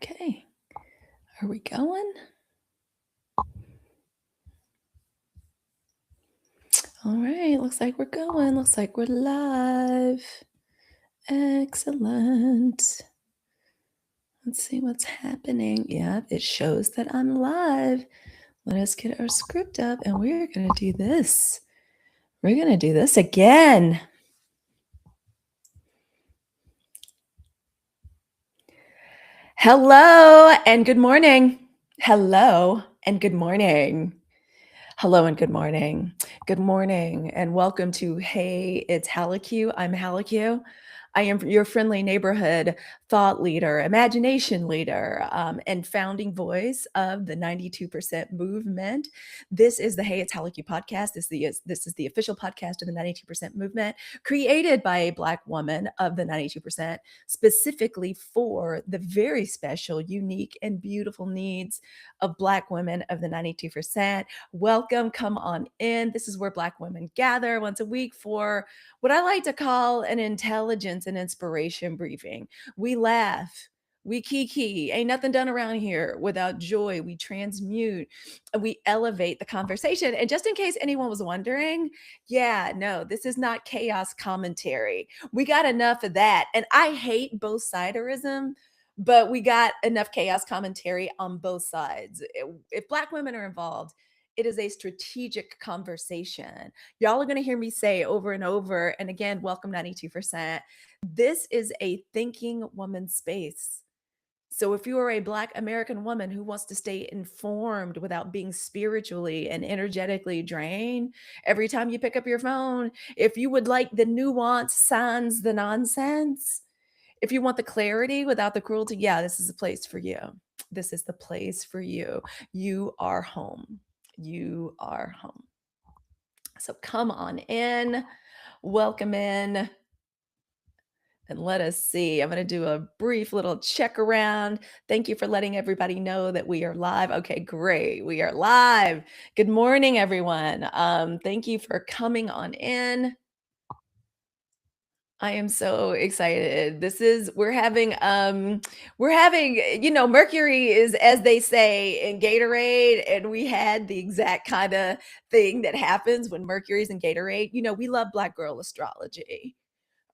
Okay, are we going? All right, looks like we're going. Looks like we're live. Excellent. Let's see what's happening. Yep, it shows that I'm live. Let us get our script up and we're going to do this. We're going to do this again. Hello and good morning. Hello and good morning. Hello and good morning. Good morning and welcome to Hey, it's Halicue. I'm Halicue. I am your friendly neighborhood thought leader, imagination leader, and founding voice of the 92% movement. This is the Hey, it's Halicue podcast. This is the official podcast of the 92% movement, created by a Black woman of the 92%, specifically for the very special, unique, and beautiful needs of Black women of the 92%. Welcome, come on in. This is where Black women gather once a week for what I like to call an intelligence and inspiration briefing. We laugh, we kiki. Ain't nothing done around here without joy. We transmute, we elevate the conversation. And just in case anyone was wondering, yeah, no, this is not chaos commentary. We got enough of that. And I hate both siderism, but we got enough chaos commentary on both sides. If Black women are involved, it is a strategic conversation. Y'all are going to hear me say over and over, and again, welcome 92%. This is a thinking woman space. So if you are a Black American woman who wants to stay informed without being spiritually and energetically drained every time you pick up your phone, if you would like the nuance sans the nonsense, if you want the clarity without the cruelty, yeah, this is the place for you. This is the place for you. You are home. You are home. So come on in, welcome in, and let us see. I'm going to do a brief little check around. Thank you for letting everybody know that we are live. Okay, great. We are live. Good morning, everyone. Thank you for coming on in. I am so excited. We're having Mercury is, as they say, in Gatorade, and we had the exact kind of thing that happens when Mercury's in Gatorade. We love Black girl astrology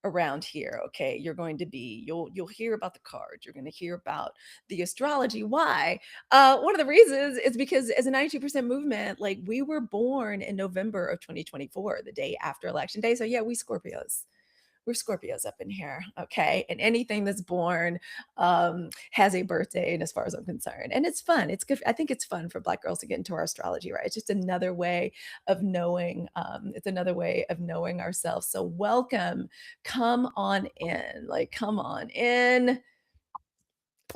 around here. Okay, you'll hear about the cards, you're going to hear about the astrology. Why? One of the reasons is because as a 92% movement, like, we were born in November of 2024, the day after election day. So yeah, we're Scorpios up in here, okay? And anything that's born has a birthday, and as far as I'm concerned. And it's fun. It's good. I think it's fun for Black girls to get into our astrology, right? It's just another way of knowing. It's another way of knowing ourselves. So welcome. Come on in. Like, come on in.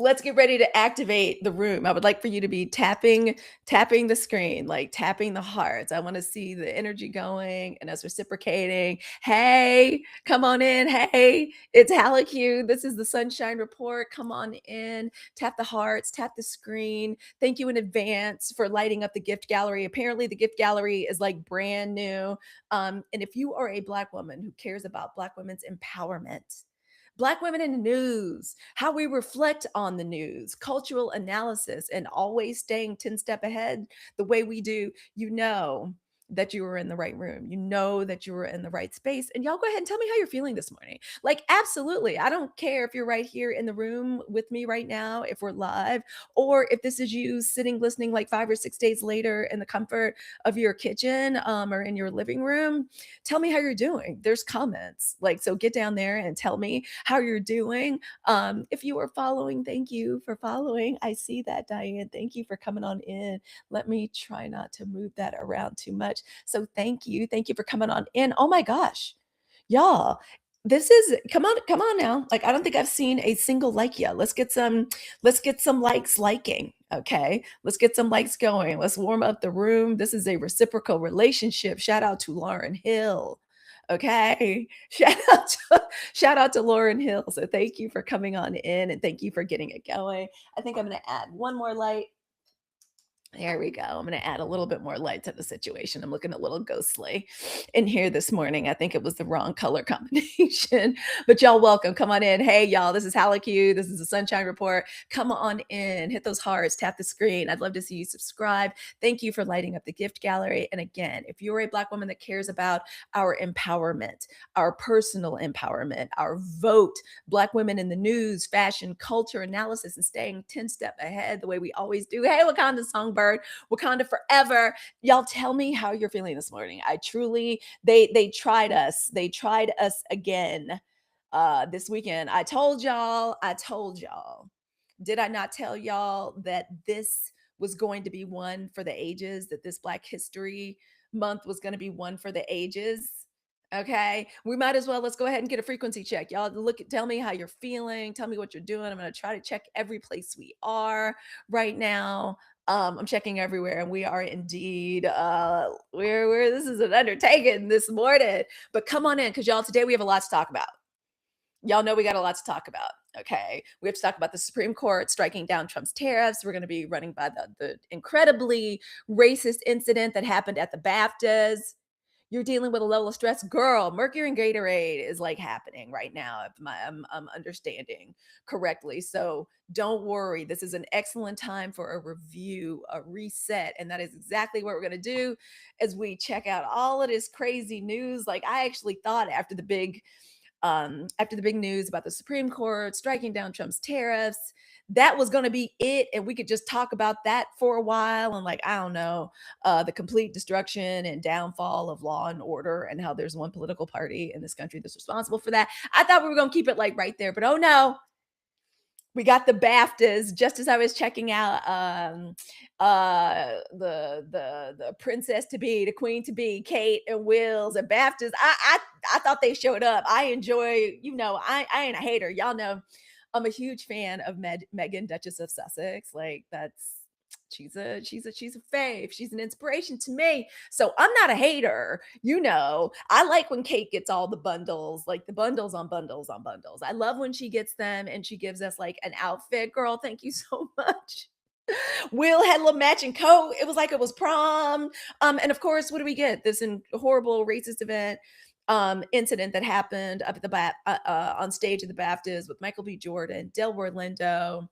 Let's get ready to activate the room. I would like for you to be tapping the screen, like tapping the hearts. I want to see the energy going and us reciprocating. Hey, come on in. Hey, it's Halicue. This is the Sunshine Report. Come on in. Tap the hearts, tap the screen. Thank you in advance for lighting up the gift gallery. Apparently, the gift gallery is like brand new. And if you are a Black woman who cares about Black women's empowerment, Black women in the news, how we reflect on the news, cultural analysis, and always staying 10 step ahead the way we do, that you were in the right room. You know that you were in the right space. And y'all go ahead and tell me how you're feeling this morning. Like, absolutely. I don't care if you're right here in the room with me right now, if we're live, or if this is you sitting listening like 5 or 6 days later in the comfort of your kitchen or in your living room. Tell me how you're doing. There's comments. Like, so get down there and tell me how you're doing. If you are following, thank you for following. I see that, Diane. Thank you for coming on in. Let me try not to move that around too much. So thank you. Thank you for coming on in. Oh my gosh. Y'all, come on now. Like, I don't think I've seen a single like yet. Let's get some likes liking. Okay. Let's get some likes going. Let's warm up the room. This is a reciprocal relationship. Shout out to Lauren Hill. Okay. Shout out to Lauren Hill. So thank you for coming on in and thank you for getting it going. I think I'm going to add one more light. There we go. I'm going to add a little bit more light to the situation. I'm looking a little ghostly in here this morning. I think it was the wrong color combination, but y'all welcome. Come on in. Hey, y'all, this is Halicue. This is the Sunshine Report. Come on in, hit those hearts, tap the screen. I'd love to see you subscribe. Thank you for lighting up the gift gallery. And again, if you're a Black woman that cares about our empowerment, our personal empowerment, our vote, Black women in the news, fashion, culture, analysis, and staying 10 step ahead the way we always do. Hey, Wakanda Songbird, Wakanda forever. Y'all tell me how you're feeling this morning. I truly, they tried us. They tried us again this weekend. I told y'all. Did I not tell y'all that this was going to be one for the ages, that this Black History Month was going to be one for the ages? Okay, we might as well, let's go ahead and get a frequency check. Y'all look at, tell me how you're feeling, tell me what you're doing. I'm going to try to check every place we are right now. I'm checking everywhere, and we are indeed we're this is an undertaking this morning. But come on in, because y'all, today we have a lot to talk about. Y'all know we got a lot to talk about. Okay. We have to talk about the Supreme Court striking down Trump's tariffs. We're going to be running by the incredibly racist incident that happened at the BAFTAs. You're dealing with a level of stress. Girl, Mercury and Gatorade is like happening right now, if I'm understanding correctly. So don't worry. This is an excellent time for a review, a reset. And that is exactly what we're going to do as we check out all of this crazy news. Like, I actually thought after the big news about the Supreme Court striking down Trump's tariffs, that was going to be it. And we could just talk about that for a while. And, like, I don't know, the complete destruction and downfall of law and order, and how there's one political party in this country that's responsible for that. I thought we were going to keep it like right there, but oh no, we got the BAFTAs just as I was checking out the princess to be, the queen to be, Kate and Will's at BAFTAs. I thought they showed up. I enjoy, I ain't a hater. Y'all know I'm a huge fan of Meghan, Duchess of Sussex. Like, that's she's a fave. She's an inspiration to me. So I'm not a hater. I like when Kate gets all the bundles, like the bundles on bundles on bundles. I love when she gets them and she gives us like an outfit. Girl, thank you so much. Will had a little matching coat. It was like it was prom. And of course, what do we get? This horrible racist event incident that happened up at the on stage at the BAFTAs with Michael B. Jordan, Delroy Lindo.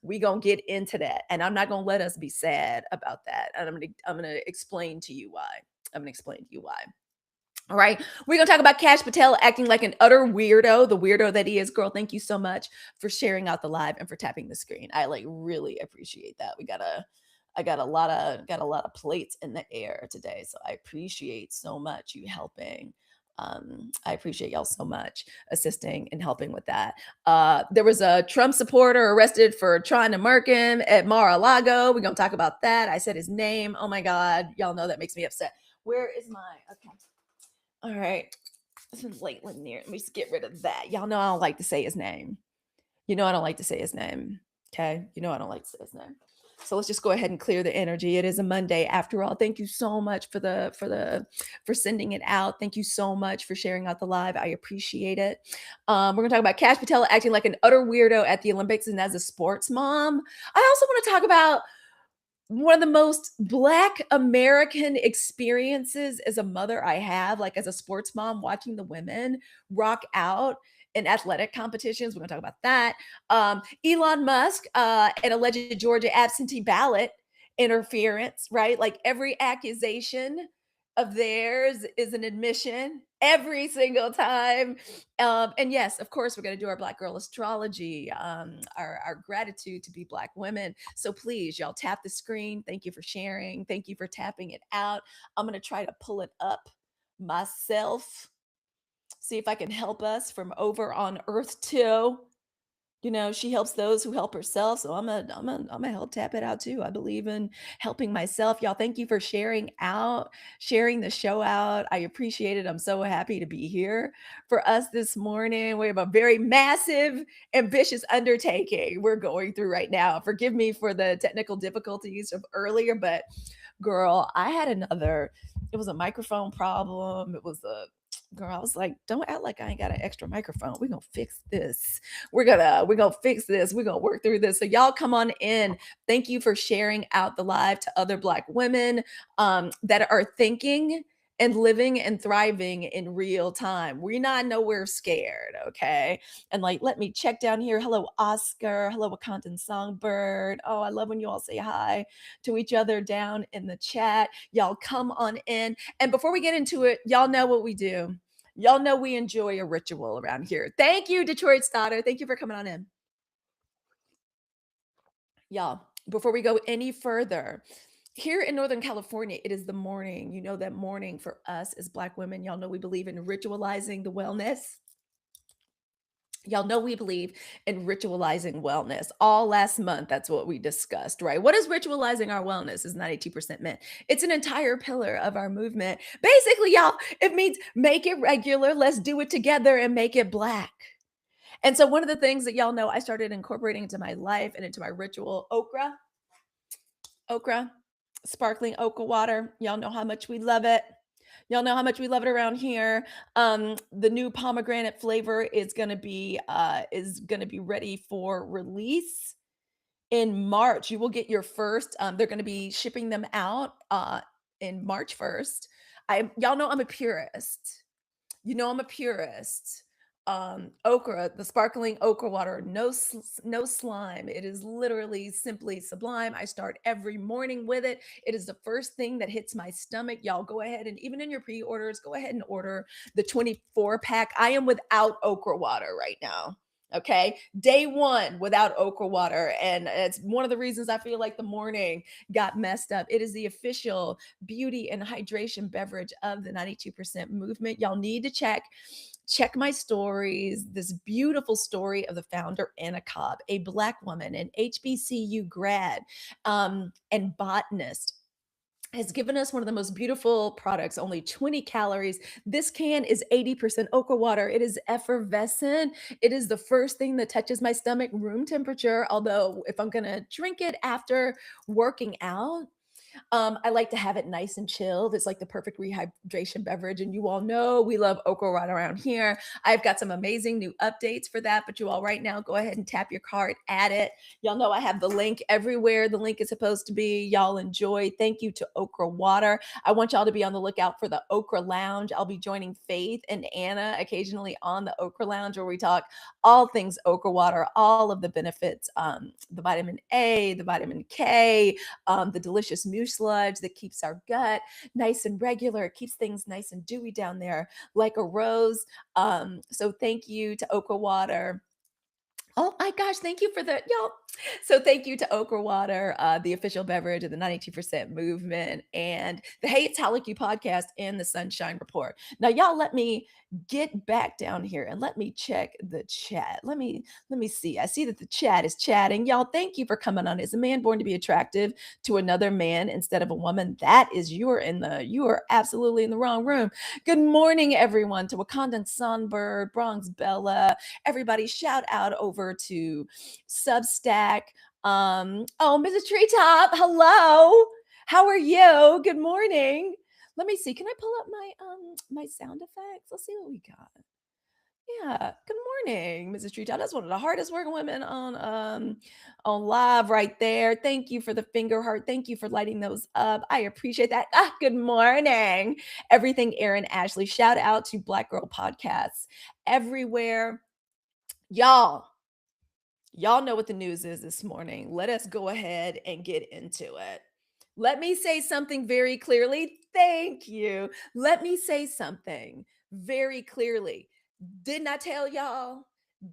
We gonna get into that, and I'm not gonna let us be sad about that. And I'm gonna explain to you why. I'm gonna explain to you why. All right, we're gonna talk about Cash Patel acting like an utter weirdo, the weirdo that he is. Girl, thank you so much for sharing out the live and for tapping the screen. I like really appreciate that. I got a lot of plates in the air today, so I appreciate so much you helping. I appreciate y'all so much assisting and helping with that. There was a Trump supporter arrested for trying to murk him at Mar-a-Lago. We're gonna talk about that. I said his name. Oh my God, y'all know that makes me upset. Where is my okay? All right. This is Laitland near. Let me just get rid of that. Y'all know I don't like to say his name. I don't like to say his name. Okay. I don't like to say his name. So let's just go ahead and clear the energy. It is a Monday after all. Thank you so much for sending it out. Thank you so much for sharing out the live. I appreciate it. We're gonna talk about Cash Patel acting like an utter weirdo at the Olympics and as a sports mom. I also want to talk about one of the most Black American experiences as a mother I have, like as a sports mom, watching the women rock out in athletic competitions. We're going to talk about that. Elon Musk, an alleged Georgia absentee ballot interference, right? Like every accusation of theirs is an admission every single time. And yes, of course, we're going to do our Black girl astrology, our gratitude to be Black women. So please, y'all, tap the screen. Thank you for sharing. Thank you for tapping it out. I'm going to try to pull it up myself, see if I can help us from over on Earth too. She helps those who help herself. So I'm gonna help tap it out too. I believe in helping myself. Y'all, thank you for sharing the show out. I appreciate it. I'm so happy to be here for us this morning. We have a very massive, ambitious undertaking we're going through right now. Forgive me for the technical difficulties of earlier, but girl, it was a microphone problem. It was Girl, I was like, don't act like I ain't got an extra microphone. We're gonna fix this. We're gonna fix this. We're gonna work through this. So y'all come on in. Thank you for sharing out the live to other Black women that are thinking and living and thriving in real time. We're not nowhere scared, okay? And like, let me check down here. Hello, Oscar. Hello, Wakandan Songbird. Oh, I love when you all say hi to each other down in the chat. Y'all come on in. And before we get into it, y'all know what we do. Y'all know we enjoy a ritual around here. Thank you, Detroit's daughter. Thank you for coming on in. Y'all, before we go any further, here in Northern California, it is the morning. You know that morning for us as Black women. Y'all know we believe in ritualizing the wellness. Y'all know we believe in ritualizing wellness. All last month, that's what we discussed, right? What is ritualizing our wellness is 92% men. It's an entire pillar of our movement. Basically, y'all, it means make it regular. Let's do it together and make it Black. And so, one of the things that y'all know I started incorporating into my life and into my ritual, okra, sparkling okra water. Y'all know how much we love it. Y'all know how much we love it around here. The new pomegranate flavor is gonna be ready for release in March. You will get your first. They're gonna be shipping them out in March 1st. Y'all know I'm a purist. You know I'm a purist. Okra, the sparkling okra water, no slime. It is literally simply sublime. I start every morning with it. It is the first thing that hits my stomach. Y'all go ahead and even in your pre-orders, go ahead and order the 24 pack. I am without okra water right now. Okay, day one without okra water. And it's one of the reasons I feel like the morning got messed up. It is the official beauty and hydration beverage of the 92% movement. Y'all need to check my stories. This beautiful story of the founder, Anna Cobb, a Black woman, an HBCU grad, and botanist, has given us one of the most beautiful products, only 20 calories. This can is 80% okra water. It is effervescent. It is the first thing that touches my stomach, room temperature. Although, if I'm going to drink it after working out, I like to have it nice and chilled. It's like the perfect rehydration beverage. And you all know we love okra right around here. I've got some amazing new updates for that. But you all right now, go ahead and tap your card, add it. Y'all know I have the link everywhere the link is supposed to be. Y'all enjoy. Thank you to Okra Water. I want y'all to be on the lookout for the Okra Lounge. I'll be joining Faith and Anna occasionally on the Okra Lounge where we talk all things okra water, all of the benefits, the vitamin A, the vitamin K, the delicious mucilage that keeps our gut nice and regular. It keeps things nice and dewy down there like a rose. So thank you to Okra Water. Oh my gosh, thank you for the y'all. So thank you to Okra Water, the official beverage of the 92% movement, and the Hey It's Halicue podcast and the Sunshine Report. Now, y'all let me get back down here and let me check the chat. Let me see. I see that the chat is chatting. Y'all, thank you for coming on. Is a man born to be attractive to another man instead of a woman? That is you are absolutely in the wrong room. Good morning, everyone, to Wakandan Songbird, Bronx Bella, everybody. Shout out over to Substack. Oh, Mrs. Treetop, hello. How are you? Good morning. Let me see. Can I pull up my sound effects? Let's see what we got. Yeah. Good morning, Mrs. Treetop. That's one of the hardest working women on live right there. Thank you for the finger heart. Thank you for lighting those up. I appreciate that. Good morning. Everything Aaron Ashley. Shout out to Black Girl Podcasts everywhere. Y'all know what the news is this morning. Let us go ahead and get into it. Let me say something very clearly. Thank you. Let me say something very clearly. Didn't I tell y'all?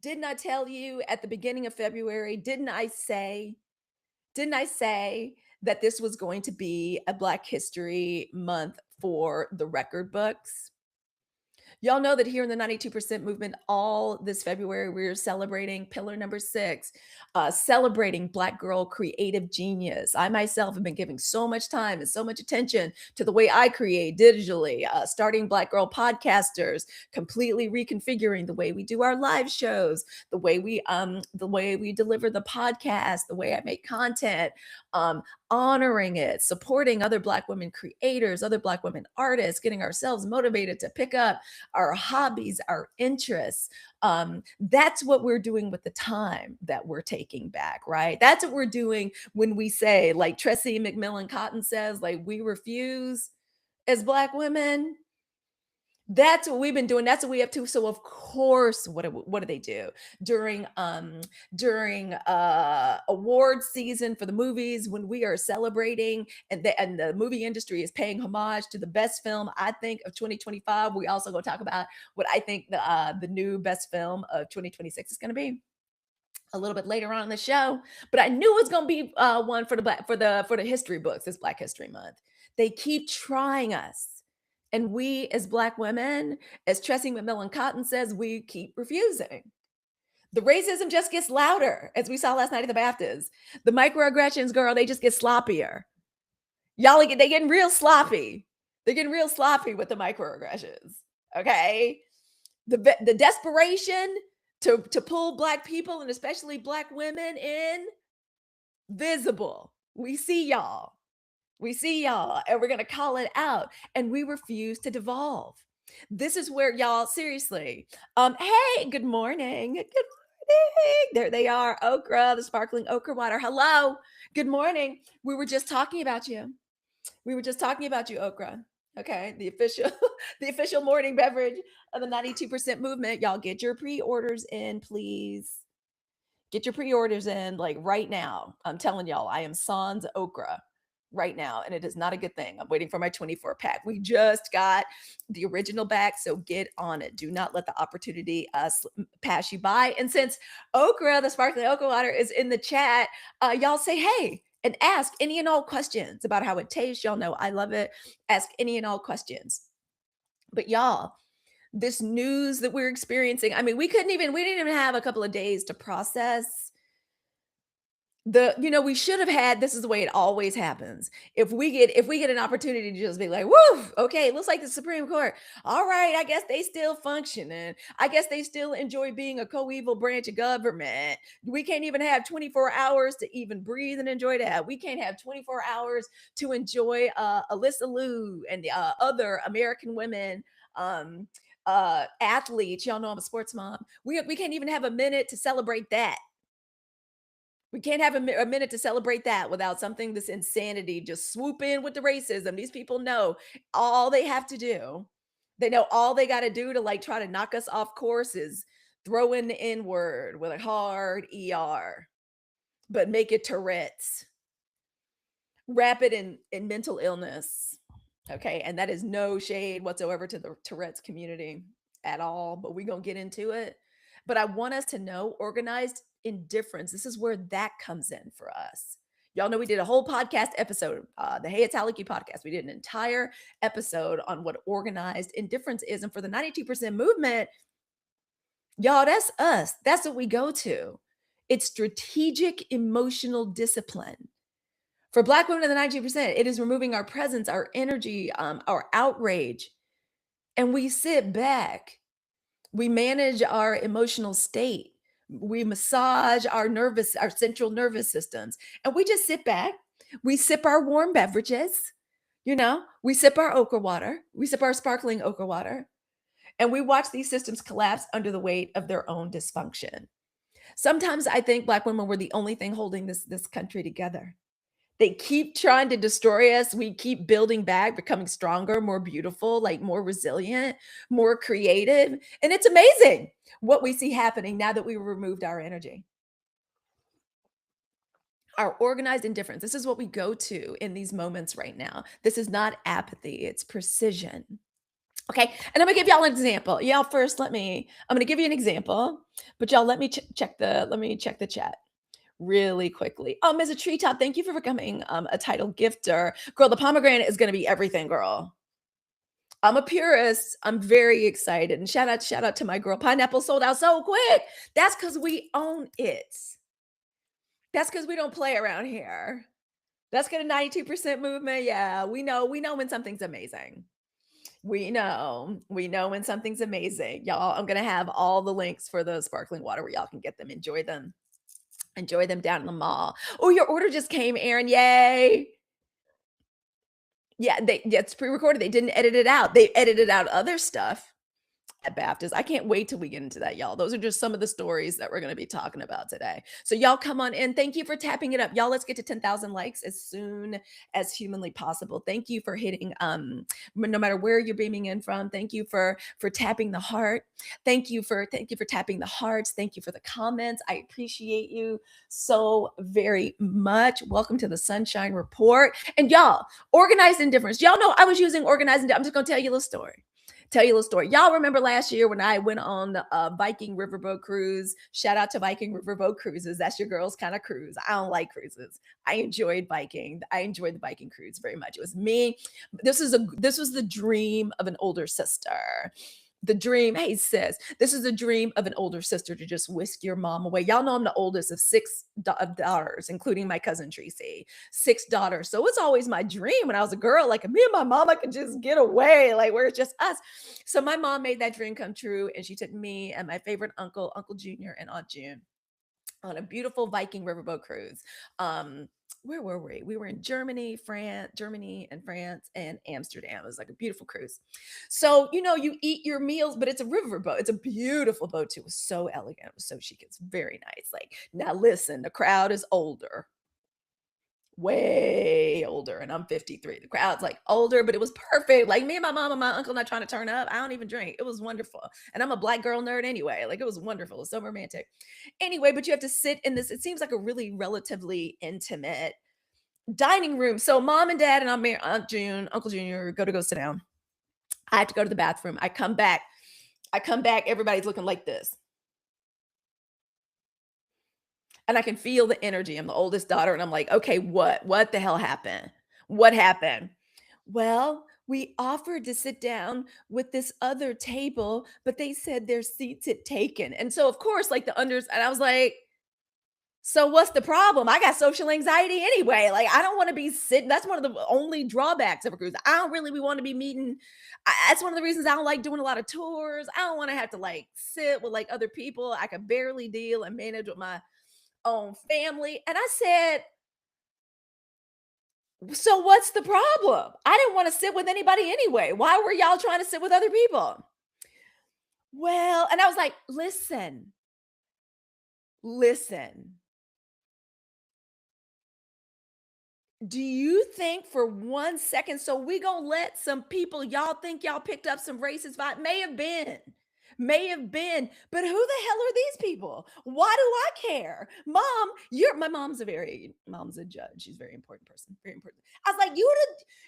Didn't I tell you at the beginning of February? Didn't I say that this was going to be a Black History Month for the record books? Y'all know that here in the 92% movement, all this February, we're celebrating pillar number 6, celebrating Black girl creative genius. I myself have been giving so much time and so much attention to the way I create digitally, starting Black girl podcasters, completely reconfiguring the way we do our live shows, the way we deliver the podcast, the way I make content, honoring it, supporting other Black women creators, other Black women artists, getting ourselves motivated to pick up our hobbies, our interests. That's what we're doing with the time that we're taking back, right? That's what we're doing when we say, like Tressie McMillan Cotton says, like, we refuse as Black women. That's what we've been doing. That's what we have to. So of course, what do they do during award season for the movies when we are celebrating and the movie industry is paying homage to the best film I think of 2025. We also go talk about what I think the new best film of 2026 is going to be a little bit later on in the show. But I knew it was going to be one for the black for the history books. This Black History Month. They keep trying us. And we, as Black women, as Tressie McMillan Cotton says, we keep refusing. The racism just gets louder, as we saw last night at the Baptists. The microaggressions, girl, they just get sloppier. Y'all, they getting real sloppy. They're getting real sloppy with the microaggressions. Okay, the desperation to pull Black people and especially Black women in, visible. We see y'all. We see y'all, and we're going to call it out. And we refuse to devolve. This is where y'all, seriously. Hey, good morning. Good morning. There they are. Okra, the sparkling okra water. Hello. Good morning. We were just talking about you. We were just talking about you, okra. Okay, the official the official morning beverage of the 92% movement. Y'all get your pre-orders in, please. Get your pre-orders in like right now. I'm telling y'all, I am sans okra right now, and it is not a good thing. I'm waiting for my 24 pack. We just got the original back, so get on it. Do not let the opportunity pass you by. And since okra, the sparkling okra water, is in the chat, y'all say hey and ask any and all questions about how it tastes. Y'all know I love it. Ask any and all questions. But y'all, this news that we're experiencing, I mean, we didn't even have a couple of days to process we should have had. This is the way it always happens. If we get an opportunity to just be like, woo, okay, it looks like the Supreme Court, all right, I guess they still functioning, I guess they still enjoy being a co-evil branch of government. We can't even have 24 hours to even breathe and enjoy that. We can't have 24 hours to enjoy Alyssa Liu and other American women athletes. Y'all know I'm a sports mom. We can't even have a minute to celebrate that. We can't have a minute to celebrate that without something, this insanity, just swoop in with the racism. These people know all they have to do. They know all they got to do to like try to knock us off course is throw in the N word with a hard ER, but make it Tourette's. Wrap it in mental illness. Okay. And that is no shade whatsoever to the Tourette's community at all, but we're going to get into it. But I want us to know organized indifference. This is where that comes in for us. Y'all know we did a whole podcast episode, the Hey It's Halicue podcast. We did an entire episode on what organized indifference is. And for the 92% movement, y'all, that's us. That's what we go to. It's strategic emotional discipline. For Black women of the 92%, it is removing our presence, our energy, our outrage. And we sit back. We manage our emotional state. We massage our central nervous systems. And we just sit back. We sip our warm beverages. We sip our okra water. We sip our sparkling okra water. And we watch these systems collapse under the weight of their own dysfunction. Sometimes I think Black women were the only thing holding this country together. They keep trying to destroy us. We keep building back, becoming stronger, more beautiful, like more resilient, more creative. And it's amazing what we see happening now that we removed our energy. Our organized indifference. This is what we go to in these moments right now. This is not apathy, it's precision. Okay. And I'm gonna give y'all an example. Y'all first, I'm gonna give you an example, but y'all let me check the chat really quickly. Ms. A Treetop, thank you for becoming a title gifter. Girl, the pomegranate is going to be everything, girl. I'm a purist. I'm very excited. And shout out to my girl. Pineapple sold out so quick. That's because we own it. That's because we don't play around here. That's because 92% movement. Yeah, we know when something's amazing. We know when something's amazing. Y'all, I'm going to have all the links for the sparkling water where y'all can get them. Enjoy them down in the mall. Oh, your order just came, Aaron. Yay. Yeah, it's pre-recorded. They didn't edit it out. They edited out other stuff. Baptist. I can't wait till we get into that, y'all. Those are just some of the stories that we're going to be talking about today. So, y'all come on in. Thank you for tapping it up. Y'all, let's get to 10,000 likes as soon as humanly possible. Thank you for hitting, no matter where you're beaming in from. Thank you for tapping the heart. Thank you for tapping the hearts. Thank you for the comments. I appreciate you so very much. Welcome to the Sunshine Report. And y'all, organized indifference. Y'all know I was using organized indifference. I'm just going to tell you a little story. Y'all remember last year when I went on the Viking Riverboat cruise? Shout out to Viking Riverboat Cruises. That's your girl's kind of cruise. I don't like cruises. I enjoyed Viking. I enjoyed the Viking cruise very much. It was me. This was the dream of an older sister. The dream, hey sis, this is a dream of an older sister to just whisk your mom away. Y'all know I'm the oldest of six daughters, including my cousin Tracy. Six daughters. So it's always my dream when I was a girl, like me and my mama could just get away, like where it's just us. So my mom made that dream come true, and she took me and my favorite uncle, Uncle Junior, and Aunt June on a beautiful Viking riverboat cruise. Where were we? We were in Germany and France and Amsterdam. It was like a beautiful cruise. So, you eat your meals, but it's a riverboat. It's a beautiful boat too. It was so elegant. It was so chic. It's very nice. Like, now listen, the crowd is older, way older, and I'm 53. The crowd's like older, but it was perfect. Like me and my mom and my uncle not trying to turn up. I don't even drink. It was wonderful. And I'm a black girl nerd anyway. Like, it was wonderful. It was so romantic. Anyway, but you have to sit in this, it seems like a really relatively intimate dining room. So mom and dad and Aunt June, Uncle Junior go sit down. I have to go to the bathroom. I come back. Everybody's looking like this. And I can feel the energy. I'm the oldest daughter, and I'm like, okay, what? What the hell happened? What happened? Well, we offered to sit down with this other table, but they said their seats had taken. And so, of course, like and I was like, so what's the problem? I got social anxiety anyway. Like, I don't want to be sitting. That's one of the only drawbacks of a cruise. I don't really want to be meeting. That's one of the reasons I don't like doing a lot of tours. I don't want to have to like sit with like other people. I could barely deal and manage with my own family. And I said, so what's the problem? I didn't want to sit with anybody anyway. Why were y'all trying to sit with other people? Well, and I was like, listen. Do you think for 1 second, so we gonna let some people y'all think y'all picked up some racist vibe? May have been, but who the hell are these people? Why do I care? My mom's a judge. She's a very important person. Very important. I was like,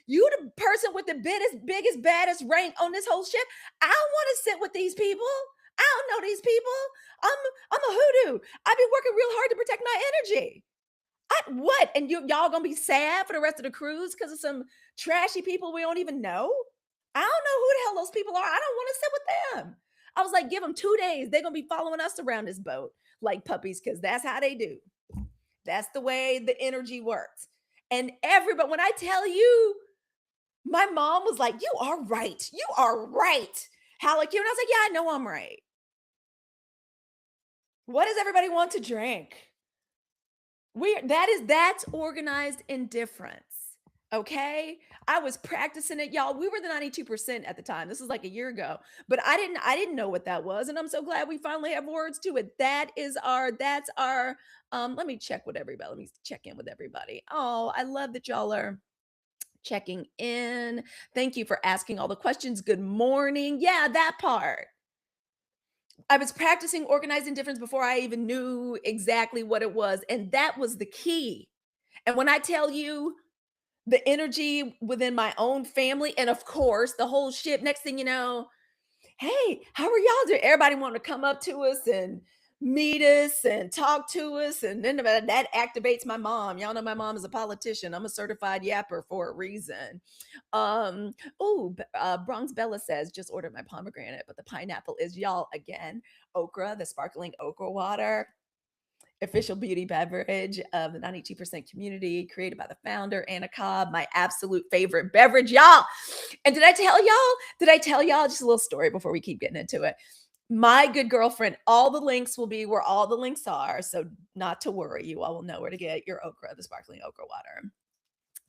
you the person with the biggest, baddest rank on this whole ship. I don't want to sit with these people. I don't know these people. I'm a hoodoo. I've been working real hard to protect my energy. What? And y'all gonna be sad for the rest of the cruise because of some trashy people we don't even know? I don't know who the hell those people are. I don't want to sit with them. I was like, give them 2 days. They're gonna be following us around this boat like puppies, because that's how they do. That's the way the energy works. And everybody, when I tell you, my mom was like, you are right. You are right. Halicue. And I was like, yeah, I know I'm right. What does everybody want to drink? That's organized indifference. Okay. I was practicing it, y'all. We were the 92% at the time. This is like a year ago, but I didn't know what that was. And I'm so glad we finally have words to it. That's our, let me check with everybody. Let me check in with everybody. Oh, I love that y'all are checking in. Thank you for asking all the questions. Good morning. Yeah, that part. I was practicing organizing difference before I even knew exactly what it was. And that was the key. And when I tell you the energy within my own family, and of course, the whole ship, next thing you know, hey, how are y'all doing? Everybody wanting to come up to us and meet us and talk to us. And then that activates my mom. Y'all know my mom is a politician. I'm a certified yapper for a reason. Bronx Bella says, just ordered my pomegranate, but the pineapple is y'all again. Okra, the sparkling okra water, official beauty beverage of the 92% community, created by the founder, Anna Cobb, my absolute favorite beverage, y'all. And did I tell y'all? Just a little story before we keep getting into it. My good girlfriend, all the links will be where all the links are. So not to worry, you all will know where to get your okra, the sparkling okra water.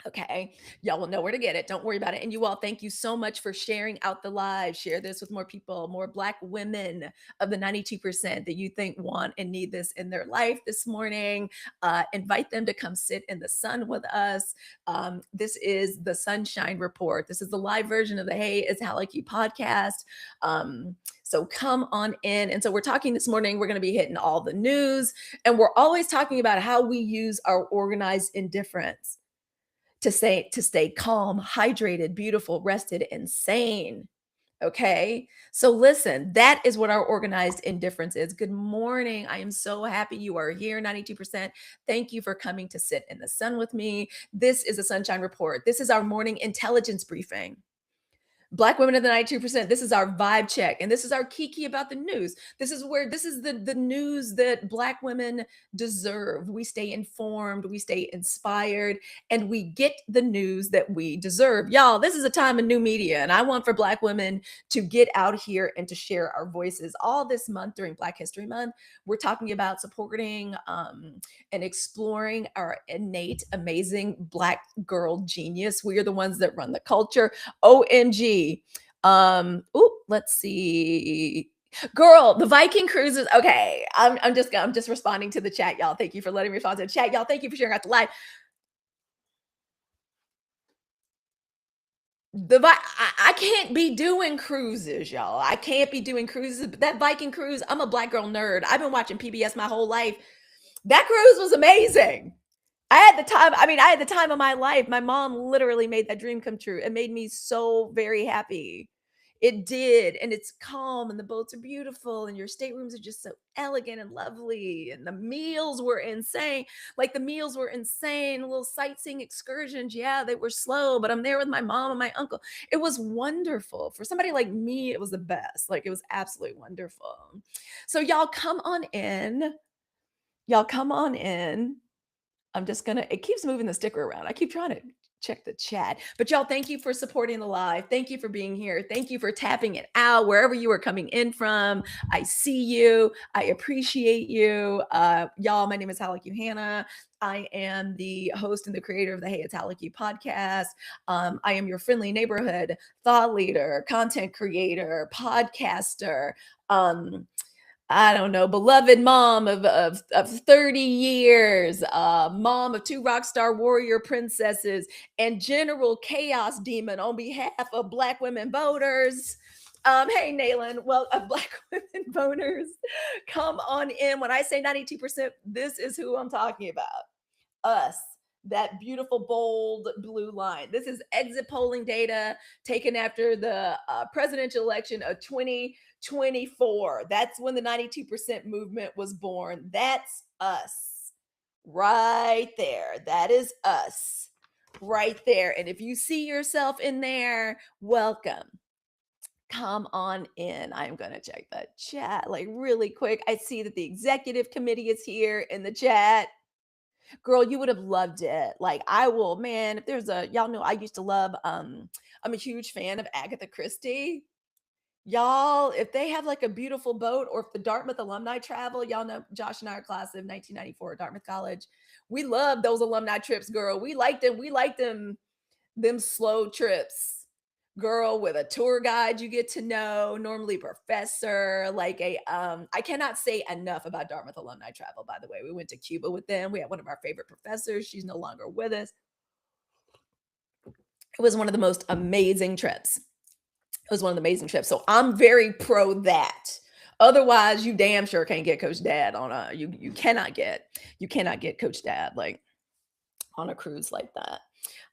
Okay. Y'all will know where to get it. Don't worry about it. And you all, thank you so much for sharing out the live. Share this with more people, more Black women of the 92% that you think want and need this in their life this morning. Invite them to come sit in the sun with us. This is the Sunshine Report. This is the live version of the Hey, It's Halicue podcast. So come on in. And so we're talking this morning, we're going to be hitting all the news. And we're always talking about how we use our organized indifference to stay calm, hydrated, beautiful, rested, and sane. Okay. So listen, that is what our organized indifference is. Good morning. I am so happy you are here. 92%. Thank you for coming to sit in the sun with me. This is a Sunshine Report. This is our morning intelligence briefing. Black women of the 92%. This is our vibe check. And this is our kiki about the news. This is the news that Black women deserve. We stay informed, we stay inspired, and we get the news that we deserve. Y'all, this is a time of new media, and I want for Black women to get out here and to share our voices. All this month during Black History Month, we're talking about supporting and exploring our innate, amazing Black girl genius. We are the ones that run the culture. OMG. Let's see. Girl, the Viking cruises. Okay, I'm just responding to the chat, y'all. Thank you for letting me respond to the chat, y'all. Thank you for sharing out the live. I can't be doing cruises, y'all. I can't be doing cruises. But that Viking cruise, I'm a Black girl nerd. I've been watching PBS my whole life. That cruise was amazing. I had the time of my life. My mom literally made that dream come true. It made me so very happy. It did. And it's calm and the boats are beautiful and your staterooms are just so elegant and lovely. And the meals were insane. Like the meals were insane. Little sightseeing excursions. Yeah, they were slow, but I'm there with my mom and my uncle. It was wonderful. For somebody like me, it was the best. Like it was absolutely wonderful. So y'all come on in. Y'all come on in. It keeps moving the sticker around. I keep trying to check the chat. But y'all, thank you for supporting the live. Thank you for being here. Thank you for tapping it out wherever you are coming in from. I see you. I appreciate you. Y'all, my name is Halicue Hannah. I am the host and the creator of the Hey, It's Halicue podcast. I am your friendly neighborhood thought leader, content creator, podcaster. I don't know, beloved mom of 30 years, mom of 2 rock star warrior princesses, and general chaos demon on behalf of Black women voters. Hey, Nayland, well, Black women voters, come on in. When I say 92%, this is who I'm talking about. Us. That beautiful, bold blue line. This is exit polling data taken after the presidential election of 2024. That's when the 92% movement was born. That's us right there. That is us right there. And if you see yourself in there, welcome. Come on in. I'm going to check that chat like really quick. I see that the executive committee is here in the chat. Girl, you would have loved it. Like I will, man, if there's y'all know I used to love, I'm a huge fan of Agatha Christie. Y'all, if they have like a beautiful boat or if the Dartmouth alumni travel, y'all know Josh and I are class of 1994 at Dartmouth College. We love those alumni trips, girl. We liked them. We liked them slow trips. Girl, with a tour guide you get to know, normally professor, like I cannot say enough about Dartmouth alumni travel, by the way. We went to Cuba with them. We had one of our favorite professors. She's no longer with us. It was one of the most amazing trips. It was one of the amazing trips. So I'm very pro that. Otherwise, you damn sure can't get Coach Dad on a you cannot get Coach Dad like on a cruise like that.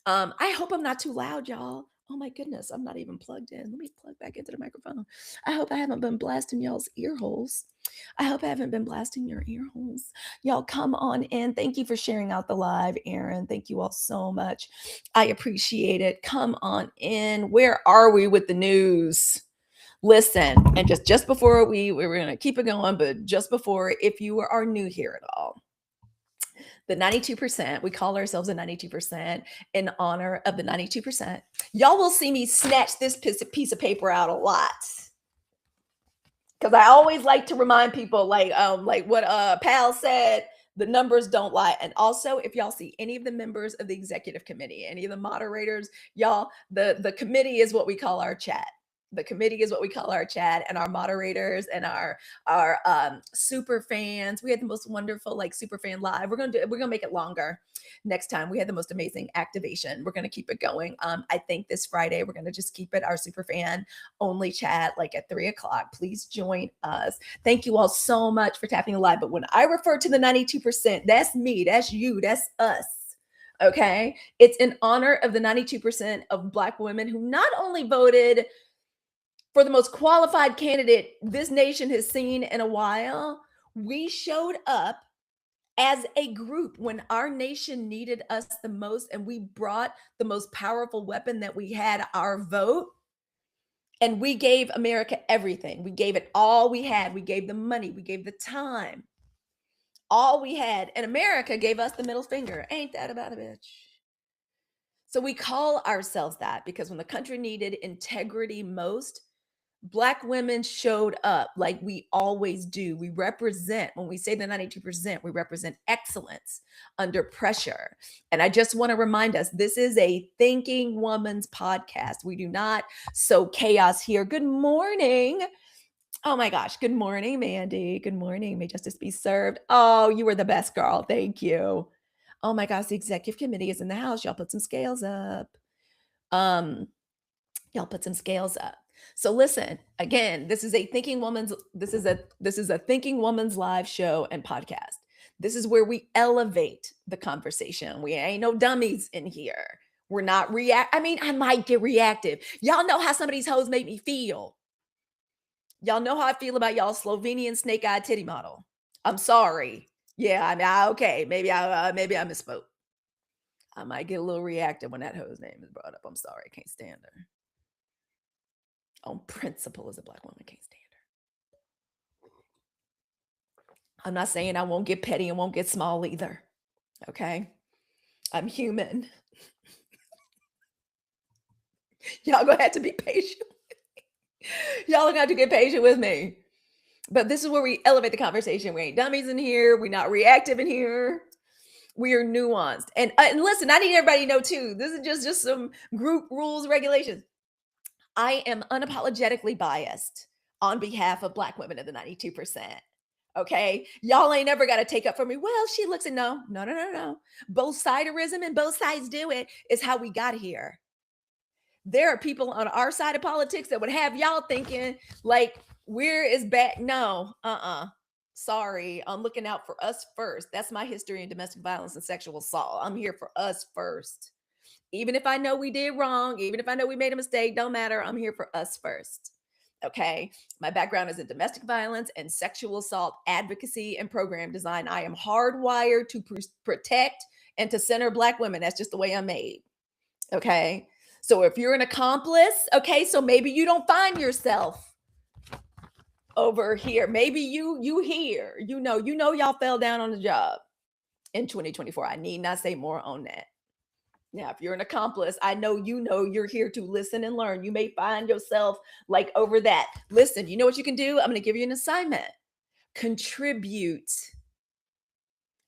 I hope I'm not too loud, y'all. Oh my goodness, I'm not even plugged in. Let me plug back into the microphone. I hope I haven't been blasting y'all's ear holes. I hope I haven't been blasting your ear holes. Y'all come on in. Thank you for sharing out the live, Aaron. Thank you all so much. I appreciate it. Come on in. Where are we with the news? Listen, and just before we're going to keep it going, but just before, if you are new here at all, the 92%, we call ourselves a 92% in honor of the 92%. Y'all will see me snatch this piece of paper out a lot. Because I always like to remind people, like what Pal said, The numbers don't lie. And also, if y'all see any of the members of the executive committee, any of the moderators, y'all, the committee is what we call our chat. The committee is what we call our chat, and our moderators and our super fans. We had the most wonderful like super fan live. We're gonna make it longer next time. We had the most amazing activation. We're gonna keep it going. I think this Friday we're gonna just keep it our super fan only chat like at 3 o'clock. Please join us. Thank you all so much for tapping the live. But when I refer to the 92%, that's me, that's you, that's us. Okay. It's in honor of the 92% of Black women who not only voted for the most qualified candidate this nation has seen in a while, we showed up as a group when our nation needed us the most, and we brought the most powerful weapon that we had, our vote. And we gave America everything. We gave it all we had. We gave the money, we gave the time, all we had. And America gave us the middle finger. Ain't that about a bitch? So we call ourselves that because when the country needed integrity most, Black women showed up like we always do. We represent, when we say the 92%, we represent excellence under pressure. And I just want to remind us, this is a thinking woman's podcast. We do not sow chaos here. Good morning. Oh my gosh. Good morning, Mandy. Good morning. May justice be served. Oh, you were the best, girl. Thank you. Oh my gosh. The executive committee is in the house. Y'all put some scales up. Y'all put some scales up. So listen, again, this is a thinking woman's thinking woman's live show and podcast. This is where we elevate the conversation. We ain't no dummies in here. We're not I mean, I might get reactive. Y'all know how some of these hoes make me feel. Y'all know how I feel about y'all Slovenian snake-eyed titty model. I'm sorry. Yeah, I mean, okay, maybe I misspoke. I might get a little reactive when that hoe's name is brought up. I'm sorry, I can't stand her. On principle as a Black woman, can't stand her. I'm not saying I won't get petty and won't get small either. Okay. I'm human. Y'all gonna have to be patient. Y'all are gonna have to get patient with me. But this is where we elevate the conversation. We ain't dummies in here. We're not reactive in here. We are nuanced. And listen, I need everybody to know too. This is just some group rules, regulations. I am unapologetically biased on behalf of Black women of the 92%. Okay. Y'all ain't never got to take up for me. Well, she looks at no. Both siderism and both sides do it is how we got here. There are people on our side of politics that would have y'all thinking like, where is back? No, sorry. I'm looking out for us first. That's my history in domestic violence and sexual assault. I'm here for us first. Even if I know we did wrong, even if I know we made a mistake, don't matter. I'm here for us first. Okay. My background is in domestic violence and sexual assault advocacy and program design. I am hardwired to protect and to center Black women. That's just the way I'm made. Okay. So if you're an accomplice, okay, so maybe you don't find yourself over here. Maybe you here, you know, y'all fell down on the job in 2024. I need not say more on that. Now, if you're an accomplice, I know you're here to listen and learn. You may find yourself like over that. Listen, you know what you can do? I'm going to give you an assignment. Contribute,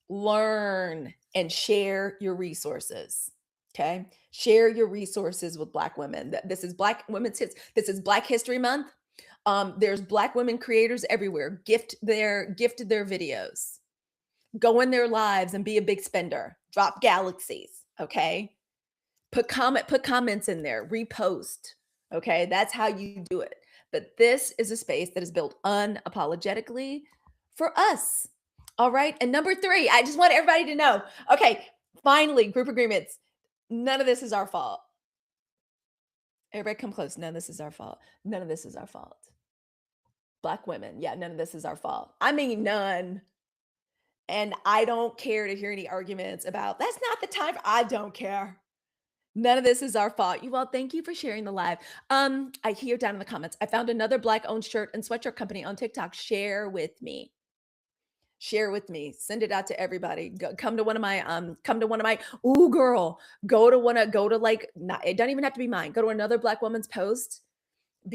learn, and share your resources. Okay? Share your resources with Black women. This is Black Women's Hits. This is Black History Month. There's Black women creators everywhere. Gift their videos. Go in their lives and be a big spender. Drop galaxies. Okay. Put comments in there, repost. Okay. That's how you do it. But this is a space that is built unapologetically for us. All right. And number 3, I just want everybody to know. Okay. Finally, group agreements. None of this is our fault. Everybody come close. None of this is our fault. None of this is our fault. Black women. Yeah. None of this is our fault. I mean, none. And I don't care to hear any arguments about that's not the time. I don't care. None of this is our fault. You all, thank you for sharing the live. I hear down in the comments, I found another Black-owned shirt and sweatshirt company on TikTok. Share with me. Share with me. Send it out to everybody. Come to one of my, ooh, girl, it don't even have to be mine. Go to another Black woman's post.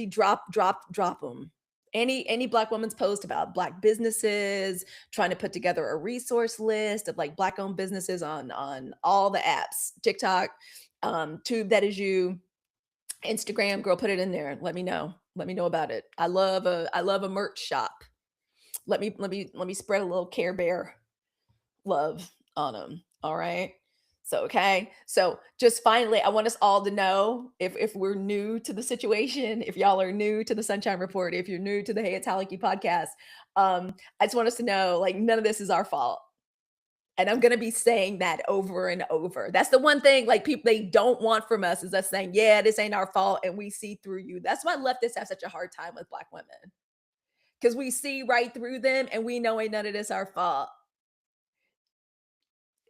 Drop them. Any Black woman's post about Black businesses, trying to put together a resource list of like Black owned businesses on all the apps, TikTok, Tube, that is you, Instagram, girl, put it in there. Let me know. Let me know about it. I love a merch shop. Let me spread a little Care Bear love on them. All right. So okay. So just finally, I want us all to know if we're new to the situation, if y'all are new to the Sunshine Report, if you're new to the Hey It's Halicue podcast, I just want us to know like none of this is our fault. And I'm gonna be saying that over and over. That's the one thing like people they don't want from us is us saying, yeah, this ain't our fault, and we see through you. That's why leftists have such a hard time with Black women. Because we see right through them and we know ain't none of this our fault,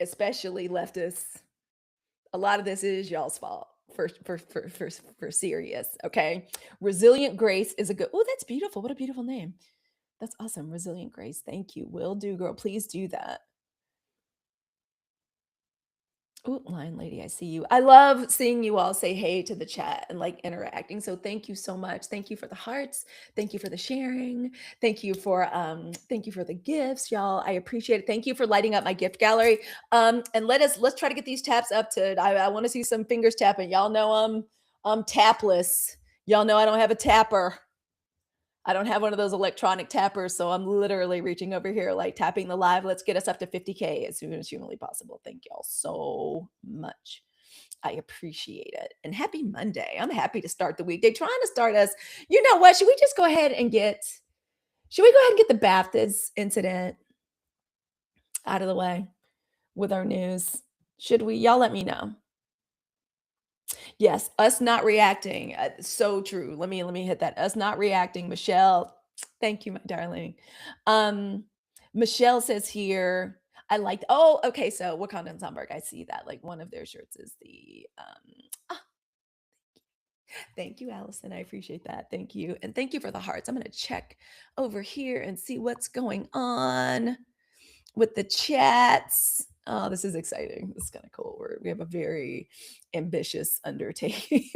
especially leftists. A lot of this is y'all's fault for serious. Okay. Resilient Grace is a good, oh, that's beautiful. What a beautiful name. That's awesome. Resilient Grace. Thank you. Will do, girl. Please do that. Oh, Lion Lady, I see you. I love seeing you all say hey to the chat and like interacting. So thank you so much. Thank you for the hearts. Thank you for the sharing. Thank you for the gifts, y'all. I appreciate it. Thank you for lighting up my gift gallery. And let's try to get these taps up to I want to see some fingers tapping. Y'all know I'm tapless. Y'all know I don't have a tapper. I don't have one of those electronic tappers, so I'm literally reaching over here, like tapping the live. Let's get us up to 50K as soon as humanly possible. Thank y'all so much. I appreciate it. And happy Monday. I'm happy to start the week. They're trying to start us. You know what? Should we just go ahead and should we go ahead and get the Baptist incident out of the way with our news? Should we? Y'all let me know. Yes, us not reacting. So true. Let me hit that. Us not reacting. Michelle, thank you, my darling. Michelle says here, I like. Oh, okay. So Wakanda and Zomberg, I see that. Like one of their shirts is the. Thank you, Allison. I appreciate that. Thank you, and thank you for the hearts. I'm gonna check over here and see what's going on with the chats. Oh, this is exciting. This is kind of cool. We have a very ambitious undertaking,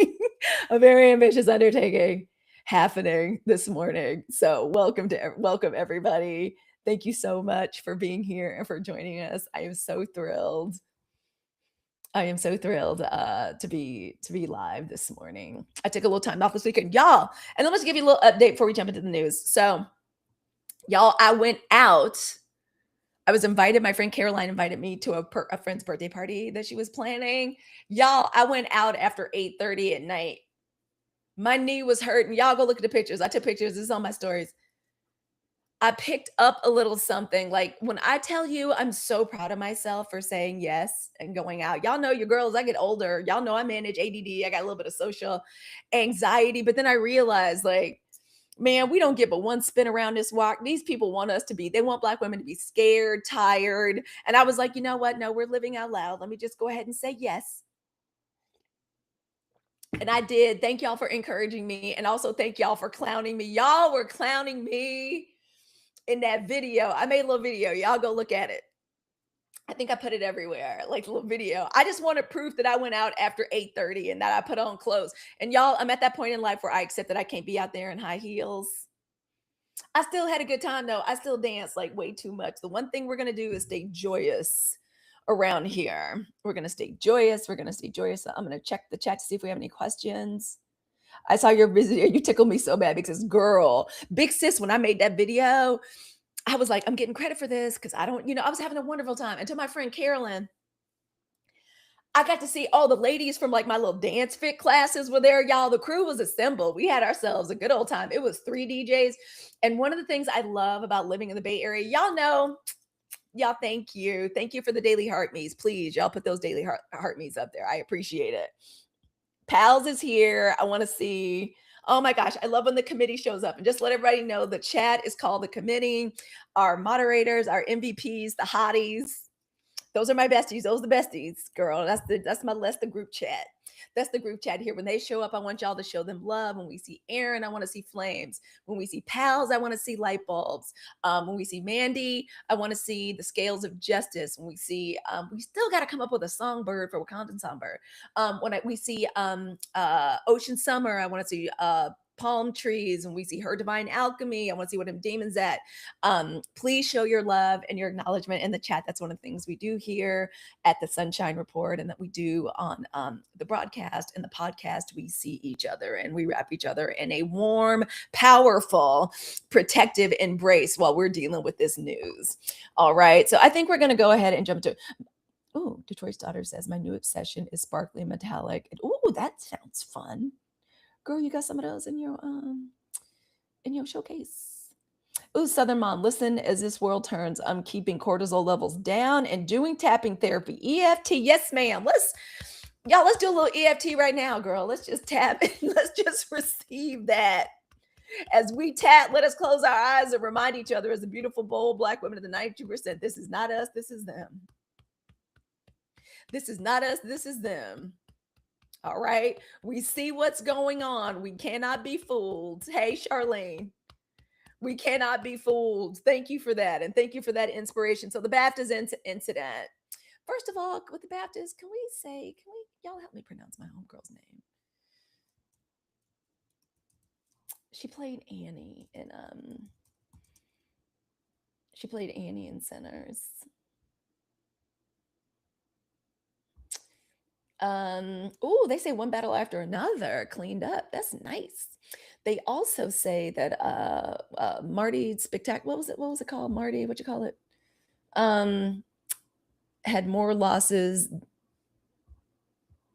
a very ambitious undertaking happening this morning. So welcome everybody. Thank you so much for being here and for joining us. I am so thrilled. I am so thrilled to be live this morning. I took a little time off this weekend, y'all, and let me just give you a little update before we jump into the news. So, y'all, I went out. I was invited. My friend Caroline invited me to a friend's birthday party that she was planning. Y'all, I went out after 8:30 at night. My knee was hurting. Y'all go look at the pictures. I took pictures. This is on my stories. I picked up a little something. Like when I tell you, I'm so proud of myself for saying yes and going out. Y'all know your girls, I get older. Y'all know I manage ADD. I got a little bit of social anxiety. But then I realized, like, man, we don't give a one spin around this walk. These people want us to be, they want Black women to be scared, tired. And I was like, you know what? No, we're living out loud. Let me just go ahead and say yes. And I did. Thank y'all for encouraging me. And also thank y'all for clowning me. Y'all were clowning me in that video. I made a little video. Y'all go look at it. I think I put it everywhere, like a little video. I just wanted proof that I went out after 8:30 and that I put on clothes. And y'all, I'm at that point in life where I accept that I can't be out there in high heels. I still had a good time though. I still dance like way too much. The one thing we're gonna do is stay joyous around here. We're gonna stay joyous. We're gonna stay joyous. I'm gonna check the chat to see if we have any questions. I saw your video. You tickled me so bad because girl, big sis, when I made that video, I was like, I'm getting credit for this because I don't, I was having a wonderful time. Until my friend Carolyn, I got to see all the ladies from like my little dance fit classes were there, y'all. The crew was assembled. We had ourselves a good old time. It was 3 DJs. And one of the things I love about living in the Bay Area, y'all know, y'all, thank you. Thank you for the daily heart me's. Please, y'all put those daily heart me's up there. I appreciate it. Pals is here. I want to see. Oh my gosh, I love when the committee shows up. And just let everybody know the chat is called the committee. Our moderators, our MVPs, the hotties. Those are my besties. Those are the besties, girl. That's the group chat. That's the group chat here. When they show up, I want y'all to show them love. When we see Aaron, I want to see flames. When we see pals, I want to see light bulbs. When we see Mandy, I want to see the scales of justice. When we see, we still got to come up with a songbird for Wakandan Songbird. We see Ocean Summer, I want to see palm trees, and we see Her Divine Alchemy. I want to see what them demons at. Please show your love and your acknowledgement in the chat. That's one of the things we do here at the Sunshine Report, and that we do on the broadcast and the podcast. We see each other and we wrap each other in a warm, powerful, protective embrace while we're dealing with this news. All right. So I think we're going to go ahead and jump to. Oh, Detroit's daughter says my new obsession is sparkly metallic. Oh, that sounds fun. Girl, you got some of those in your showcase. Ooh, Southern Mom, listen, as this world turns, I'm keeping cortisol levels down and doing tapping therapy. EFT, yes, ma'am. Let's do a little EFT right now, girl. Let's just tap and let's just receive that. As we tap, let us close our eyes and remind each other as the beautiful, bold Black women of the 92%, this is not us, this is them. This is not us, this is them. All right. We see what's going on. We cannot be fooled. Hey, Charlene, we cannot be fooled. Thank you for that. And thank you for that inspiration. So the BAFTAs incident. First of all, with the BAFTAs, y'all help me pronounce my homegirl's name? She played Annie in Sinners. They say one battle after another, cleaned up. That's nice. They also say that Marty Spectacular, what was it called? Marty, what you call it? Had more losses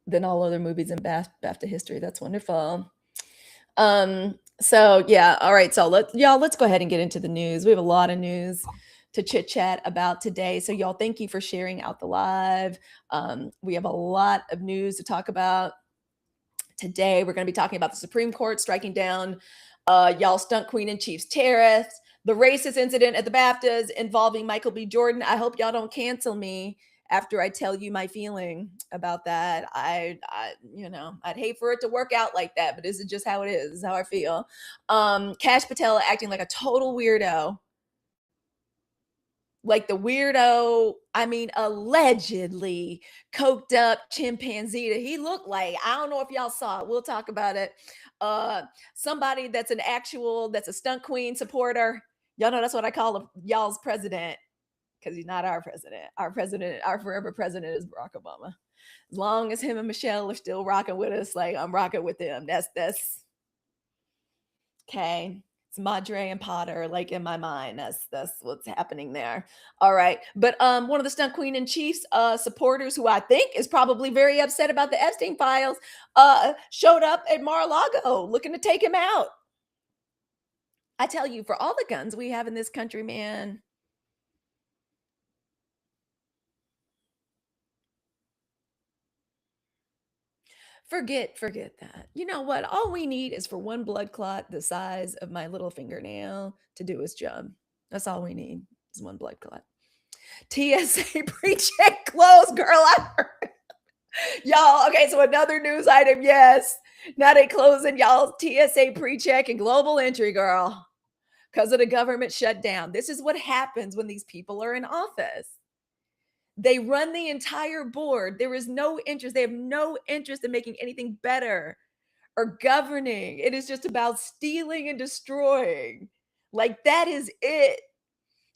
than all other movies in BAFTA history. That's wonderful. So yeah, all right. So let's go ahead and get into the news. We have a lot of news to chit chat about today. So y'all, thank you for sharing out the live. We have a lot of news to talk about today. We're going to be talking about the Supreme Court striking down y'all stunt queen in chief's tariffs, the racist incident at the BAFTAs involving Michael B. Jordan. I hope y'all don't cancel me after I tell you my feeling about that. I'd hate for it to work out like that, but this is just how it is. This is how I feel. Kash Patel acting like a total weirdo. Like the weirdo, allegedly coked up chimpanzee that he looked like. I don't know if y'all saw it. We'll talk about it. Somebody that's a stunt queen supporter. Y'all know that's what I call y'all's president, because he's not our president. Our forever president is Barack Obama. As long as him and Michelle are still rocking with us, like I'm rocking with them. That's okay. It's Madre and Potter, like in my mind. That's what's happening there. All right. But one of the stunt queen in chief's supporters, who I think is probably very upset about the Epstein files, showed up at Mar-a-Lago looking to take him out. I tell you, for all the guns we have in this country, man, forget that. You know what? All we need is for one blood clot the size of my little fingernail to do its job. That's all we need is one blood clot. TSA pre-check closed, girl. I heard. Y'all, okay, so another news item. Yes, now they closing y'all TSA pre-check and global entry, girl, because of the government shutdown. This is what happens when these people are in office. They run the entire board. There is no interest. They have no interest in making anything better or governing. It is just about stealing and destroying. Like, that is it.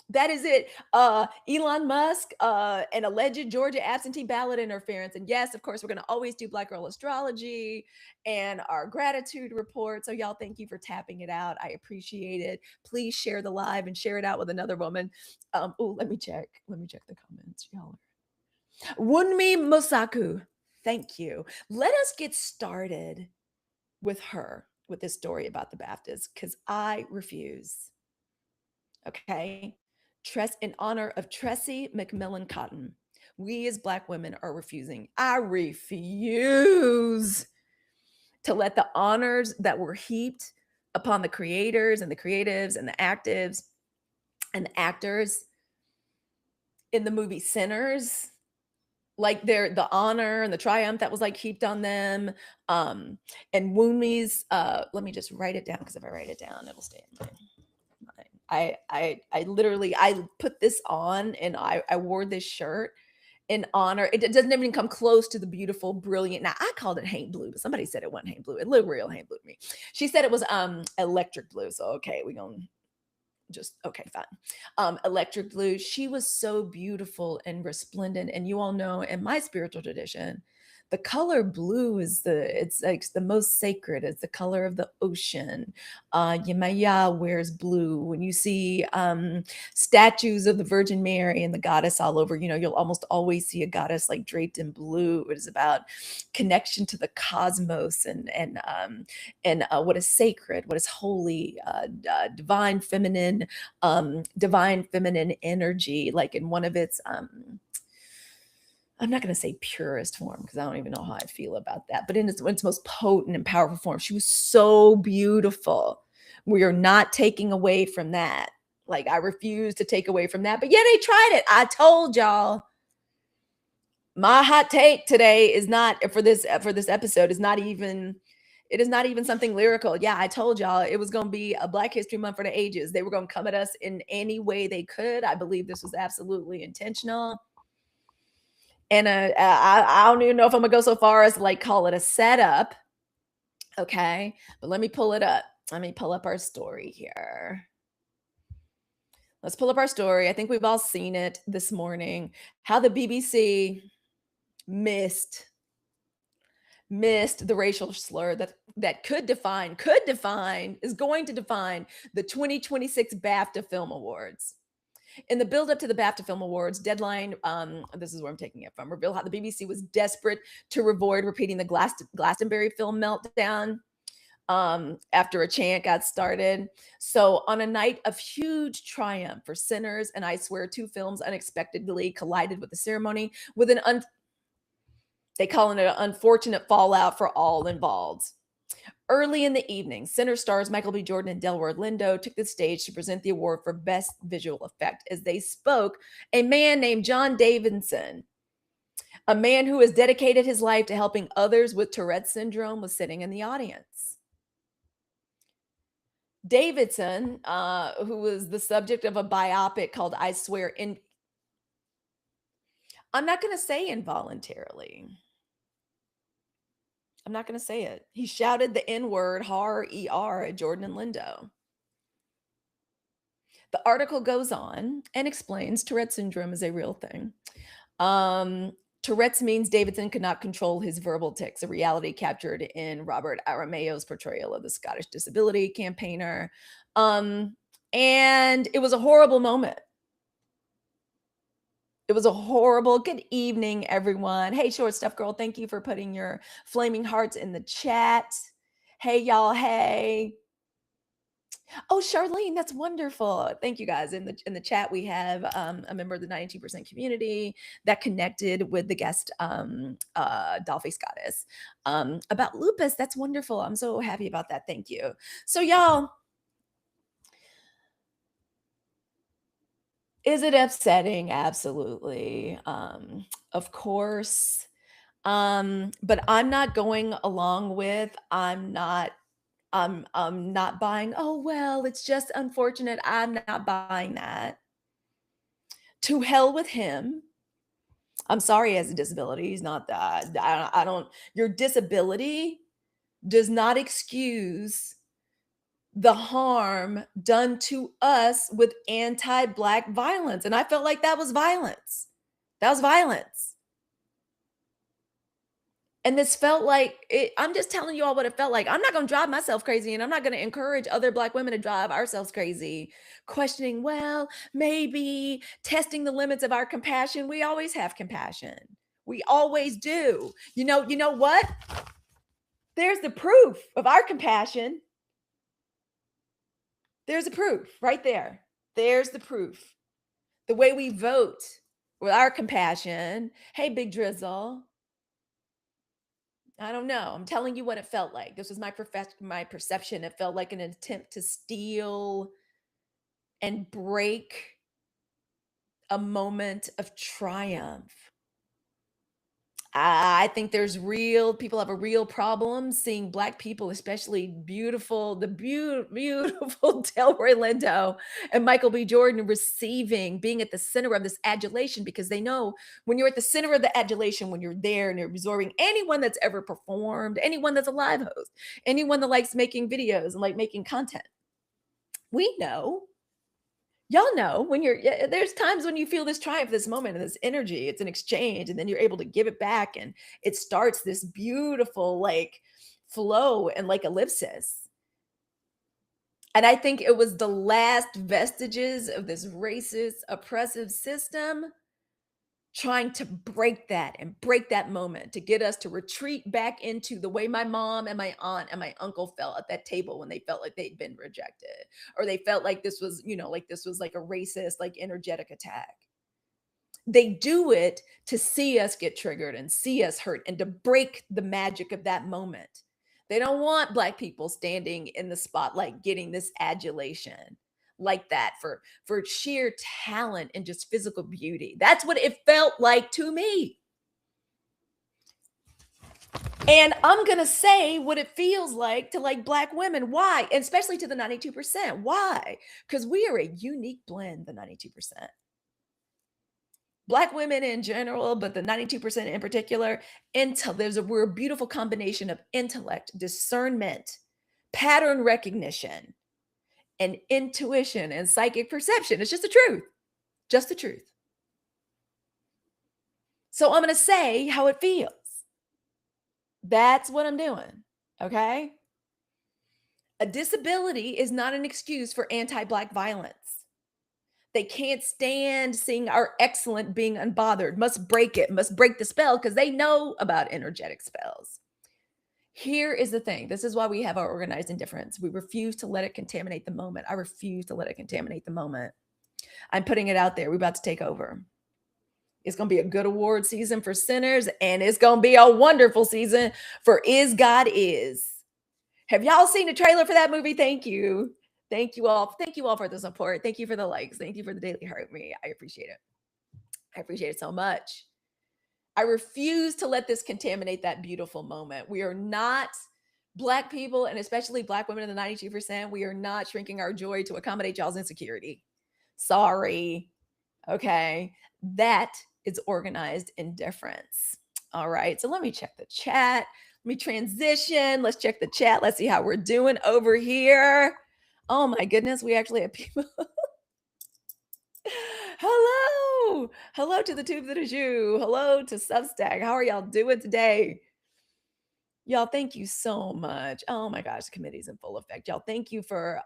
That is it. Elon Musk, an alleged Georgia absentee ballot interference. And yes, of course, we're going to always do Black Girl Astrology and our gratitude report. So y'all, thank you for tapping it out. I appreciate it. Please share the live and share it out with another woman. Let me check the comments, y'all. Wunmi Mosaku, thank you. Let us get started with this story about the BAFTAs, because I refuse. Okay. In honor of Tressie McMillan Cotton, we as Black women are refusing. I refuse to let the honors that were heaped upon the creators and the creatives and the actives and the actors in the movie Sinners, like the honor and the triumph that was like heaped on them. And Wunmi's, let me just write it down, because if I write it down, it'll stay in mind. I literally, I put this on and I wore this shirt in honor. It doesn't even come close to the beautiful, brilliant. Now I called it Haint Blue, but somebody said it wasn't Haint Blue. It looked real Haint Blue to me. She said it was electric blue. So okay, we gonna just okay, fine. Electric blue. She was so beautiful and resplendent. And you all know in my spiritual tradition, the color blue is it's like the most sacred. It's the color of the ocean. Yemaya wears blue. When you see statues of the Virgin Mary and the goddess all over, you'll almost always see a goddess like draped in blue. It is about connection to the cosmos and what is sacred, what is holy, divine feminine energy, like in one of its I'm not going to say purest form because I don't even know how I feel about that, but in its most potent and powerful form. She was so beautiful. We are not taking away from that. Like, I refuse to take away from that, but yeah, they tried it. I told y'all. My hot take today is not for this episode is not even it is not even something lyrical. Yeah, I told y'all it was going to be a Black History Month for the ages. They were going to come at us in any way they could. I believe this was absolutely intentional. And I don't even know if I'm gonna go so far as to like call it a setup. Okay, but let me pull it up. Let me pull up our story here. Let's pull up our story. I think we've all seen it this morning. How the BBC missed the racial slur that is going to define the 2026 BAFTA Film Awards. In the build up to the BAFTA Film Awards, Deadline, this is where I'm taking it from, revealed how the BBC was desperate to avoid repeating the Glastonbury film meltdown after a chant got started. So, on a night of huge triumph for Sinners and I Swear, two films unexpectedly collided with the ceremony with they call it an unfortunate fallout for all involved. Early in the evening, Center stars Michael B. Jordan and Delroy Lindo took the stage to present the award for Best Visual Effect. As they spoke, a man named John Davidson, a man who has dedicated his life to helping others with Tourette's syndrome, was sitting in the audience. Davidson, who was the subject of a biopic called I Swear, I'm not going to say involuntarily. I'm not going to say it. He shouted the N-word, HAR, at Jordan and Lindo. The article goes on and explains Tourette's syndrome is a real thing. Tourette's means Davidson could not control his verbal tics, a reality captured in Robert Aramayo's portrayal of the Scottish disability campaigner. And it was a horrible moment. It was a horrible good evening, everyone. Hey, Short Stuff Girl, thank you for putting your flaming hearts in the chat. Hey, y'all. Hey. Oh, Charlene, that's wonderful. Thank you guys. In the chat, we have a member of the 92% community that connected with the guest Dollface Goddess about lupus. That's wonderful. I'm so happy about that. Thank you. So, y'all, is it upsetting? Absolutely. Of course. But I'm not going along with I'm not buying, oh well, it's just unfortunate. I'm not buying that. To hell with him. I'm sorry he has a disability. He's not that. I don't, your disability does not excuse the harm done to us with anti-Black violence. And I felt like that was violence. That was violence. And this felt like it. I'm just telling you all what it felt like. I'm not going to drive myself crazy, and I'm not going to encourage other Black women to drive ourselves crazy, questioning, well, maybe testing the limits of our compassion. We always have compassion. We always do. You know what? There's the proof of our compassion. There's the proof right there. There's the proof. The way we vote with our compassion. Hey, Big Drizzle. I don't know. I'm telling you what it felt like. This was my perception. It felt like an attempt to steal and break a moment of triumph. I think there's real people have a real problem seeing black people, especially beautiful Delroy Lindo and Michael B. Jordan receiving, being at the center of this adulation because they know when you're at the center of the adulation, when you're there and you're absorbing anyone that's ever performed, anyone that's a live host, anyone that likes making videos and like making content. We know y'all know when you're there's times when you feel this triumph, this moment, and this energy. It's an exchange, and then you're able to give it back, and it starts this beautiful like flow and like ellipsis. And I think it was the last vestiges of this racist, oppressive system trying to break that and break that moment to get us to retreat back into the way my mom and my aunt and my uncle felt at that table when they felt like they'd been rejected or they felt like this was, like this was like a racist, like energetic attack. They do it to see us get triggered and see us hurt and to break the magic of that moment. They don't want black people standing in the spotlight getting this adulation like that for sheer talent and just physical beauty. That's what it felt like to me. And I'm going to say what it feels like to like black women. Why? And especially to the 92%. Why? Because we are a unique blend, the 92%. Black women in general, but the 92% in particular, we're a beautiful combination of intellect, discernment, pattern recognition, and intuition and psychic perception. It's just the truth. Just the truth. So I'm going to say how it feels. That's what I'm doing. Okay. A disability is not an excuse for anti Black violence. They can't stand seeing our excellent being unbothered, must break it, must break the spell because they know about energetic spells. Here is the thing. This is why we have our organized indifference. We refuse to let it contaminate the moment. I refuse to let it contaminate the moment. I'm putting it out there. We're about to take over. It's going to be a good award season for sinners, and it's going to be a wonderful season for Is God Is. Have y'all seen the trailer for that movie? Thank you. Thank you all. Thank you all for the support. Thank you for the likes. Thank you for the daily heart me. I appreciate it. I appreciate it so much. I refuse to let this contaminate that beautiful moment. We are not Black people, and especially Black women in the 92%. We are not shrinking our joy to accommodate y'all's insecurity. Sorry. Okay. That is organized indifference. All right. So let me check the chat. Let me transition. Let's check the chat. Let's see how we're doing over here. Oh my goodness. We actually have people. Hello. Hello to the Tube de Joux. Hello to Substack. How are y'all doing today? Y'all, thank you so much. Oh my gosh, the committee's in full effect. Y'all, thank you for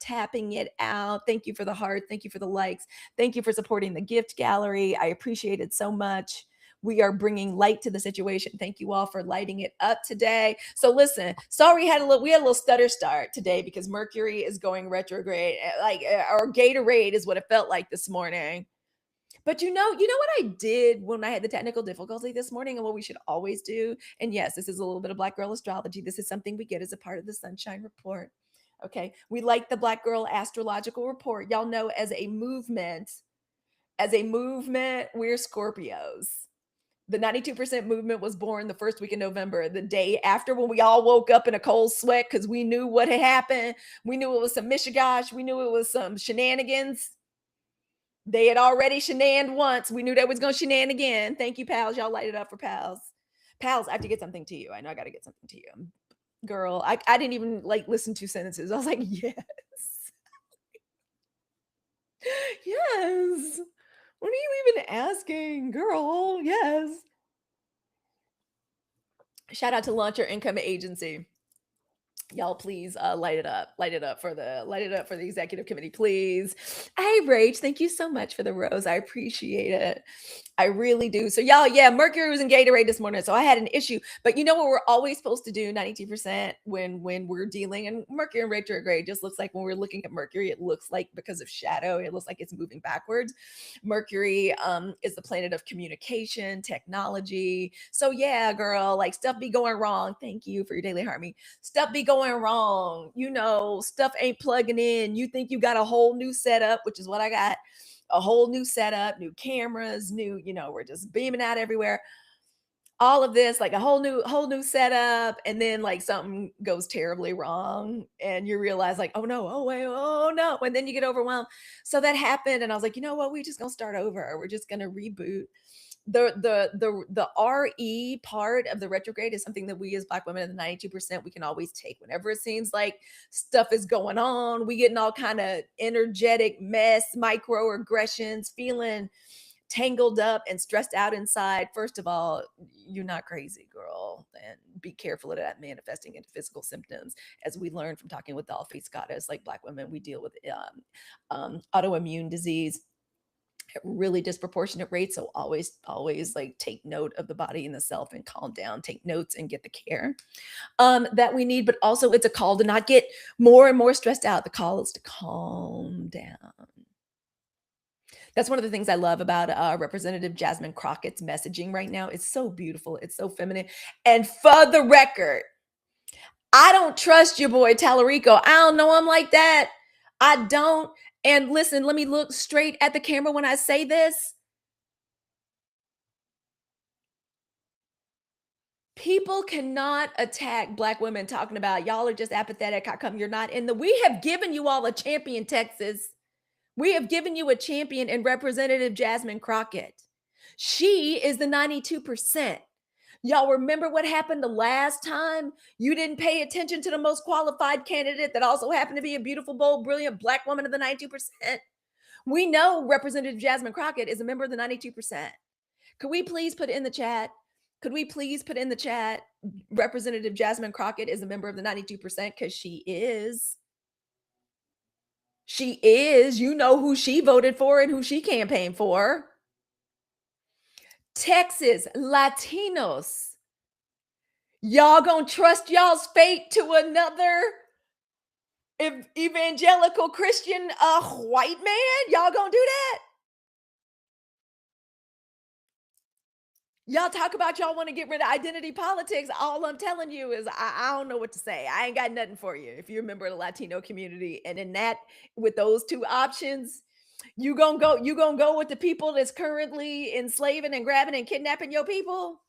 tapping it out. Thank you for the heart. Thank you for the likes. Thank you for supporting the gift gallery. I appreciate it so much. We are bringing light to the situation. Thank you all for lighting it up today. So listen, sorry we had a little stutter start today because Mercury is going retrograde. Our Gatorade is what it felt like this morning. But you know what I did when I had the technical difficulty this morning and what we should always do? And yes, this is a little bit of Black Girl astrology. This is something we get as a part of the Sunshine Report. Okay. We like the Black Girl Astrological Report. Y'all know as a movement, we're Scorpios. The 92% movement was born the first week in November, the day after when we all woke up in a cold sweat because we knew what had happened. We knew it was some mishigash. We knew it was some shenanigans. They had already shenaned once. We knew they was going to shenan again. Thank you, pals. Y'all light it up for pals. Pals, I have to get something to you. I know I got to get something to you. Girl, I didn't even like listen 2 sentences. I was like, yes. Yes. What are you even asking? Girl, yes. Shout out to Launch Your Income Agency. Y'all please light it up for the executive committee, please. Hey Rach, thank you so much for the rose. I appreciate it. I really do. So y'all, yeah, Mercury was in Gatorade this morning, so I had an issue. But you know what we're always supposed to do 92% when we're dealing, and Mercury in retrograde just looks like when we're looking at Mercury, it looks like because of shadow, it looks like it's moving backwards. Mercury is the planet of communication, technology. So yeah, girl, like stuff be going wrong. Thank you for your daily harmony. Stuff be going wrong. Stuff ain't plugging in. You think you got a whole new setup, which is what I got. A whole new setup, new cameras, we're just beaming out everywhere. all of this, like a whole new setup, and then like something goes terribly wrong, and you realize like, oh no, oh wait, oh no, and then you get overwhelmed. So that happened, and I was like, you know what, we just gonna start over. We're just gonna reboot. The RE part of the retrograde is something that we as Black women in the 92% we can always take whenever it seems like stuff is going on. We getting all kind of energetic mess, microaggressions, feeling tangled up and stressed out inside. First of all, you're not crazy, girl, and be careful of that manifesting into physical symptoms. As we learned from talking with the All Faith Goddess, like Black women, we deal with autoimmune disease at really disproportionate rates. So always like take note of the body and the self and calm down, take notes and get the care that we need. But also, it's a call to not get more and more stressed out. The call is to calm down. That's one of the things I love about Representative Jasmine Crockett's messaging right now. It's so beautiful. It's so feminine. And for the record, I don't trust your boy Tallarico. I don't know him like that. I don't. And listen, let me look straight at the camera when I say this. People cannot attack Black women talking about y'all are just apathetic. How come you're not in the? We have given you all a champion, Texas. We have given you a champion in Representative Jasmine Crockett. She is the 92%. Y'all remember what happened the last time you didn't pay attention to the most qualified candidate that also happened to be a beautiful, bold, brilliant Black woman of the 92%? We know Representative Jasmine Crockett is a member of the 92%. Could we please put in the chat? Could we please put in the chat Representative Jasmine Crockett is a member of the 92% because she is. She is. You know who she voted for and who she campaigned for. Texas Latinos. Y'all gonna trust y'all's fate to another evangelical Christian white man? Y'all gonna do that? Y'all talk about y'all want to get rid of identity politics. All I'm telling you is I don't know what to say. I ain't got nothing for you if you're a member of the Latino community. And in that, with those two options, you gonna go with the people that's currently enslaving and grabbing and kidnapping your people.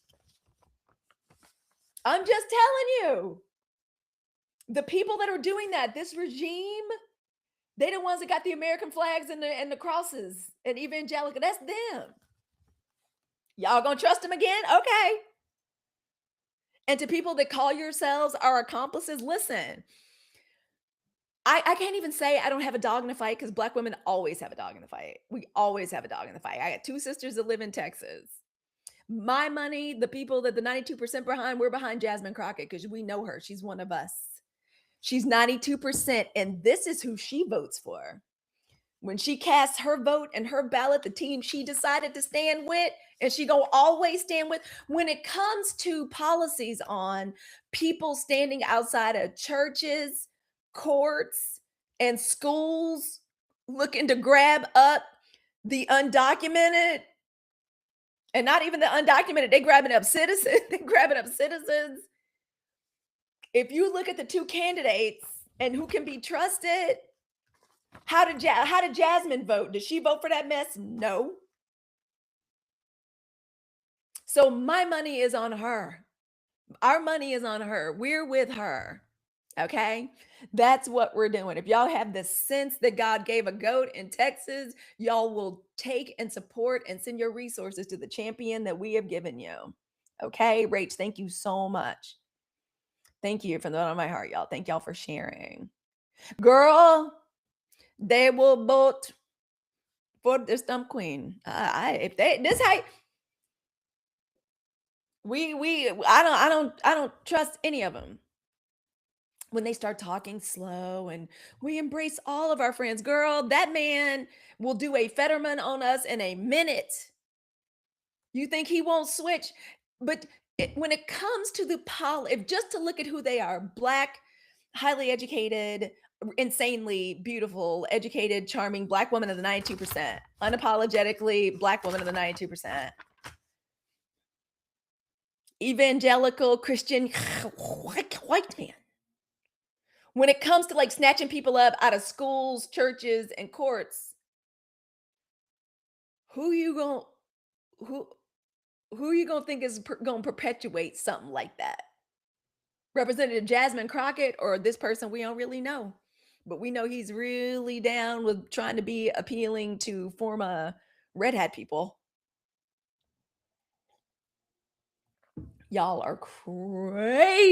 I'm just telling you. The people that are doing that, this regime, they the ones that got the American flags and the crosses and evangelical. That's them. Y'all gonna trust them again? Okay. And to people that call yourselves our accomplices, listen, I can't even say I don't have a dog in the fight because Black women always have a dog in the fight. We always have a dog in the fight. I got two sisters that live in Texas. My money, the people that the 92% behind, we're behind Jasmine Crockett because we know her. She's one of us. She's 92%, and this is who she votes for. When she casts her vote and her ballot, the team she decided to stand with, and she gonna always stand with. When it comes to policies on people standing outside of churches, courts, and schools looking to grab up the undocumented, and not even the undocumented, they grabbing up citizens, they grabbing up citizens. If you look at the two candidates and who can be trusted, how did Jasmine vote? Did she vote for that mess? No. So my money is on her. Our money is on her. We're with her. Okay? That's what we're doing. If y'all have the sense that God gave a goat in Texas, y'all will take and support and send your resources to the champion that we have given you. Okay? Rach, thank you so much. Thank you from the bottom of my heart, y'all. Thank y'all for sharing. Girl, they will vote for the stump queen. If they this how I don't trust any of them when they start talking slow and we embrace all of our friends. Girl, that man will do a Fetterman on us in a minute. You think he won't switch? But when it comes to if just to look at who they are, Black, highly educated, insanely beautiful, educated, charming Black woman of the 92%, unapologetically Black woman of the 92%, evangelical Christian white man. When it comes to like snatching people up out of schools, churches, and courts, who you going who Who you gonna think is gonna perpetuate something like that? Representative Jasmine Crockett or this person we don't really know. But we know he's really down with trying to be appealing to former red hat people. Y'all are crazy.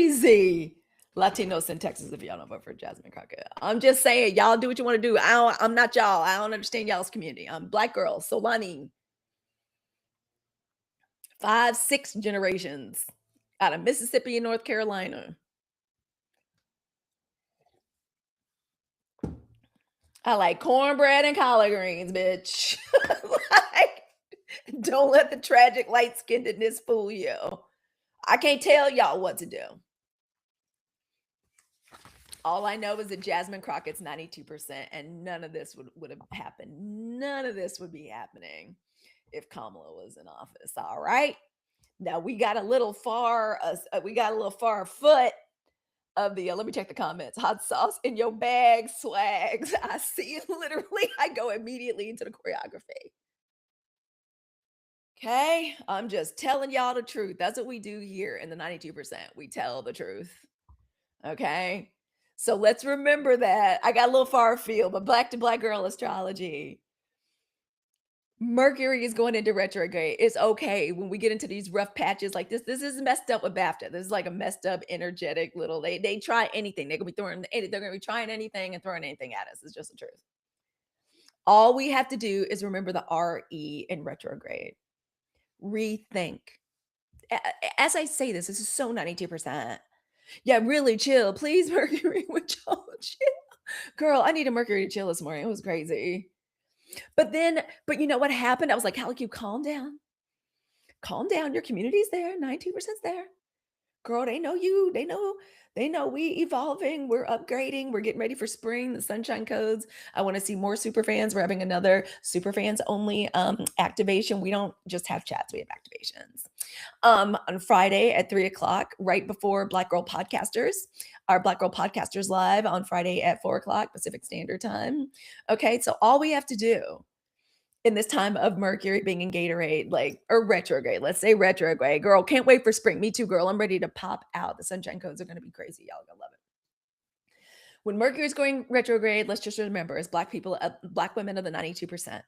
Latinos in Texas, if y'all don't vote for Jasmine Crockett. I'm just saying, y'all do what you want to do. I'm not y'all. I don't understand y'all's community. I'm black girl, Solani. 5, 6 generations out of Mississippi and North Carolina. I like cornbread and collard greens, bitch. Like, don't let the tragic light skinnedness fool you. I can't tell y'all what to do. All I know is that Jasmine Crockett's 92%, and none of this would have happened. None of this would be happening if Kamala was in office. All right. Now we got a little far, foot of the let me check the comments. Hot sauce in your bag, swags. I see it literally. I go immediately into the choreography. Okay. I'm just telling y'all the truth. That's what we do here in the 92%. We tell the truth. Okay. So let's remember that. I got a little far afield, but back to Black Girl Astrology. Mercury is going into retrograde. It's okay when we get into these rough patches like this. This is messed up with BAFTA. This is like a messed up, energetic little. They try anything. They're gonna be trying anything and throwing anything at us. It's just the truth. All we have to do is remember the RE in retrograde. Rethink. As I say this is so 92%. Yeah, really chill. Please, Mercury, would y'all chill? Girl, I needed Mercury to chill this morning. It was crazy. But you know what happened? I was like, Halicue, calm down. Calm down. Your community's there. 92%'s there. Girl, they know you. They know we evolving. We're upgrading. We're getting ready for spring, the sunshine codes. I want to see more super fans. We're having another super fans only activation. We don't just have chats, we have activations. On Friday at 3 o'clock, right before Black Girl Podcasters, our Black Girl Podcasters live on Friday at 4 o'clock Pacific Standard Time. Okay, so all we have to do in this time of Mercury being in Gatorade, like, or retrograde, let's say retrograde. Girl, can't wait for spring. Me too, girl. I'm ready to pop out. The sunshine codes are going to be crazy. Y'all gonna love it. When Mercury is going retrograde, let's just remember, as Black people, Black women of the 92%,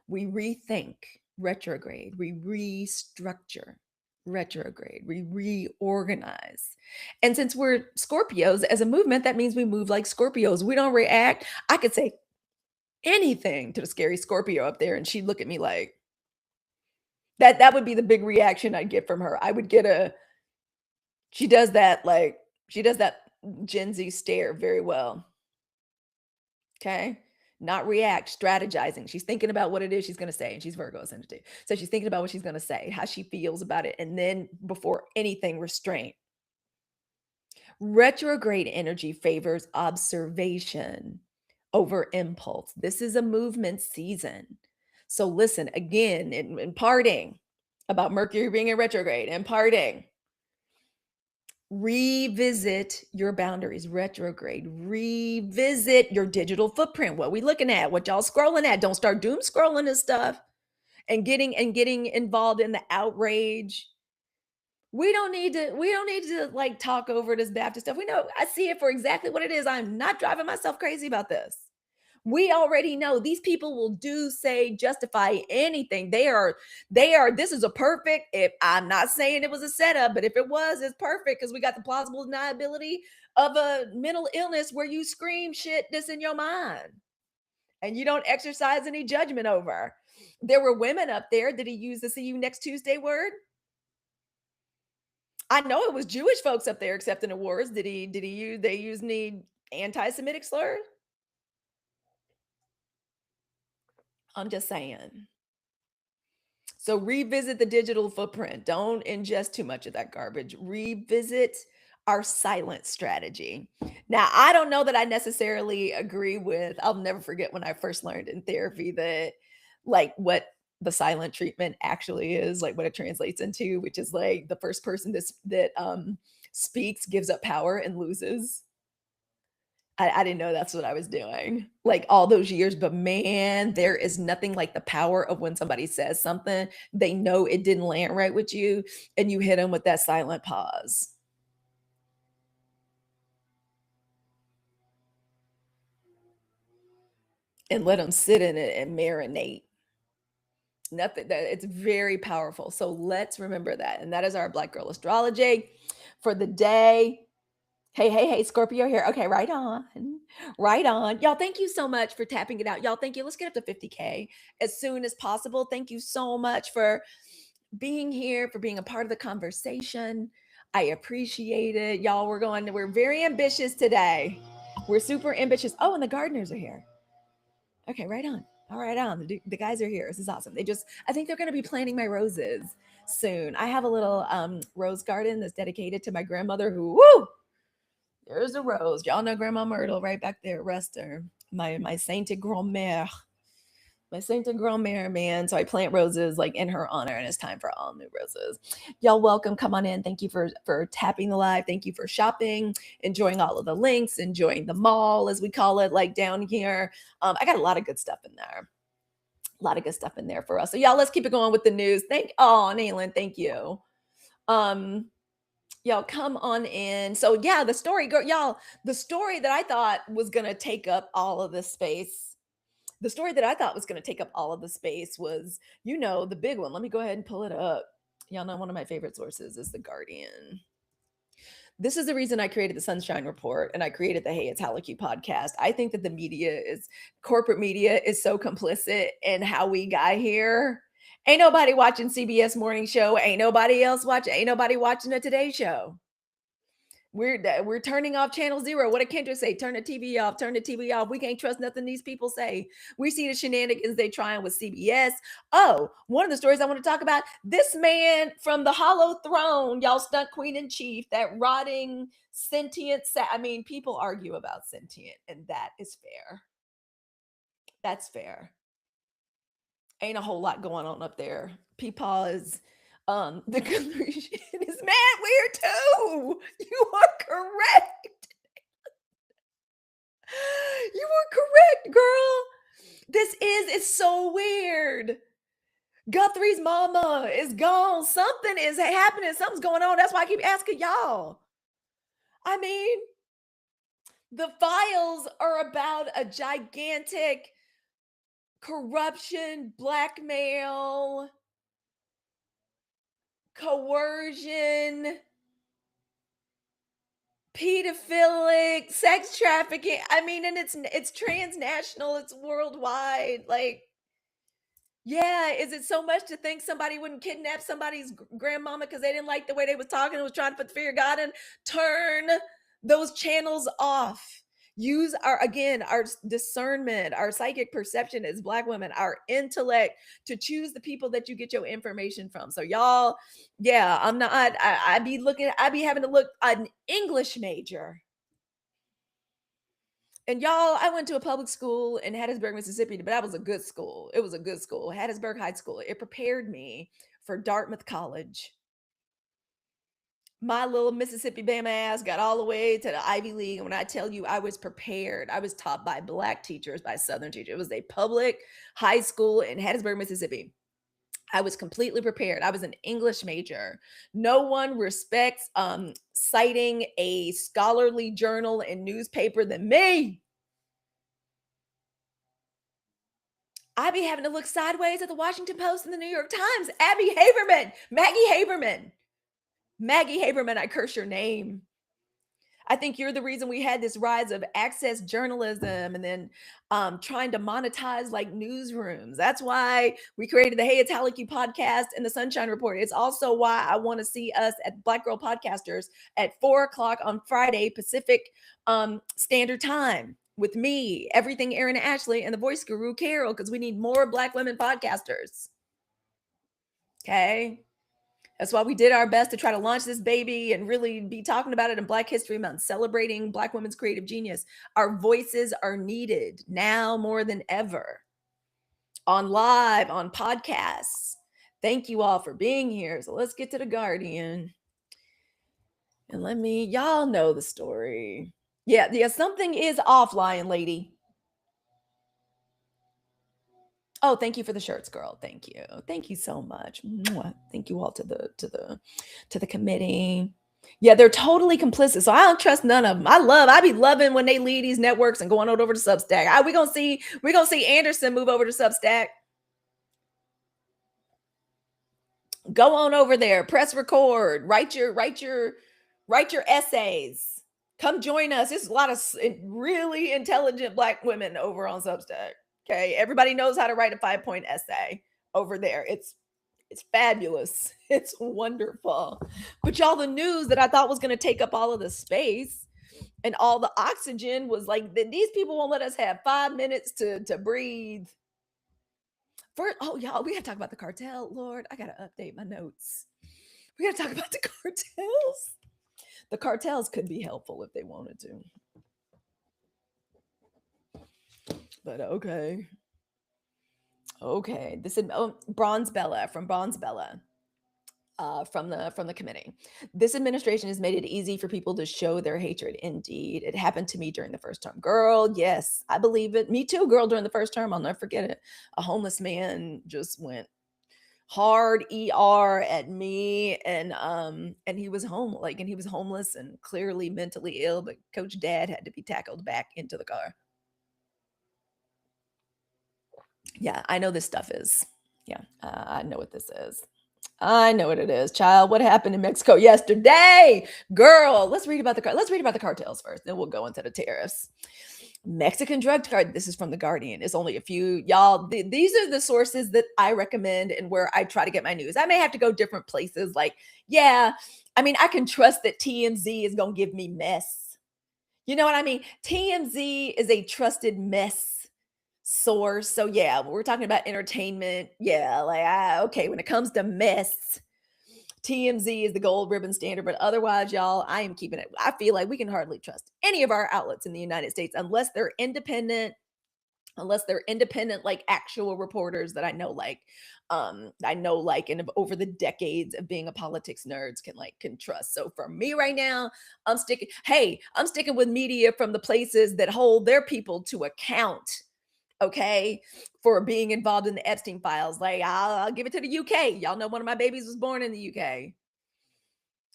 we rethink retrograde, we restructure retrograde, we reorganize. And since we're Scorpios as a movement, that means we move like Scorpios. We don't react. I could say anything to the scary Scorpio up there, and she'd look at me like that would be the big reaction I'd get from her. I would get she does that Gen Z stare very well. Okay. Not react, strategizing. She's thinking about what it is she's going to say, and she's Virgo ascendant. So she's thinking about what she's going to say, how she feels about it, and then before anything, restraint. Retrograde energy favors observation over impulse. This is a movement season. So listen again in parting about Mercury being in retrograde and parting. Revisit your boundaries, retrograde. Revisit your digital footprint. What we looking at? What y'all scrolling at? Don't start doom scrolling this stuff and getting involved in the outrage. We don't need to like talk over this Baptist stuff. We know I see it for exactly what it is. I'm not driving myself crazy about this. We already know these people will do, say, justify anything. This is a perfect, if I'm not saying it was a setup, but if it was, it's perfect because we got the plausible deniability of a mental illness where you scream shit that's in your mind and you don't exercise any judgment over. There were women up there. Did he use the see you next Tuesday word? I know it was Jewish folks up there accepting awards. Did they use any anti-Semitic slurs? I'm just saying. So revisit the digital footprint. Don't ingest too much of that garbage. Revisit our silent strategy. Now, I don't know that I necessarily agree with, I'll never forget when I first learned in therapy that like what the silent treatment actually is, like what it translates into, which is like the first person that speaks gives up power and loses. I didn't know that's what I was doing, like, all those years, but man, there is nothing like the power of when somebody says something, they know it didn't land right with you, and you hit them with that silent pause and let them sit in it and marinate. Nothing that it's very powerful. So let's remember that. And that is our Black Girl Astrology for the day. Hey, hey, hey, Scorpio here. Okay, right on. Right on. Y'all, thank you so much for tapping it out. Y'all, thank you. Let's get up to 50K as soon as possible. Thank you so much for being here, for being a part of the conversation. I appreciate it. Y'all, we're very ambitious today. We're super ambitious. Oh, and the gardeners are here. Okay, right on. All right on. The guys are here. This is awesome. I think they're going to be planting my roses soon. I have a little rose garden that's dedicated to my grandmother who, woo, there's a rose. Y'all know Grandma Myrtle right back there. Rest her. My sainted grand-mère. My sainted grand-mère, man. So I plant roses like in her honor, and it's time for all new roses. Y'all welcome. Come on in. Thank you for tapping the live. Thank you for shopping, enjoying all of the links, enjoying the mall, as we call it, like down here. I got a lot of good stuff in there. A lot of good stuff in there for us. So y'all, let's keep it going with the news. Naylin, thank you. Y'all come on in. So yeah, the story, girl, y'all, the story that I thought was gonna take up all of this space. The story that I thought was gonna take up all of the space was, the big one. Let me go ahead and pull it up. Y'all know one of my favorite sources is The Guardian. This is the reason I created the Sunshine Report and I created the Hey It's Halicue podcast. I think that corporate media is so complicit in how we got here. Ain't nobody watching CBS Morning Show. Ain't nobody watching the Today Show. We're turning off channel zero. What did Kendra say? Turn the TV off. Turn the TV off. We can't trust nothing these people say. We see the shenanigans they trying with CBS. Oh, one of the stories I want to talk about. This man from the Hollow Throne, y'all, stunt queen in chief, that rotting sentient. People argue about sentient, and that is fair. That's fair. Ain't a whole lot going on up there. Peepaw is the conclusion is mad weird too. You are correct. You are correct, girl. It's so weird. Guthrie's mama is gone. Something is happening. Something's going on. That's why I keep asking y'all. I mean, the files are about a gigantic corruption, blackmail, coercion, pedophilic, sex trafficking. And it's transnational, it's worldwide. Like, yeah, is it so much to think somebody wouldn't kidnap somebody's grandmama because they didn't like the way they was talking and was trying to put the fear of God in? Turn those channels off. Use our discernment, our psychic perception as Black women, our intellect to choose the people that you get your information from. So y'all, yeah, I be having to look an English major. And y'all, I went to a public school in Hattiesburg, Mississippi, but that was a good school. It was a good school, Hattiesburg High School. It prepared me for Dartmouth College. My little Mississippi Bama ass got all the way to the Ivy League. And when I tell you I was prepared, I was taught by Black teachers, by Southern teachers. It was a public high school in Hattiesburg, Mississippi. I was completely prepared. I was an English major. No one respects citing a scholarly journal and newspaper than me. I be having to look sideways at the Washington Post and the New York Times. Maggie Haberman, I curse your name. I think you're the reason we had this rise of access journalism and then trying to monetize like newsrooms. That's why we created the Hey It's Halicue podcast and the Sunshine Report. It's also why I want to see us at Black Girl Podcasters at 4:00 on Friday Pacific Standard Time with me, Everything Aaron and Ashley, and the voice guru Carol, because we need more Black women podcasters. Okay. That's why we did our best to try to launch this baby and really be talking about it in Black History Month, celebrating Black women's creative genius. Our voices are needed now more than ever on live, on podcasts. Thank you all for being here. So let's get to the Guardian. And y'all know the story. Yeah, yeah, something is off, lion lady. Oh, thank you for the shirts, girl. Thank you. Thank you so much. Mwah. Thank you all to the committee. Yeah, they're totally complicit. So I don't trust none of them. I be loving when they leave these networks and going on over to Substack. We gonna see Anderson move over to Substack. Go on over there, press record, write your essays. Come join us. There's a lot of really intelligent black women over on Substack. Okay, everybody knows how to write a 5-point essay over there. It's fabulous. It's wonderful. But y'all, the news that I thought was going to take up all of the space and all the oxygen was like these people won't let us have 5 minutes to breathe. First, oh y'all, we gotta talk about the cartel. Lord, I gotta update my notes. We gotta talk about the cartels. The cartels could be helpful if they wanted to. But okay. Okay. This is Bronze Bella from Bronze Bella. From the committee. This administration has made it easy for people to show their hatred. Indeed, it happened to me during the first term. Girl, yes, I believe it. Me too, girl. During the first term, I'll never forget it. A homeless man just went hard at me, and he was he was homeless and clearly mentally ill, but Coach Dad had to be tackled back into the car. Yeah, I know this stuff is. Yeah, I know what this is. I know what it is, child. What happened in Mexico yesterday? Girl, let's read about the cartels first, then we'll go into the tariffs. Mexican drug card. This is from the Guardian. It's only a few, y'all. These are the sources that I recommend and where I try to get my news. I may have to go different places. Like, yeah, I mean, I can trust that TMZ is gonna give me mess. You know what I mean? TMZ is a trusted mess source. So yeah, we're talking about entertainment. Yeah, like okay, when it comes to mess, TMZ is the gold ribbon standard, but otherwise, y'all, I am keeping it. I feel like we can hardly trust any of our outlets in the United States unless they're independent, like actual reporters that I know like and over the decades of being a politics nerds can trust. So for me right now, I'm sticking with media from the places that hold their people to account, okay, for being involved in the Epstein files. Like I'll give it to the UK. Y'all know one of my babies was born in the UK.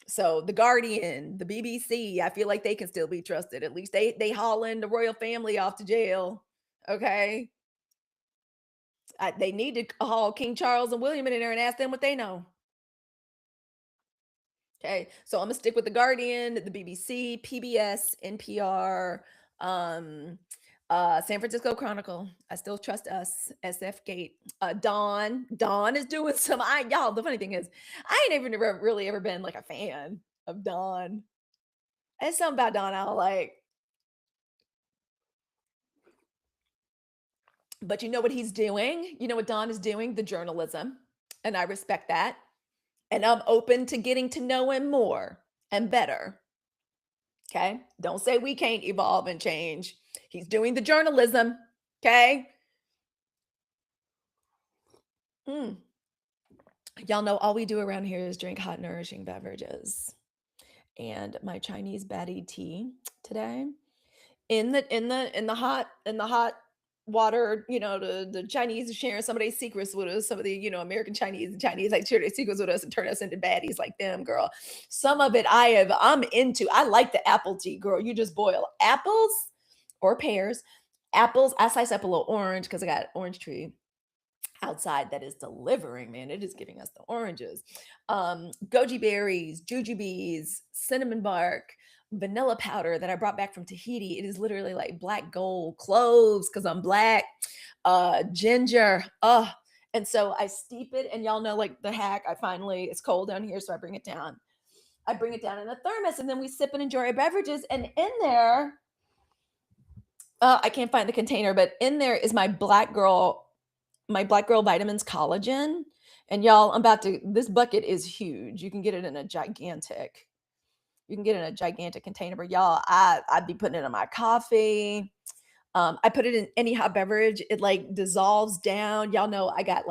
So the Guardian, the BBC, I feel like they can still be trusted. At least they hauling the royal family off to jail. Okay. They need to haul King Charles and William in there and ask them what they know. Okay. So I'm gonna stick with the Guardian, the BBC, PBS, NPR, um, San Francisco Chronicle. I still trust us. SF Gate. Dawn is doing some. Y'all. The funny thing is, I ain't even really ever been like a fan of Dawn. There's something about Dawn I don't like. But you know what he's doing? You know what Don is doing? The journalism. And I respect that. And I'm open to getting to know him more and better. Okay. Don't say we can't evolve and change. He's doing the journalism. Okay. Mm. Y'all know all we do around here is drink hot, nourishing beverages. And my Chinese baddie tea today in the hot water, the Chinese are sharing some of their secrets with us, some of the American Chinese and Chinese like share their secrets with us and turn us into baddies like them, girl. Some of it I'm into. I like the apple tea, girl. You just boil apples or pears. Apples, I slice up a little orange because I got an orange tree outside that is delivering, man. It is giving us the oranges. Goji berries, jujubes, cinnamon bark, vanilla powder that I brought back from Tahiti. It is literally like black gold, cloves because I'm black, ginger. And so I steep it, and y'all know like the hack. It's cold down here, so I bring it down. I bring it down in a thermos, and then we sip and enjoy our beverages. And in there, I can't find the container, but in there is my Black Girl Vitamins collagen. And y'all, this bucket is huge. You can get it in a gigantic container. But y'all, I'd be putting it in my coffee. I put it in any hot beverage, it like dissolves down. Y'all know I gotta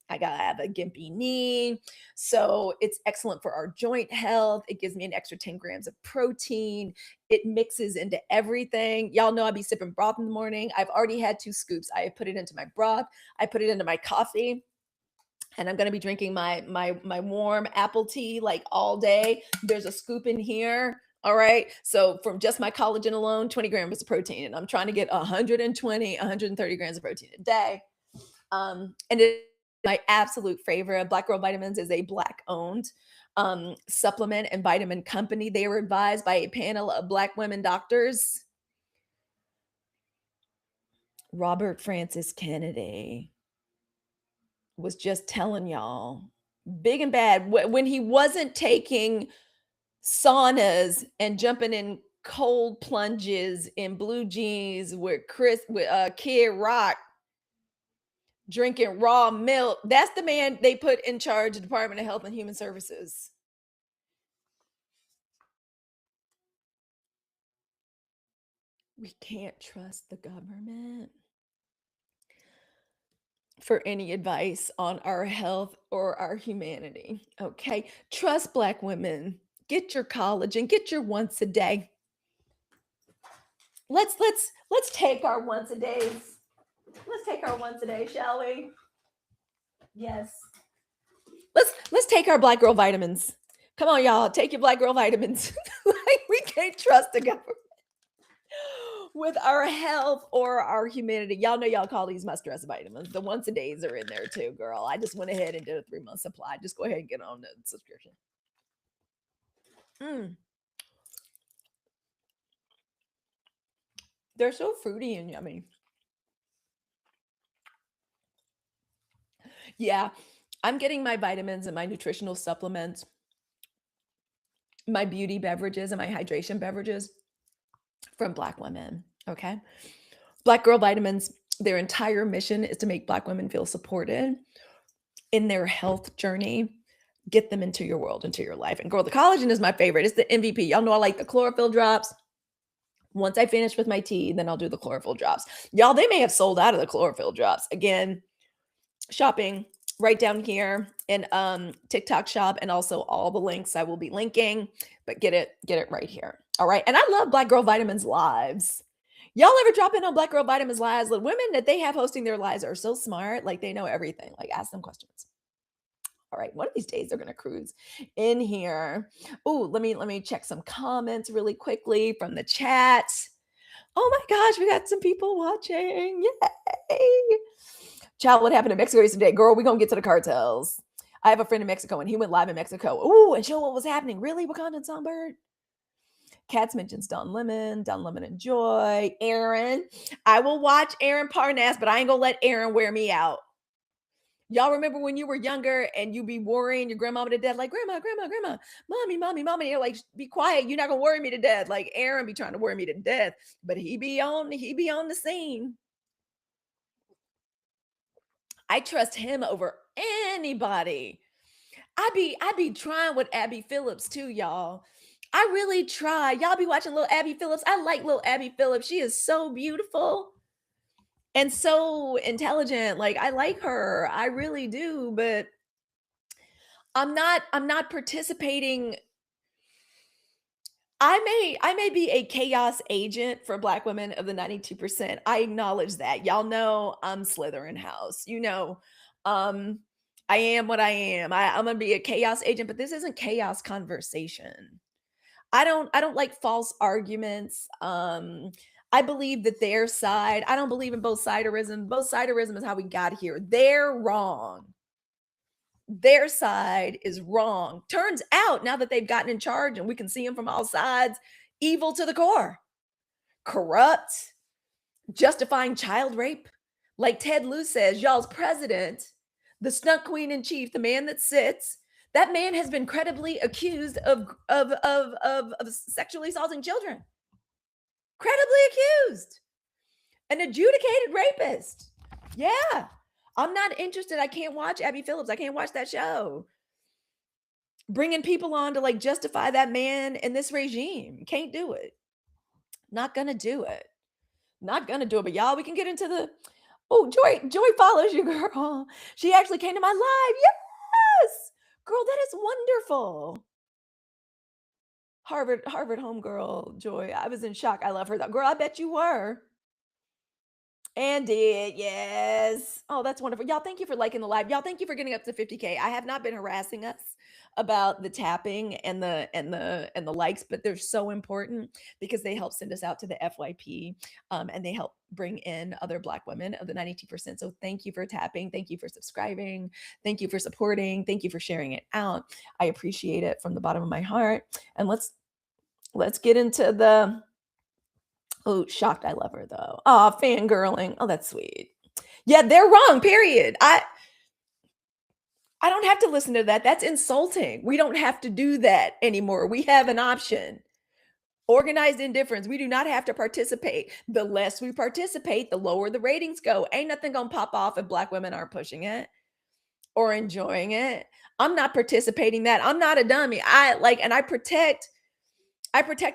have a gimpy knee. So it's excellent for our joint health. It gives me an extra 10 grams of protein. It mixes into everything. Y'all know I be sipping broth in the morning. I've already had 2 scoops. I put it into my broth, I put it into my coffee, and I'm gonna be drinking my warm apple tea like all day. There's a scoop in here. All right. So from just my collagen alone, 20 grams of protein. And I'm trying to get 120, 130 grams of protein a day. And it, my absolute favorite, Black Girl Vitamins is a Black owned supplement and vitamin company. They were advised by a panel of Black women doctors. Robert Francis Kennedy was just telling y'all, big and bad, when he wasn't taking saunas and jumping in cold plunges in blue jeans with Kid Rock drinking raw milk. That's the man they put in charge of the Department of Health and Human Services. We can't trust the government for any advice on our health or our humanity. Okay. Trust Black women. Get your collagen, get your once a day. Let's take our once a days. Let's take our once a day, shall we? Yes. Let's take our Black girl vitamins. Come on, y'all. Take your Black girl vitamins. Like we can't trust the government with our health or our humanity. Y'all know y'all call these my stress vitamins. The once a days are in there too, girl. I just went ahead and did a 3-month supply. Just go ahead and get on the subscription. Mm, they're so fruity and yummy. Yeah, I'm getting my vitamins and my nutritional supplements, my beauty beverages and my hydration beverages from Black women. Okay. Black Girl Vitamins, their entire mission is to make Black women feel supported in their health journey. Get them into your world, into your life. And girl, the collagen is my favorite. It's the MVP. Y'all know I like the chlorophyll drops. Once I finish with my tea, then I'll do the chlorophyll drops. Y'all, they may have sold out of the chlorophyll drops. Again, shopping right down here in TikTok shop, and also all the links I will be linking, but get it right here. All right. And I love Black Girl Vitamins lives. Y'all ever drop in on Black Girl Vitamins lives? The women that they have hosting their lives are so smart. Like they know everything. Like ask them questions. All right, one of these days they're gonna cruise in here. Oh, let me check some comments really quickly from the chat. Oh my gosh, we got some people watching. Yay! Child, what happened in Mexico yesterday? Girl, we're gonna get to the cartels. I have a friend in Mexico and he went live in Mexico. Oh, and show what was happening. Really? Wakanda and Songbird? Cats mentions Don Lemon and Joy. Aaron. I will watch Aaron Parnas, but I ain't gonna let Aaron wear me out. Y'all remember when you were younger and you be worrying your grandmama to death, like, grandma, mommy. You're like, be quiet. You're not gonna worry me to death. Like Aaron be trying to worry me to death, but he be on the scene. I trust him over anybody. I be trying with Abby Phillips too, y'all. I really try. Y'all be watching little Abby Phillips. I like little Abby Phillips. She is so beautiful and so intelligent. Like I like her. I really do, but I'm not participating. I may be a chaos agent for Black women of the 92%. I acknowledge that. Y'all know I'm Slytherin house. You know, um, I am what I am. I'm gonna be a chaos agent, but this isn't chaos conversation. I don't like false arguments. I believe that their side, I don't believe in both siderism. Both siderism is how we got here. They're wrong. Their side is wrong. Turns out now that they've gotten in charge and we can see them from all sides, evil to the core, corrupt, justifying child rape. Like Ted Lieu says, y'all's president, the stunt queen in chief, the man that sits, that man has been credibly accused of sexually assaulting children. Credibly accused. An adjudicated rapist. Yeah. I'm not interested. I can't watch Abby Phillips. I can't watch that show. Bringing people on to like justify that man in this regime. Can't do it. Not gonna do it. Not gonna do it, but y'all, we can get into the oh, Joy follows you, girl. She actually came to my live. Yes. Girl, that is wonderful. Harvard homegirl, Joy. I was in shock. I love her. Girl, I bet you were. And did, yes. Oh, that's wonderful. Y'all, thank you for liking the live. Y'all, thank you for getting up to 50K. I have not been harassing us about the tapping and the likes, but they're so important because they help send us out to the FYP, and they help bring in other Black women of the 92%. So thank you for tapping. Thank you for subscribing. Thank you for supporting. Thank you for sharing it out. I appreciate it from the bottom of my heart. And let's get into the oh, shocked. I love her though. Oh, fangirling. Oh, that's sweet. Yeah, they're wrong. Period. I don't have to listen to that. That's insulting. We don't have to do that anymore. We have an option. Organized indifference. We do not have to participate. The less we participate, the lower the ratings go. Ain't nothing gonna pop off if Black women aren't pushing it or enjoying it. I'm not participating that. I'm not a dummy. And I protect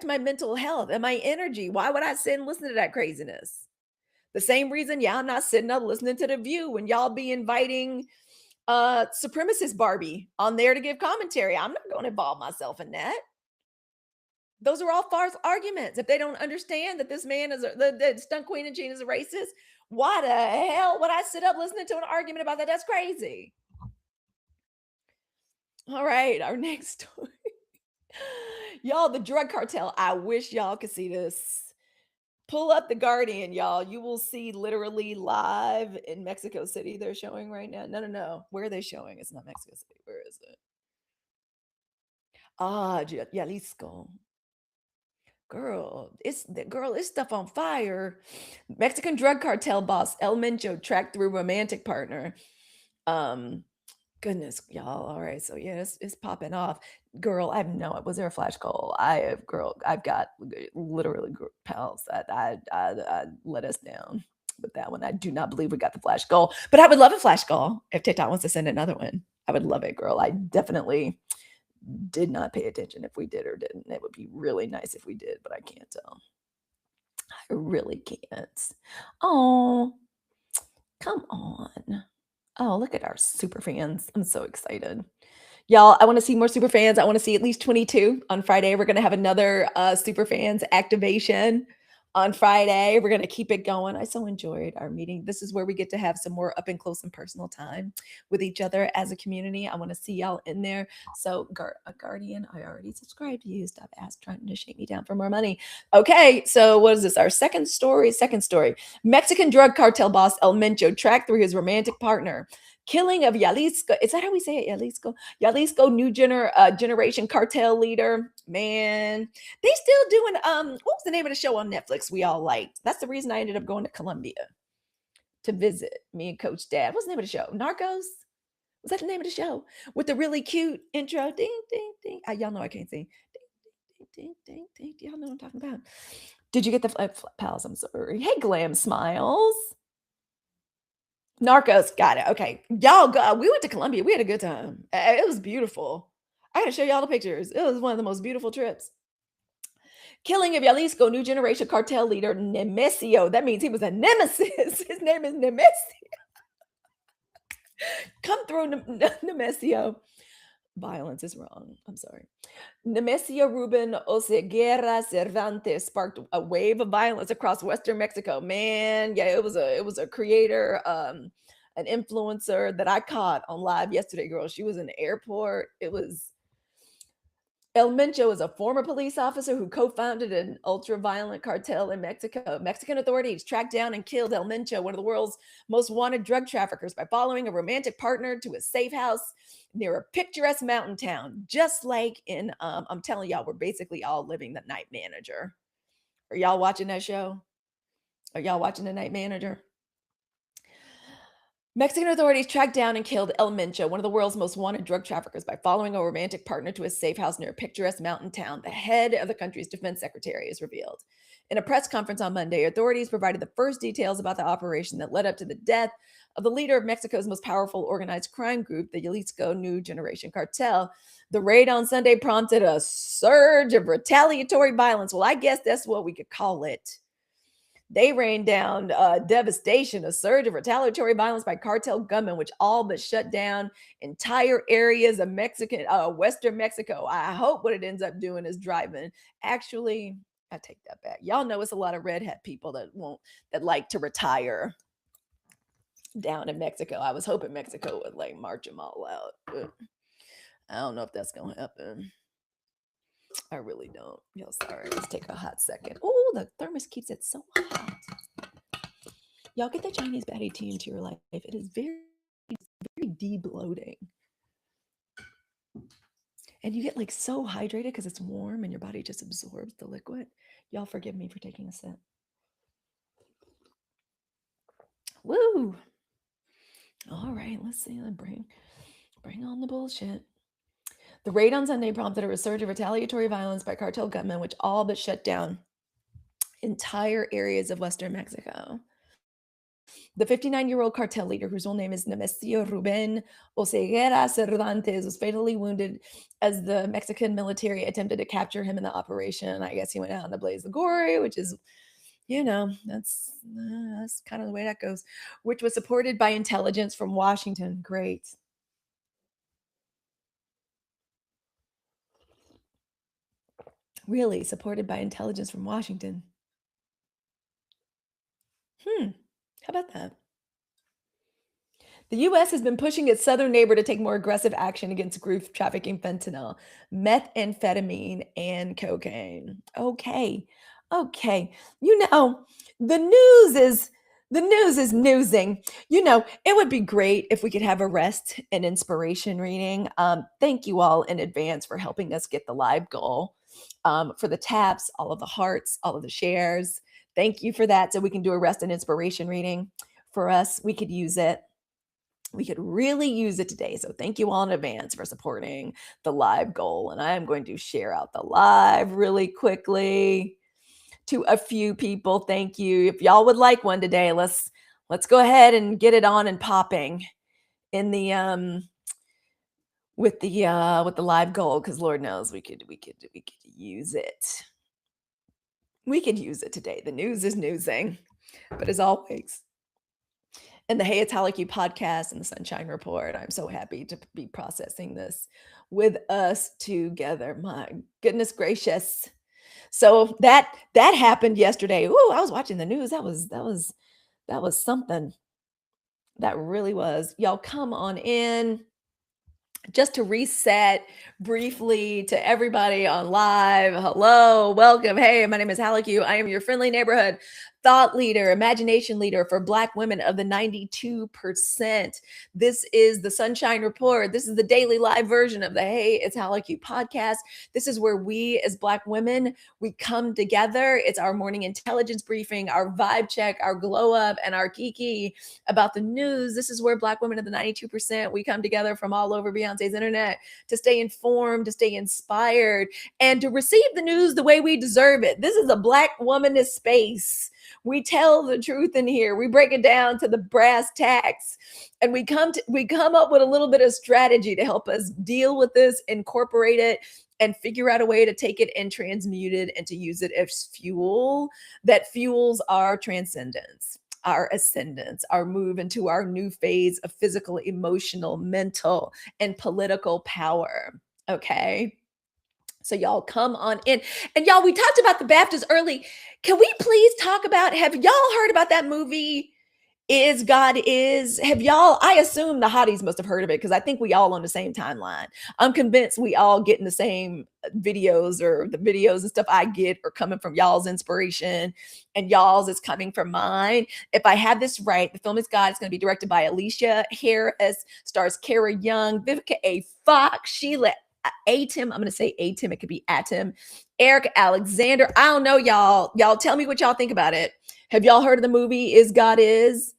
my mental health and my energy. Why would I sit and listen to that craziness? The same reason, yeah, I'm not sitting up listening to The View when y'all be inviting supremacist Barbie on there to give commentary. I'm not going to involve myself in that. Those are all false arguments. If they don't understand that this man is the stunt queen and Gene is a racist, why the hell would I sit up listening to an argument about that? That's crazy. All right, our next story. Y'all, the drug cartel. I wish y'all could see this. Pull up the Guardian, y'all. You will see literally live in Mexico City. They're showing right now. No. Where are they showing? It's not Mexico City. Where is it? Ah, Jalisco. Girl, it's stuff on fire. Mexican drug cartel boss El Mencho tracked through romantic partner. Goodness, y'all. All right. So yeah, it's popping off. Girl, I have no. Was there a flash call? I've got literally pals that I let us down with that one. I do not believe we got the flash call, but I would love a flash call if TikTok wants to send another one. I would love it, girl. I definitely did not pay attention if we did or didn't. It would be really nice if we did, but I can't tell. I really can't. Oh, come on. Oh, look at our super fans. I'm so excited. Y'all, I want to see more super fans. I want to see at least 22 on Friday. We're going to have another super fans activation on Friday. We're going to keep it going. I so enjoyed our meeting. This is where we get to have some more up and close and personal time with each other as a community. I want to see y'all in there. So, Guardian, I already subscribed to you. Stop trying to shake me down for more money. Okay, so what is this? Our second story. Mexican drug cartel boss El Mencho tracked through his romantic partner. Killing of Jalisco. Is that how we say it? Jalisco new generation cartel leader. Man, they still doing what was the name of the show on Netflix we all liked? That's the reason I ended up going to Colombia to visit me and Coach Dad. What's the name of the show? Narcos? Was that the name of the show? With the really cute intro. Ding, ding, ding. Y'all know I can't sing. Ding, ding, ding, ding, ding. Y'all know what I'm talking about. Did you get the pals? I'm sorry. Hey, Glam Smiles. Narcos, got it. Okay, y'all go. We went to Colombia. We had a good time. It was beautiful. I gotta show y'all the pictures. It was one of the most beautiful trips. Killing of Jalisco new generation cartel leader Nemesio. That means he was a nemesis. His name is Nemesio. Come through, Nemesio. Violence is wrong. I'm sorry. Nemesio Ruben Oseguera Cervantes sparked a wave of violence across Western Mexico. Man, yeah, it was a creator, an influencer that I caught on live yesterday, girl. She was in the airport. It was El Mencho is a former police officer who co-founded an ultra-violent cartel in Mexico. Mexican authorities tracked down and killed El Mencho, one of the world's most wanted drug traffickers, by following a romantic partner to a safe house near a picturesque mountain town, just like in, I'm telling y'all, we're basically all living The Night Manager. Are y'all watching that show? Are y'all watching The Night Manager? Mexican authorities tracked down and killed El Mencho, one of the world's most wanted drug traffickers, by following a romantic partner to a safe house near a picturesque mountain town, the head of the country's defense secretary has revealed. In a press conference on Monday, authorities provided the first details about the operation that led up to the death of the leader of Mexico's most powerful organized crime group, the Jalisco New Generation Cartel. The raid on Sunday prompted a surge of retaliatory violence. Well, I guess that's what we could call it. They rained down devastation, a surge of retaliatory violence by cartel gunmen, which all but shut down entire areas of Mexican, Western Mexico. I hope what it ends up doing is driving. Actually, I take that back. Y'all know it's a lot of red hat people that like to retire down in Mexico. I was hoping Mexico would like march them all out, but I don't know if that's gonna happen. I really don't. Yo, sorry. Let's take a hot second. Oh, the thermos keeps it so hot. Y'all get the Chinese baddie tea into your life. It is very de-bloating. And you get like so hydrated because it's warm and your body just absorbs the liquid. Y'all forgive me for taking a sip. Woo! All right, let's see. Bring on the bullshit. The raid on Sunday prompted a resurgence of retaliatory violence by cartel gunmen, which all but shut down entire areas of Western Mexico. The 59-year-old cartel leader, whose real name is Nemesio Ruben Oseguera Cervantes, was fatally wounded as the Mexican military attempted to capture him in the operation. I guess he went out in a blaze of glory, which is, that's kind of the way that goes, which was supported by intelligence from Washington. Great. Really supported by intelligence from Washington. How about that? The U.S. has been pushing its southern neighbor to take more aggressive action against group trafficking fentanyl, methamphetamine, and cocaine. Okay. The news is newsing. It would be great if we could have a rest and inspiration reading. Thank you all in advance for helping us get the live goal. For the taps, all of the hearts, all of the shares. Thank you for that. So we can do a rest and inspiration reading for us. We could use it. We could really use it today. So thank you all in advance for supporting the live goal. And I am going to share out the live really quickly to a few people. Thank you. If y'all would like one today, let's go ahead and get it on and popping in the with the live goal, because Lord knows we could use it. We could use it today. The news is newsing. But as always, and the Hey, It's Halicue podcast and the Sunshine Report, I'm so happy to be processing this with us together. My goodness gracious. So that happened yesterday. Ooh, I was watching the news. That was something. That really was. Y'all come on in. Just to reset briefly to everybody on live. Hello, welcome. Hey, my name is Halicue. I am your friendly neighborhood thought leader, imagination leader for Black women of the 92%. This is the Sunshine Report. This is the daily live version of the Hey, It's Halicue podcast. This is where we as Black women, we come together. It's our morning intelligence briefing, our vibe check, our glow up, and our kiki about the news. This is where Black women of the 92%, we come together from all over Beyonce's internet to stay informed, to stay inspired, and to receive the news the way we deserve it. This is a Black womanist space. We tell the truth in here. We break it down to the brass tacks, and we come up with a little bit of strategy to help us deal with this, incorporate it, and figure out a way to take it and transmute it and to use it as fuel that fuels our transcendence, our ascendance, our move into our new phase of physical, emotional, mental, and political power. Okay. So y'all come on in. And y'all, we talked about the Baptists early. Can we please talk about, have y'all heard about that movie, Is God Is? Have y'all, I assume the hotties must have heard of it because I think we all on the same timeline. I'm convinced we all getting the same videos, or the videos and stuff I get are coming from y'all's inspiration and y'all's is coming from mine. If I have this right, the film Is God. It's going to be directed by Alicia Harris, stars Kara Young, Vivica A. Fox, Sheila Atim. I'm going to say Atim. It could be Atim. Eric Alexander. I don't know, y'all. Y'all tell me what y'all think about it. Have y'all heard of the movie Is God Is?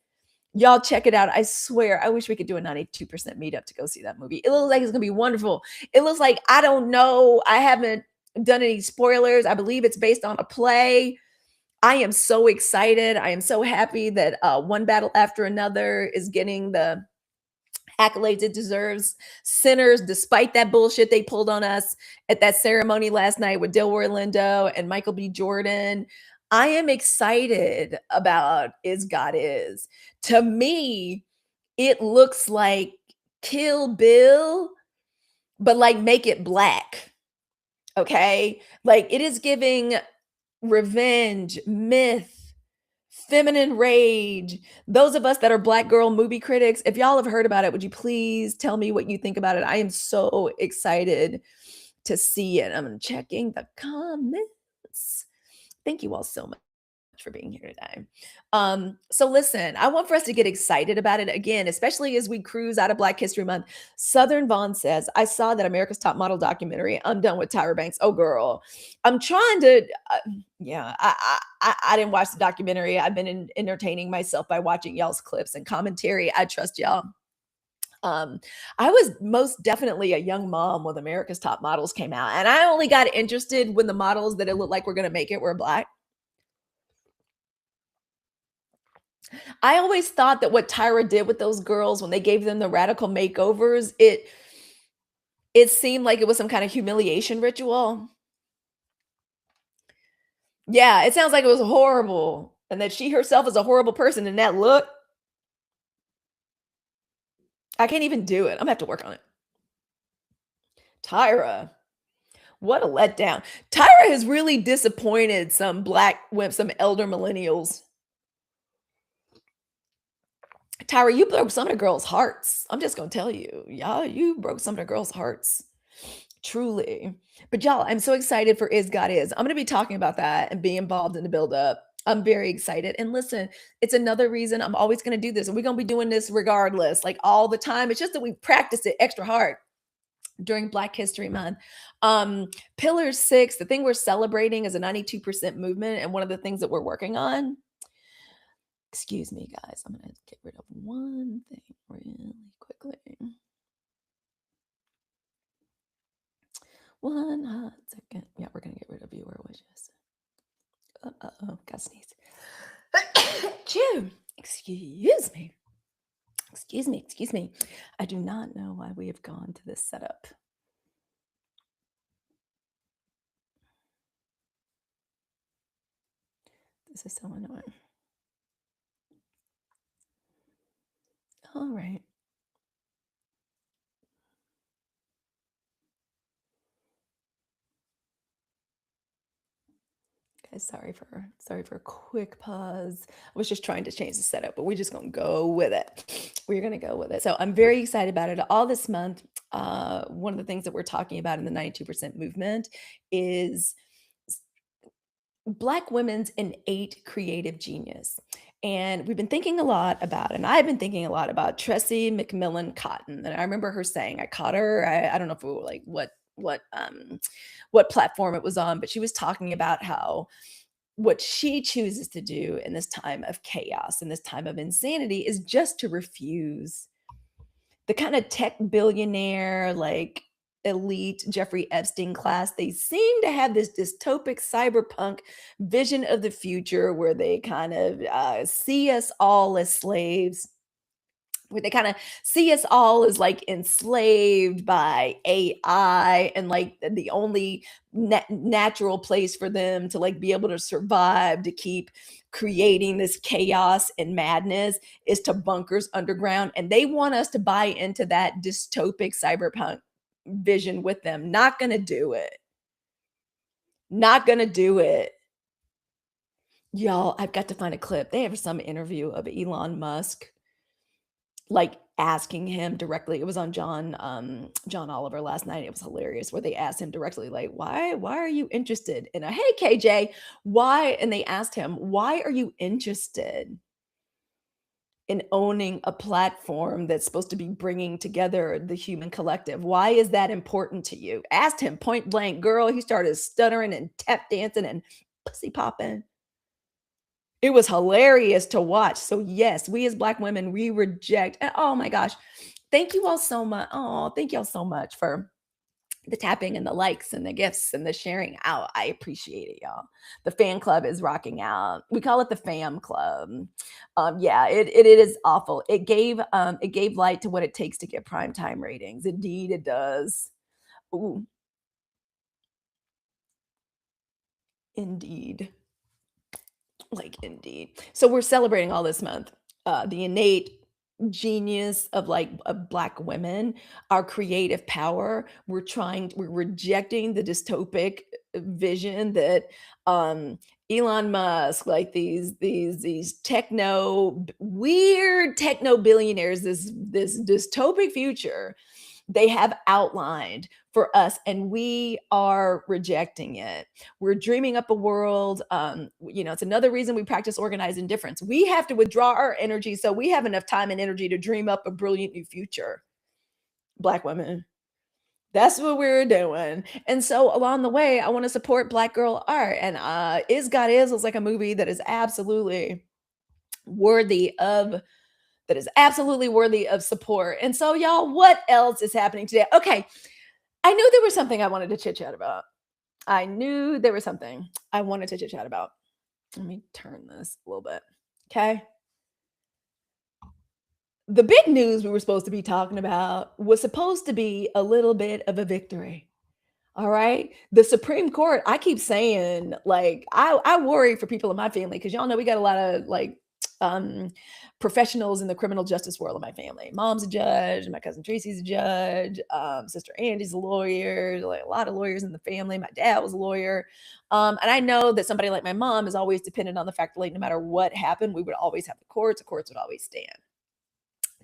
Y'all check it out. I swear, I wish we could do a 92% meetup to go see that movie. It looks like it's going to be wonderful. It looks like, I don't know, I haven't done any spoilers. I believe it's based on a play. I am so excited. I am so happy that One Battle After Another is getting the accolades it deserves. Sinners, despite that bullshit they pulled on us at that ceremony last night with Delroy Lindo and Michael B. Jordan. I am excited about Is God Is. To me, it looks like Kill Bill, but like make it black. Okay. Like it is giving revenge, myth, feminine rage. Those of us that are Black girl movie critics, if y'all have heard about it, would you please tell me what you think about it? I am so excited to see it. I'm checking the comments. Thank you all so much for being here today. So listen, I want for us to get excited about it again, especially as we cruise out of Black History Month. Southern Vaughn says, I saw that America's Top Model documentary. I'm done with Tyra Banks. Oh, girl. I'm trying to, yeah, I didn't watch the documentary. I've been entertaining myself by watching y'all's clips and commentary. I trust y'all. Um, I was most definitely a young mom when America's Top Models came out, and I only got interested when the models that it looked like were going to make it were Black. I always thought that what Tyra did with those girls when they gave them the radical makeovers, it seemed like it was some kind of humiliation ritual. Yeah, it sounds like it was horrible, and that she herself is a horrible person in that look. I can't even do it. I'm gonna have to work on it. Tyra, what a letdown. Tyra has really disappointed some Black women, some elder millennials. Tyra, you broke some of the girls' hearts. I'm just gonna tell you, y'all, you broke some of the girls' hearts. Truly. But y'all, I'm so excited for Is God Is. I'm gonna be talking about that and be involved in the build-up. I'm very excited. And listen, it's another reason I'm always gonna do this. And we're gonna be doing this regardless, like all the time. It's just that we practice it extra hard during Black History Month. Pillar 6, the thing we're celebrating is a 92% movement. And one of the things that we're working on, excuse me, guys, I'm gonna get rid of one thing really quickly. One hot second. Yeah, we're gonna get rid of viewer wishes. Uh-oh, got sneeze. Chew. Excuse me. Excuse me. Excuse me. I do not know why we have gone to this setup. This is so annoying. All right. Guys, sorry for a quick pause. I was just trying to change the setup, but we're just gonna go with it. We're gonna go with it. So I'm very excited about it. All this month, one of the things that we're talking about in the 92% movement is Black women's innate creative genius. And we've been thinking a lot about, and I've been thinking a lot about Tressie McMillan Cotton. And I remember her saying, I caught her, I don't know if it was like what platform it was on, but she was talking about how what she chooses to do in this time of chaos, in this time of insanity, is just to refuse the kind of tech billionaire, like elite Jeffrey Epstein class. They seem to have this dystopic cyberpunk vision of the future where they kind of see us all as slaves, where they kind of see us all as like enslaved by AI, and like the only natural place for them to like be able to survive, to keep creating this chaos and madness, is to bunkers underground. And they want us to buy into that dystopic cyberpunk vision with them. Not gonna do it. Not gonna do it. Y'all, I've got to find a clip. They have some interview of Elon Musk like asking him directly. It was on John Oliver last night. It was hilarious, where they asked him directly, like, why are you interested in a, hey KJ, why? And they asked him, why are you interested in owning a platform that's supposed to be bringing together the human collective? Why is that important to you? Asked him point blank. Girl, he started stuttering and tap dancing and pussy popping. It was hilarious to watch. So yes, we as Black women, we reject. Oh my gosh. Thank you all so much. Oh, thank y'all so much for the tapping and the likes and the gifts and the sharing out. I appreciate it, y'all. The fan club is rocking out. We call it the fam club. Yeah, it is awful. It gave light to what it takes to get primetime ratings. Indeed, it does. Ooh, indeed. Like, indeed. So we're celebrating all this month, the innate genius of like of Black women, our creative power. We're rejecting the dystopic vision that um Elon Musk, like these weird techno billionaires, this dystopic future they have outlined for us, and we are rejecting it. We're dreaming up a world. It's another reason we practice organized indifference. We have to withdraw our energy so we have enough time and energy to dream up a brilliant new future. Black women. That's what we're doing. And so along the way, I want to support Black girl art. And Is God Is was like a movie worthy of that is absolutely worthy of support. And so, y'all, what else is happening today? Okay, I knew there was something I wanted to chit chat about. I knew there was something I wanted to chit chat about. Let me turn this a little bit. Okay. The big news we were supposed to be talking about was supposed to be a little bit of a victory. All right. The Supreme Court, I keep saying, like, I worry for people in my family because y'all know we got a lot of like um professionals in the criminal justice world in my family. Mom's a judge, my cousin Tracy's a judge, sister Andy's a lawyer, like a lot of lawyers in the family. My dad was a lawyer. And I know that somebody like my mom is always dependent on the fact that like no matter what happened, we would always have the courts would always stand.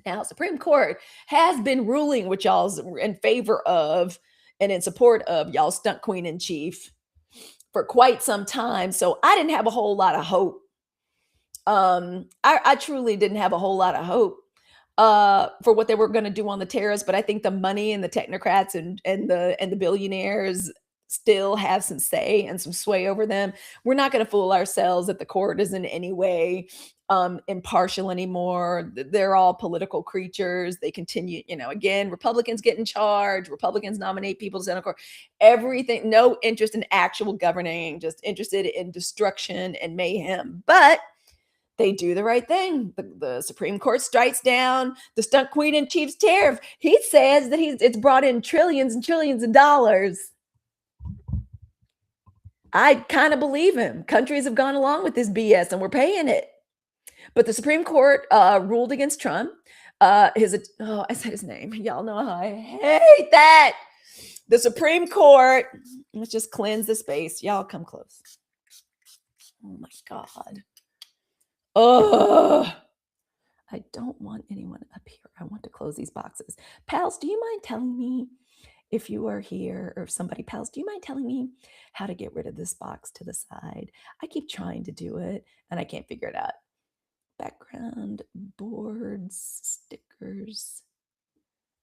Now, Supreme Court has been ruling with y'all's in favor of and in support of y'all stunt queen in chief for quite some time. So I didn't have a whole lot of hope. I truly didn't have a whole lot of hope for what they were going to do on the tariffs, but I think the money and the technocrats and the billionaires still have some say and some sway over them. We're not going to fool ourselves that the court is in any way impartial anymore. They're all political creatures. They continue, again, Republicans get in charge, Republicans nominate people to Senate court, everything, no interest in actual governing, just interested in destruction and mayhem. But they do the right thing. The Supreme Court strikes down the stunt queen in chief's tariff. He says that it's brought in trillions and trillions of dollars. I kind of believe him. Countries have gone along with this BS and we're paying it. But the Supreme Court ruled against Trump. I said his name. Y'all know how I hate that. The Supreme Court, let's just cleanse the space. Y'all come close. Oh my God. Oh, I don't want anyone up here. I want to close these boxes. Pals, do you mind telling me if you are here or if somebody, pals, do you mind telling me how to get rid of this box to the side? I keep trying to do it and I can't figure it out. Background, boards, stickers.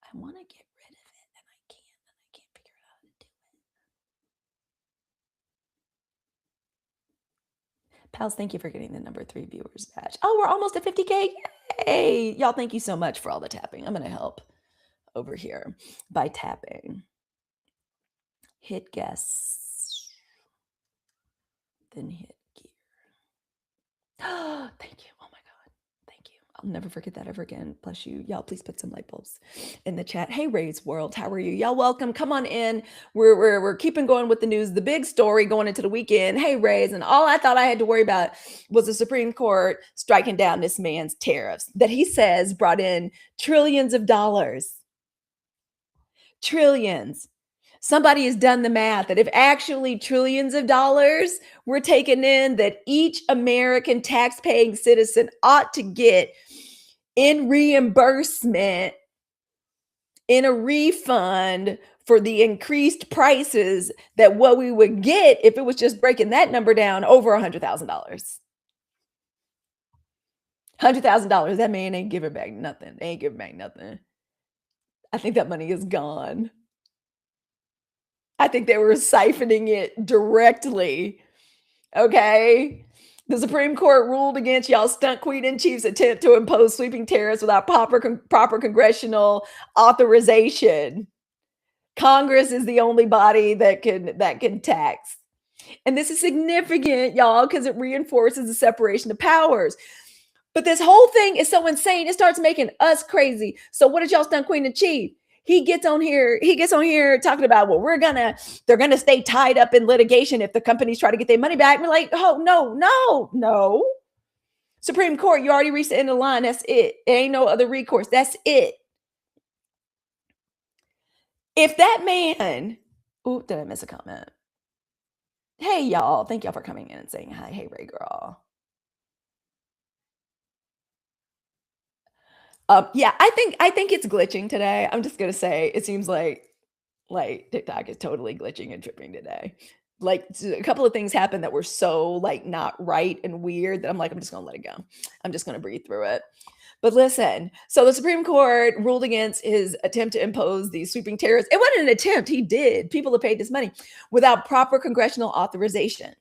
I want to get rid of it and I can't figure out how to do it. Pals, thank you for getting the number 3 viewers badge. Oh, we're almost at 50K. Yay. Y'all, thank you so much for all the tapping. I'm going to help over here by tapping. Hit guess. Then hit gear. Thank you. Oh my God. Thank you. I'll never forget that ever again. Bless you. Y'all, please put some light bulbs in the chat. Hey, Ray's World. How are you? Y'all welcome. Come on in. We're keeping going with the news. The big story going into the weekend. Hey, Ray's. And all I thought I had to worry about was the Supreme Court striking down this man's tariffs that he says brought in trillions of dollars. Trillions. Somebody has done the math that if actually trillions of dollars were taken in, that each American tax-paying citizen ought to get in reimbursement, in a refund for the increased prices, that what we would get if it was just breaking that number down over $100,000. $100,000, that man ain't giving back nothing. They ain't giving back nothing. I think that money is gone. I think they were siphoning it directly. Okay. The Supreme Court ruled against y'all stunt queen in chief's attempt to impose sweeping tariffs without proper congressional authorization. Congress is the only body that can tax. And this is significant, y'all, because it reinforces the separation of powers. But this whole thing is so insane, it starts making us crazy. So what did y'all stunt queen in chief? He gets on here talking about, well, they're gonna stay tied up in litigation if the companies try to get their money back. We're like, oh, no. Supreme Court, you already reached the end of the line. That's it. There ain't no other recourse. That's it. If that man, did I miss a comment? Hey, y'all. Thank y'all for coming in and saying hi. Hey, Ray girl. Yeah, I think it's glitching today. I'm just gonna say it seems like TikTok is totally glitching and tripping today. Like a couple of things happened that were so like not right and weird that I'm like, I'm just gonna let it go. I'm just gonna breathe through it. But listen, so the Supreme Court ruled against his attempt to impose these sweeping tariffs. It wasn't an attempt, he did. People have paid this money without proper congressional authorization.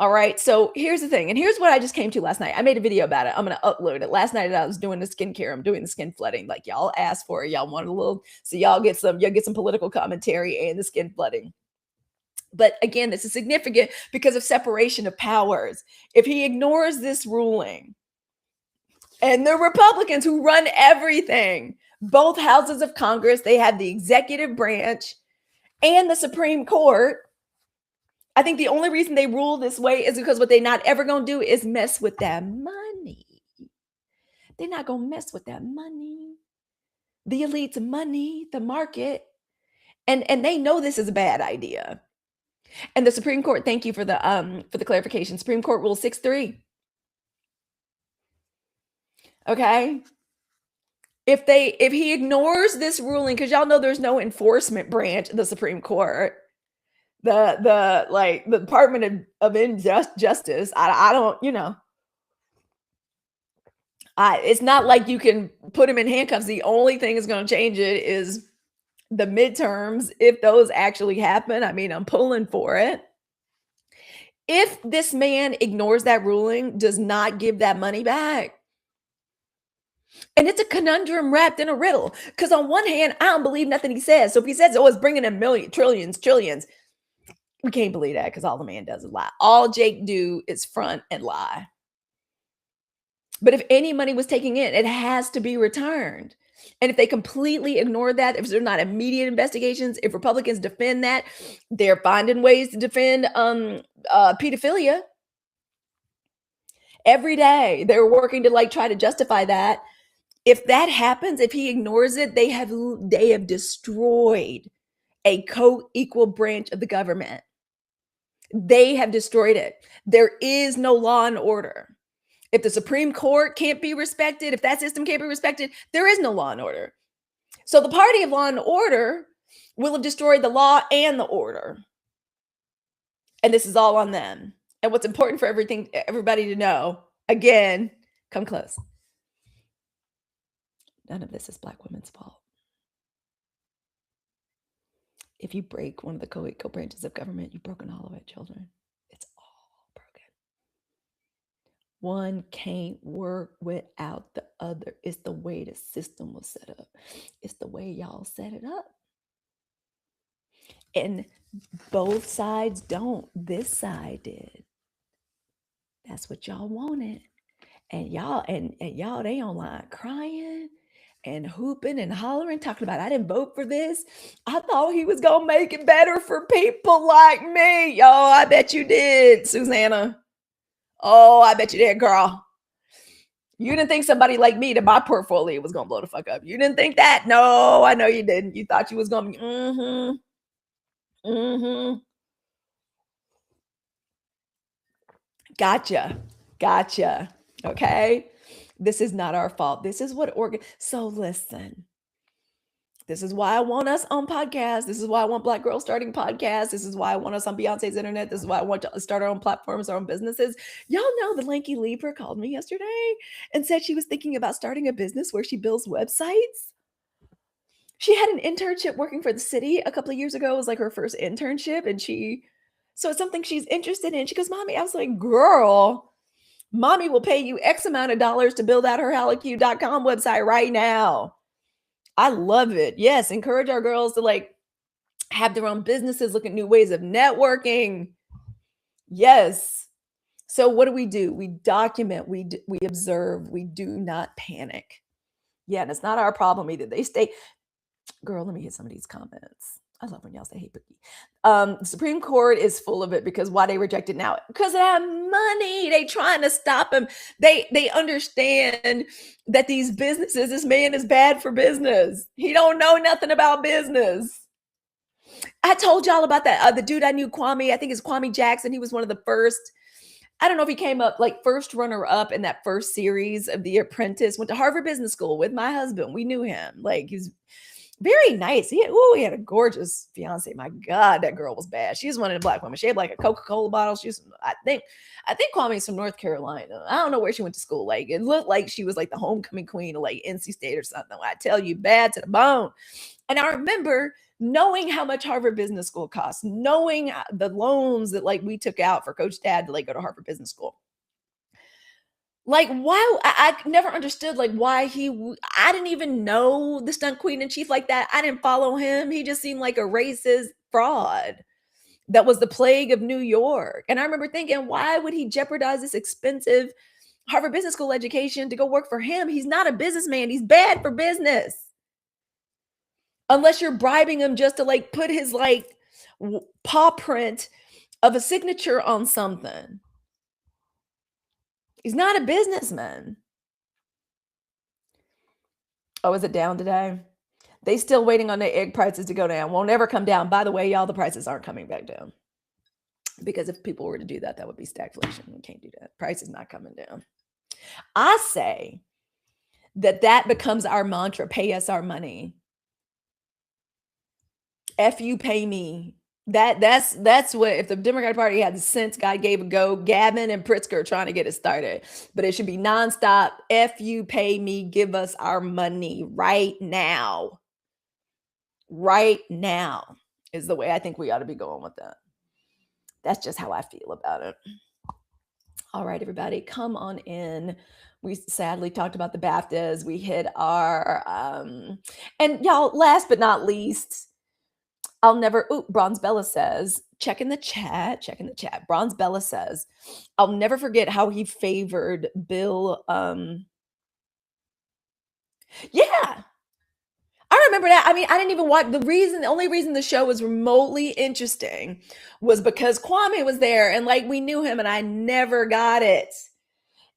All right. So here's the thing. And here's what I just came to last night. I made a video about it. I'm going to upload it. Last night I was doing the skincare. I'm doing the skin flooding. Like y'all asked for it. Y'all wanted a little, so you'll get some political commentary and the skin flooding. But again, this is significant because of separation of powers. If he ignores this ruling, and the Republicans who run everything, both houses of Congress, they have the executive branch and the Supreme Court. I think the only reason they rule this way is because what they're not ever going to do is mess with that money. They're not going to mess with that money. The elite's money, the market. And they know this is a bad idea. And the Supreme Court, thank you for the clarification. Supreme Court Rule 6-3. Okay? If he ignores this ruling, because y'all know there's no enforcement branch of the Supreme Court. The Department of Justice, I don't, it's not like you can put him in handcuffs. The only thing that's going to change it is the midterms, if those actually happen. I mean, I'm pulling for it. If this man ignores that ruling, does not give that money back, and it's a conundrum wrapped in a riddle, because on one hand, I don't believe nothing he says. So if he says, oh, it's bringing in millions, trillions, we can't believe that because all the man does is lie. All Jake do is front and lie. But if any money was taken in, it has to be returned. And if they completely ignore that, if there's not immediate investigations, if Republicans defend that, they're finding ways to defend pedophilia. Every day they're working to like try to justify that. If that happens, if he ignores it, they have destroyed a co-equal branch of the government. They have destroyed it. There is no law and order. If the Supreme Court can't be respected, if that system can't be respected, there is no law and order. So the party of law and order will have destroyed the law and the order. And this is all on them. And what's important for everybody to know, again, come close. None of this is Black women's fault. If you break one of the co-equal branches of government, you've broken all of it, children. It's all broken. One can't work without the other. It's the way the system was set up. It's the way y'all set it up. And both sides don't. This side did. That's what y'all wanted. And y'all, they online crying and hooping and hollering, talking about, I didn't vote for this. I thought he was going to make it better for people like me. Yo, I bet you did, Susanna. Oh, I bet you did, girl. You didn't think somebody like me, that my portfolio was going to blow the fuck up. You didn't think that? No, I know you didn't. You thought you was going to be, Gotcha. Okay. This is not our fault. This is what so listen. This is why I want us on podcasts. This is why I want Black girls starting podcasts. This is why I want us on Beyonce's internet. This is why I want to start our own platforms, our own businesses. Y'all know the lanky Libra called me yesterday and said she was thinking about starting a business where she builds websites. She had an internship working for the city a couple of years ago. It was like her first internship. And so it's something she's interested in. She goes, Mommy, I was like, girl, Mommy will pay you X amount of dollars to build out her Halicue.com website right now. I love it. Yes. Encourage our girls to like have their own businesses, look at new ways of networking. Yes. So what do? We document, we observe, we do not panic. Yeah. And it's not our problem either. They stay, Girl, let me hit some of these comments. I love when y'all say hey Bookie. The Supreme Court is full of it because why they reject it now? Because they have money. They trying to stop him. They understand that these businesses, this man is bad for business. He don't know nothing about business. I told y'all about that. The dude I knew, Kwame, I think it's Kwame Jackson. He was one of the first. I don't know if he came up like first runner up in that first series of The Apprentice. Went to Harvard Business School with my husband. We knew him. Like he's very nice. He had a gorgeous fiance. My God, that girl was bad. She's one of the black women. She had like a Coca-Cola bottle. She's, I think Kwame's from North Carolina. I don't know where she went to school. Like it looked like she was like the homecoming queen of like NC State or something. I tell you, bad to the bone. And I remember knowing how much Harvard Business School costs, knowing the loans that like we took out for Coach Dad to like go to Harvard Business School. Like why I never understood like why I didn't even know the stunt queen in chief like that. I didn't follow him. He just seemed like a racist fraud that was the plague of New York. And I remember thinking, why would he jeopardize this expensive Harvard Business School education to go work for him? He's not a businessman. He's bad for business. Unless you're bribing him just to like put his like paw print of a signature on something. He's not a businessman. Oh, is it down today? They still waiting on the egg prices to go down. Won't ever come down. By the way, y'all, the prices aren't coming back down. Because if people were to do that, that would be stagflation. We can't do that. Price is not coming down. I say that becomes our mantra. Pay us our money. F you, pay me. That's what, if the Democratic Party had the sense, God gave a go. Gavin and Pritzker are trying to get it started, but it should be nonstop. F you, pay me, give us our money right now. Right now is the way I think we ought to be going with that. That's just how I feel about it. All right, everybody, come on in. We sadly talked about the BAFTAs. We hit our, and y'all, last but not least, I'll never, Bronze Bella says, check in the chat. Bronze Bella says, I'll never forget how he favored Bill. Yeah. I remember that. I mean, I didn't even watch the only reason the show was remotely interesting was because Kwame was there and like we knew him and I never got it.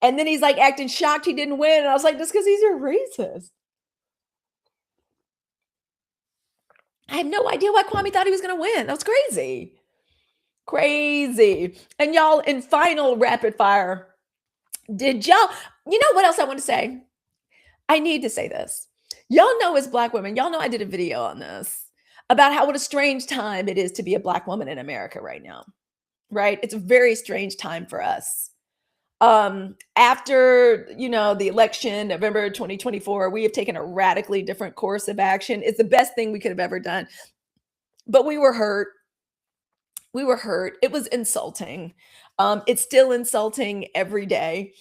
And then he's like acting shocked he didn't win. And I was like, that's because he's a racist. I have no idea why Kwame thought he was going to win. That was crazy. Crazy. And y'all, in final rapid fire, did y'all, you know what else I want to say? I need to say this. Y'all know as Black women, y'all know I did a video on this about how what a strange time it is to be a Black woman in America right now, right? It's a very strange time for us. After, the election, November 2024, we have taken a radically different course of action. It's the best thing we could have ever done. But we were hurt. It was insulting. It's still insulting every day.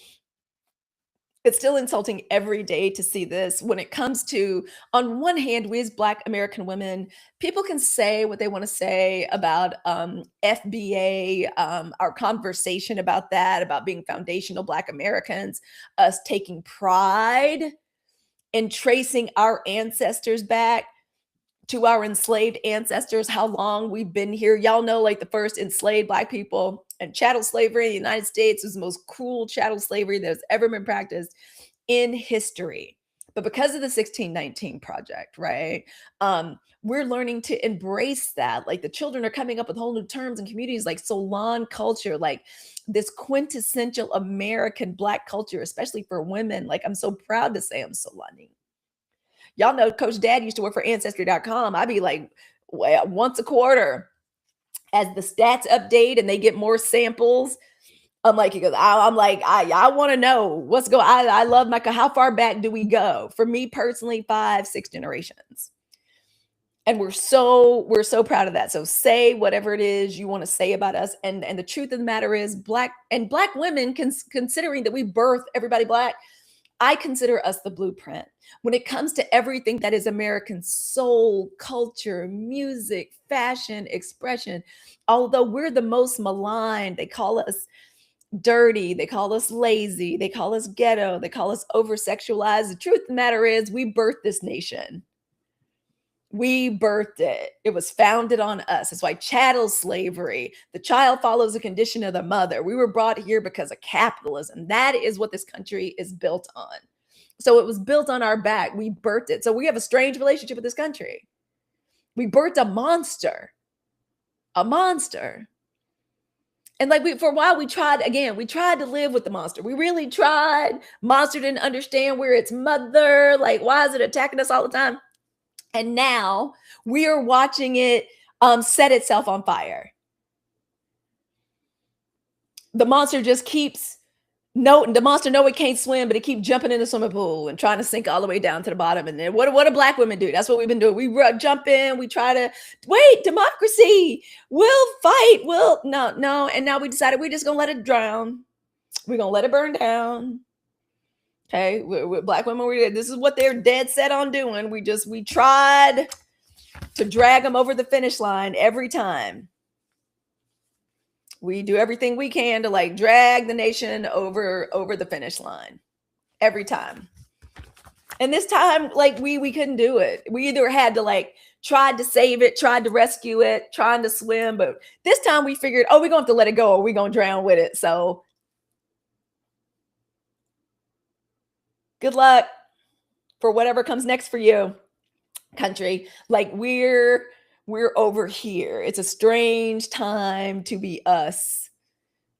It's still insulting every day to see this when it comes to, on one hand, we as Black American women, people can say what they want to say about FBA, our conversation about that, about being foundational Black Americans, us taking pride in tracing our ancestors back to our enslaved ancestors, how long we've been here. Y'all know, like the first enslaved Black people and chattel slavery in the United States was the most cruel chattel slavery that has ever been practiced in history. But because of the 1619 Project, right, we're learning to embrace that. Like the children are coming up with whole new terms and communities like Solon culture, like this quintessential American Black culture, especially for women. Like I'm so proud to say I'm Solani. Y'all know Coach Dad used to work for Ancestry.com. I'd be like, once a quarter, as the stats update and they get more samples. I'm like, he goes, I'm like, I want to know what's going on. I love Micah. How far back do we go? For me personally, 5-6 generations. And we're so proud of that. So say whatever it is you want to say about us. And the truth of the matter is Black women, considering that we birth everybody Black, I consider us the blueprint when it comes to everything that is American soul, culture, music, fashion, expression. Although we're the most maligned, they call us dirty, they call us lazy, they call us ghetto, they call us over-sexualized. The truth of the matter is we birthed this nation. We birthed it. It was founded on us. That's why chattel slavery, the child follows the condition of the mother. We were brought here because of capitalism. That is what this country is built on. So it was built on our back. We birthed it. So we have a strange relationship with this country. We birthed a monster, a monster. And like for a while, we tried to live with the monster. We really tried. Monster didn't understand we're its mother. Like, why is it attacking us all the time? And now we are watching it set itself on fire. The monster just keeps the monster know it can't swim, but it keeps jumping in the swimming pool and trying to sink all the way down to the bottom. And then what do black women do? That's what we've been doing. We jump in, we try to wait, democracy, we'll fight, no. And now we decided we're just gonna let it drown. We're gonna let it burn down. Okay, we're black women, this is what they're dead set on doing. We tried to drag them over the finish line every time. We do everything we can to like drag the nation over the finish line every time. And this time, like we couldn't do it. We either had to like tried to save it, tried to rescue it, trying to swim, but this time we figured, we're gonna have to let it go or we're gonna drown with it. So good luck for whatever comes next for you, country. Like we're over here. It's a strange time to be us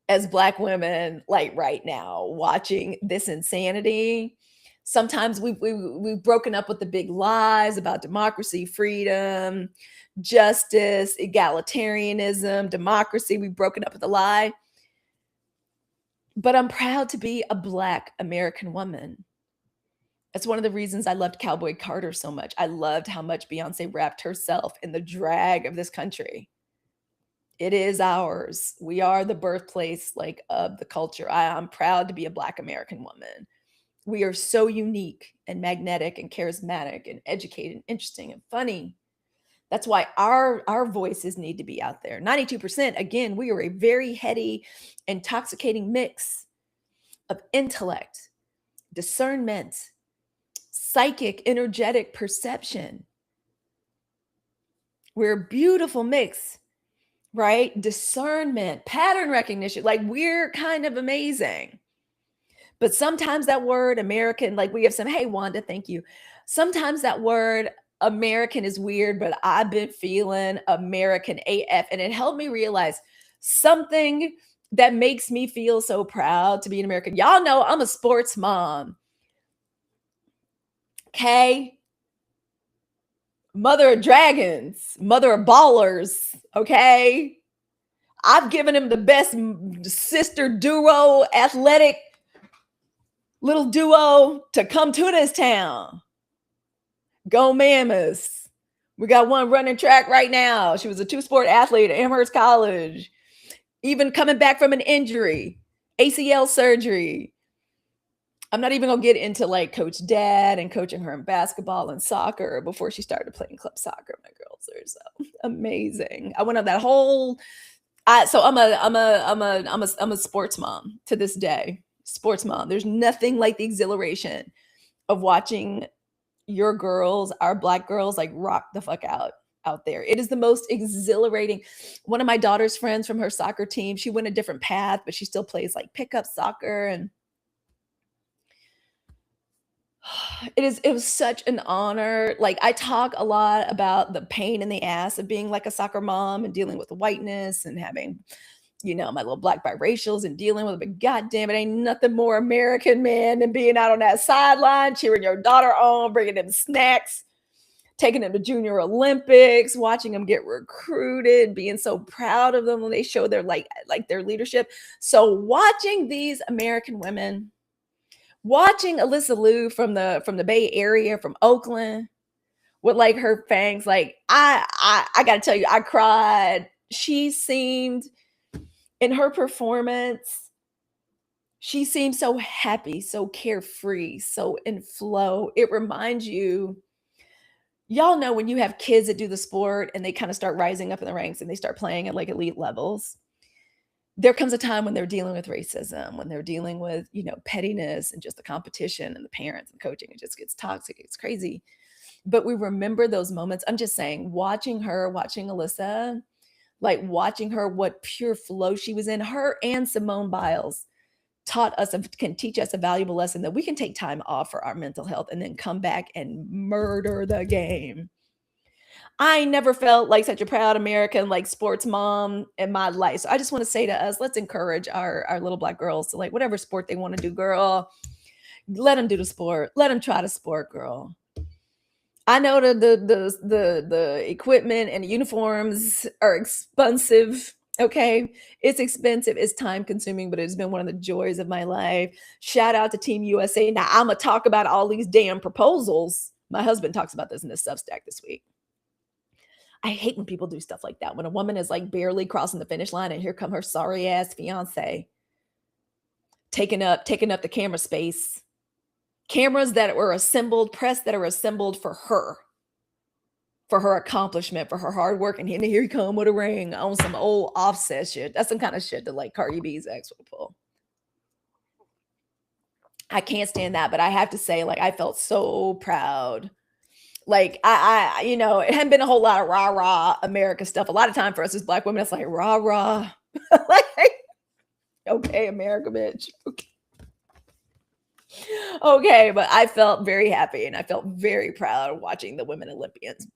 as black women, like right now, watching this insanity. Sometimes we've broken up with the big lies about democracy, freedom, justice, egalitarianism, democracy. We've broken up with the lie. But I'm proud to be a Black American woman. That's one of the reasons I loved Cowboy Carter so much. I loved how much Beyonce wrapped herself in the drag of this country. It is ours. We are the birthplace like of the culture. I'm proud to be a Black American woman. We are so unique and magnetic and charismatic and educated and interesting and funny. That's why our voices need to be out there. 92%, again, we are a very heady, intoxicating mix of intellect, discernment, psychic, energetic perception. We're a beautiful mix, right? Discernment, pattern recognition. Like we're kind of amazing. But sometimes that word American, like we have some, hey, Wanda, thank you. Sometimes that word American is weird, but I've been feeling American AF. And it helped me realize something that makes me feel so proud to be an American. Y'all know I'm a sports mom. Okay. Mother of dragons, mother of ballers. Okay. I've given him the best sister duo, athletic little duo to come to this town. Go Mammoths. We got one running track right now. She was a two-sport athlete at Amherst College. Even coming back from an injury, ACL surgery. I'm not even gonna get into like Coach Dad and coaching her in basketball and soccer before she started playing club soccer. My girls are so amazing. I went on that whole. So I'm a sports mom to this day. Sports mom. There's nothing like the exhilaration of watching your girls, our Black girls, like rock the fuck out there. It is the most exhilarating. One of my daughter's friends from her soccer team, she went a different path, but she still plays like pickup soccer. And it was such an honor. Like I talk a lot about the pain in the ass of being like a soccer mom and dealing with the whiteness and having, my little Black biracials and dealing with it. But God damn it, ain't nothing more American, man, than being out on that sideline, cheering your daughter on, bringing them snacks, taking them to Junior Olympics, watching them get recruited, being so proud of them when they show their like their leadership. So watching these American women, watching Alyssa Liu from the Bay Area, from Oakland, with like her fangs, like I gotta tell you, I cried. She seemed, in her performance, she seemed so happy, so carefree, so in flow. It reminds you, y'all know when you have kids that do the sport and they kind of start rising up in the ranks and they start playing at like elite levels, there comes a time when they're dealing with racism, when they're dealing with, pettiness and just the competition and the parents and coaching. It just gets toxic. It's crazy. but we remember those moments. I'm just saying, watching her, watching Alyssa, like watching her, what pure flow she was in. Her and Simone Biles taught us and can teach us a valuable lesson that we can take time off for our mental health and then come back and murder the game. I never felt like such a proud American, like sports mom in my life. So I just want to say to us, let's encourage our little black girls to like whatever sport they want to do, girl. Let them do the sport. Let them try the sport, girl. I know the equipment and the uniforms are expensive. Okay, it's expensive. It's time consuming, but it's been one of the joys of my life. Shout out to Team USA. Now I'm gonna talk about all these damn proposals. My husband talks about this in his Substack this week. I hate when people do stuff like that. When a woman is like barely crossing the finish line, and here come her sorry ass fiance taking up the camera space. Cameras that were assembled, press that are assembled for her accomplishment, for her hard work, and here he come with a ring on some old Offset shit. That's some kind of shit that like Cardi B's ex would pull. I can't stand that, but I have to say, like, I felt so proud. Like you know, it hadn't been a whole lot of rah rah America stuff. A lot of time for us as black women, it's like rah rah, like okay, America, bitch. Okay. Okay, but I felt very happy and I felt very proud watching the women Olympians.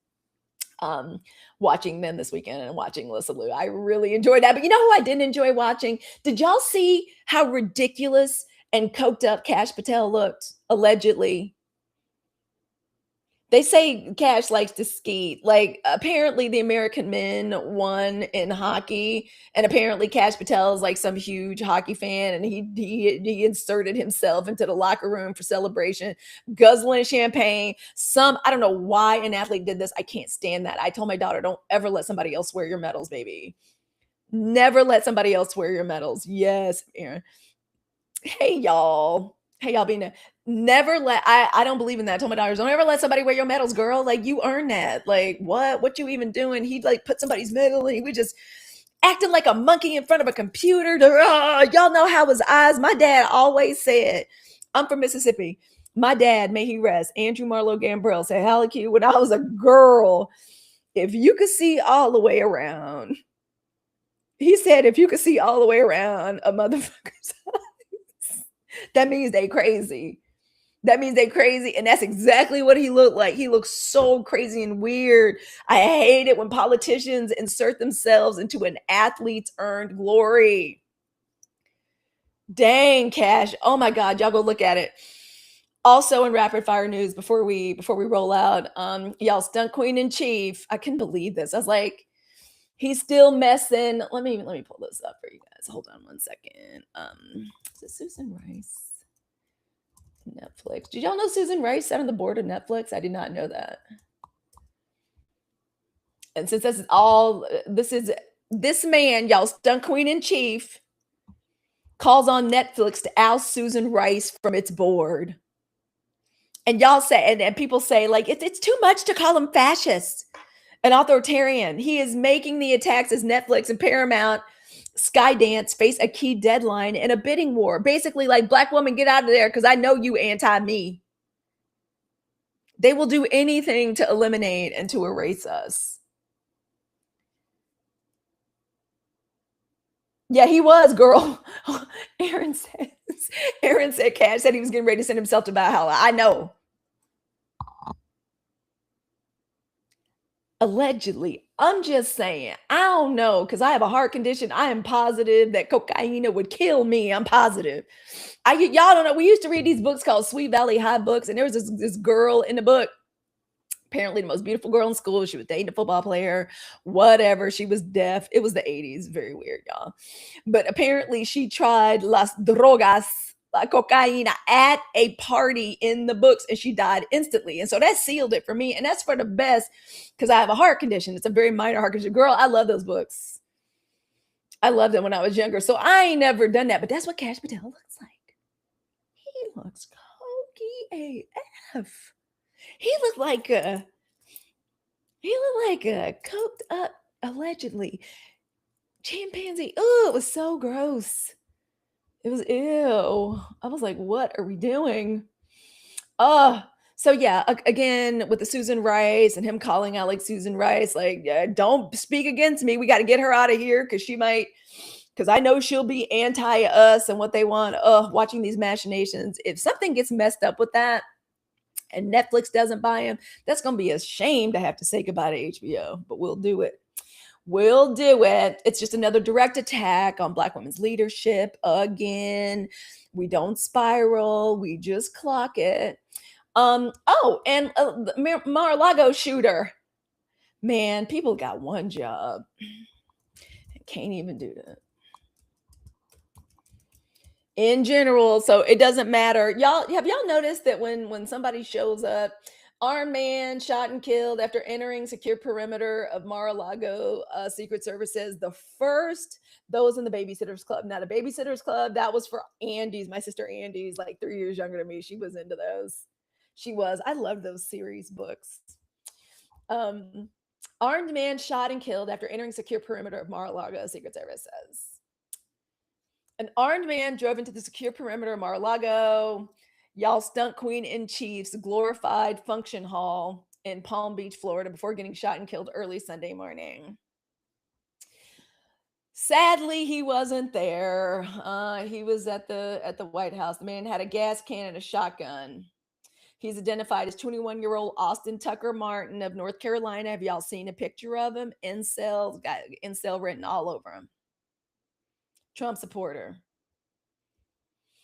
Watching them this weekend and watching Alyssa Liu. I really enjoyed that. But you know who I didn't enjoy watching? Did y'all see how ridiculous and coked up Cash Patel looked, allegedly? They say Cash likes to ski. Like, apparently the American men won in hockey, and apparently Cash Patel is like some huge hockey fan, and he inserted himself into the locker room for celebration, guzzling champagne. I don't know why an athlete did this. I can't stand that. I told my daughter, don't ever let somebody else wear your medals, baby. Never let somebody else wear your medals. Yes, Aaron. Hey y'all. Hey y'all being never let I don't believe in that. I told my daughters, don't ever let somebody wear your medals, girl. Like you earn that. Like what you even doing? He like put somebody's medal and he was just acting like a monkey in front of a computer. Y'all know how his eyes. My dad always said, I'm from Mississippi. My dad, may he rest, Andrew Marlowe Gambrell said, Halicue, when I was a girl, if you could see all the way around, he said, if you could see all the way around a motherfucker's that means they crazy. That means they crazy. And that's exactly what he looked like. He looks so crazy and weird. I hate it when politicians insert themselves into an athlete's earned glory. Dang, Cash. Oh my God. Y'all go look at it. Also in rapid fire news, before we roll out, y'all stunt queen in chief. I couldn't believe this. I was like, he's still messing. Let me pull this up for you guys. Hold on one second. Is it Susan Rice? Netflix. Did y'all know Susan Rice sat on the board of Netflix? I did not know that. And since this man, y'all stunt queen in chief, calls on Netflix to oust Susan Rice from its board. And y'all say, and people say, like, it's too much to call him fascist and authoritarian. He is making the attacks as Netflix and Paramount Skydance face a key deadline in a bidding war. Basically, like, black woman, get out of there because I know you anti-me. They will do anything to eliminate and to erase us. Yeah, he was, girl. Aaron said Cash said he was getting ready to send himself to Valhalla. I know. Allegedly. I'm just saying. I don't know because I have a heart condition. I am positive that cocaine would kill me. I'm positive. Y'all don't know. We used to read these books called Sweet Valley High books, and there was this girl in the book. Apparently the most beautiful girl in school. She was dating a football player, whatever. She was deaf. It was the 80s. Very weird, y'all. But apparently she tried las drogas, la cocaína, at a party in the books, and she died instantly. And so that sealed it for me. And that's for the best because I have a heart condition. It's a very minor heart condition. Girl, I love those books. I loved them when I was younger. So I ain't never done that. But that's what Cash Patel looks like. He looks cokey AF. He looked like a coked up, allegedly, chimpanzee. Oh, it was so gross. It was ew. I was like, what are we doing? So yeah, again with the Susan Rice and him calling out like Susan Rice, like, yeah, don't speak against me. We got to get her out of here because she might, because I know she'll be anti us and what they want. Watching these machinations. If something gets messed up with that and Netflix doesn't buy him, that's gonna be a shame to have to say goodbye to HBO. But we'll do it. We'll do it. It's just another direct attack on Black women's leadership again. We don't spiral. We just clock it. Oh, and the Mar-a-Lago shooter. Man, people got one job. Can't even do that. In general, so it doesn't matter. Have y'all noticed that when somebody shows up, armed man shot and killed after entering secure perimeter of Mar-a-Lago, Secret Service says the first those in the Babysitters Club. Now the Babysitters Club, that was for Andy's, my sister Andy's, like 3 years younger than me. She was into those. She was. I love those series books. Um, Armed man shot and killed after entering secure perimeter of Mar-a-Lago, Secret Service says. An armed man drove into the secure perimeter of Mar-a-Lago, y'all stunt queen in chief's glorified function hall in Palm Beach, Florida, before getting shot and killed early Sunday morning. Sadly, he wasn't there. He was at the White House. The man had a gas can and a shotgun. He's identified as 21-year-old Austin Tucker Martin of North Carolina. Have y'all seen a picture of him? Incel, got incel written all over him. Trump supporter.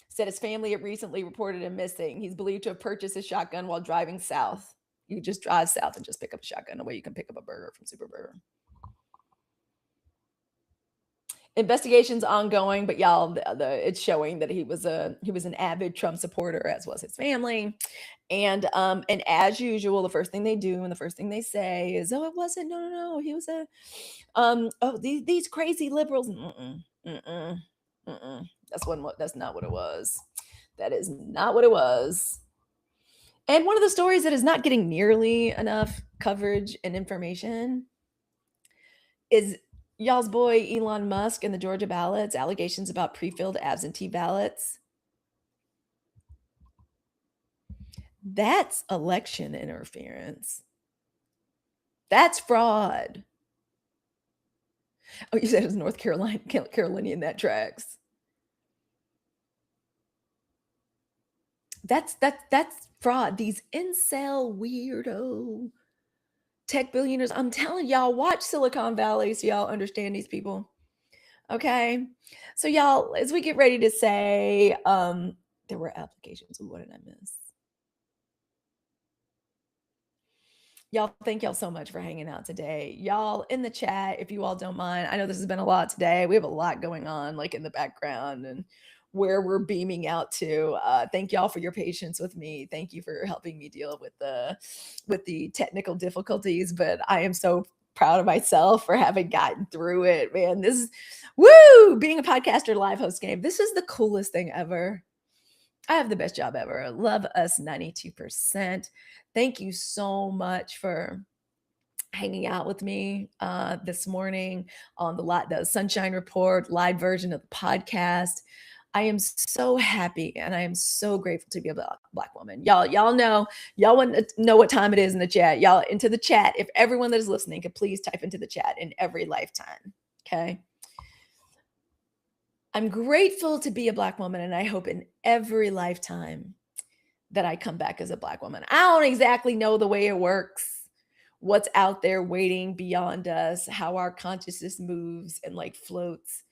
Said his family had recently reported him missing. He's believed to have purchased a shotgun while driving south. You could just drive south and just pick up a shotgun the way you can pick up a burger from Super Burger. Investigation's ongoing, but y'all, it's showing that he was an avid Trump supporter, as was his family. And as usual, the first thing they do and the first thing they say is, "Oh, it wasn't. No, no, no. He was a oh, these crazy liberals." Mm-mm, mm-mm, mm-mm. That's not what it was. That is not what it was. And one of the stories that is not getting nearly enough coverage and information is y'all's boy Elon Musk and the Georgia ballots, allegations about pre-filled absentee ballots. That's election interference. That's fraud. Oh, you said it was North Carolinian, that tracks. That's fraud. These incel weirdo tech billionaires. I'm telling y'all, watch Silicon Valley so y'all understand these people. Okay. So y'all, as we get ready to say, there were applications. What did I miss? Y'all, thank y'all so much for hanging out today. Y'all in the chat, if you all don't mind, I know this has been a lot today. We have a lot going on, like in the background and where we're beaming out to. Thank y'all for your patience with me. Thank you for helping me deal with the technical difficulties. But I am so proud of myself for having gotten through it, man. This is woo! Being a podcaster, live host game. This is the coolest thing ever. I have the best job ever. Love us 92%. Thank you so much for hanging out with me this morning on the Sunshine Report live version of the podcast. I am so happy and I am so grateful to be a Black woman. Y'all know, y'all want to know what time it is in the chat. Y'all into the chat. If everyone that is listening could please type into the chat in every lifetime. Okay. I'm grateful to be a Black woman, and I hope in every lifetime that I come back as a Black woman. I don't exactly know the way it works, what's out there waiting beyond us, how our consciousness moves and like floats.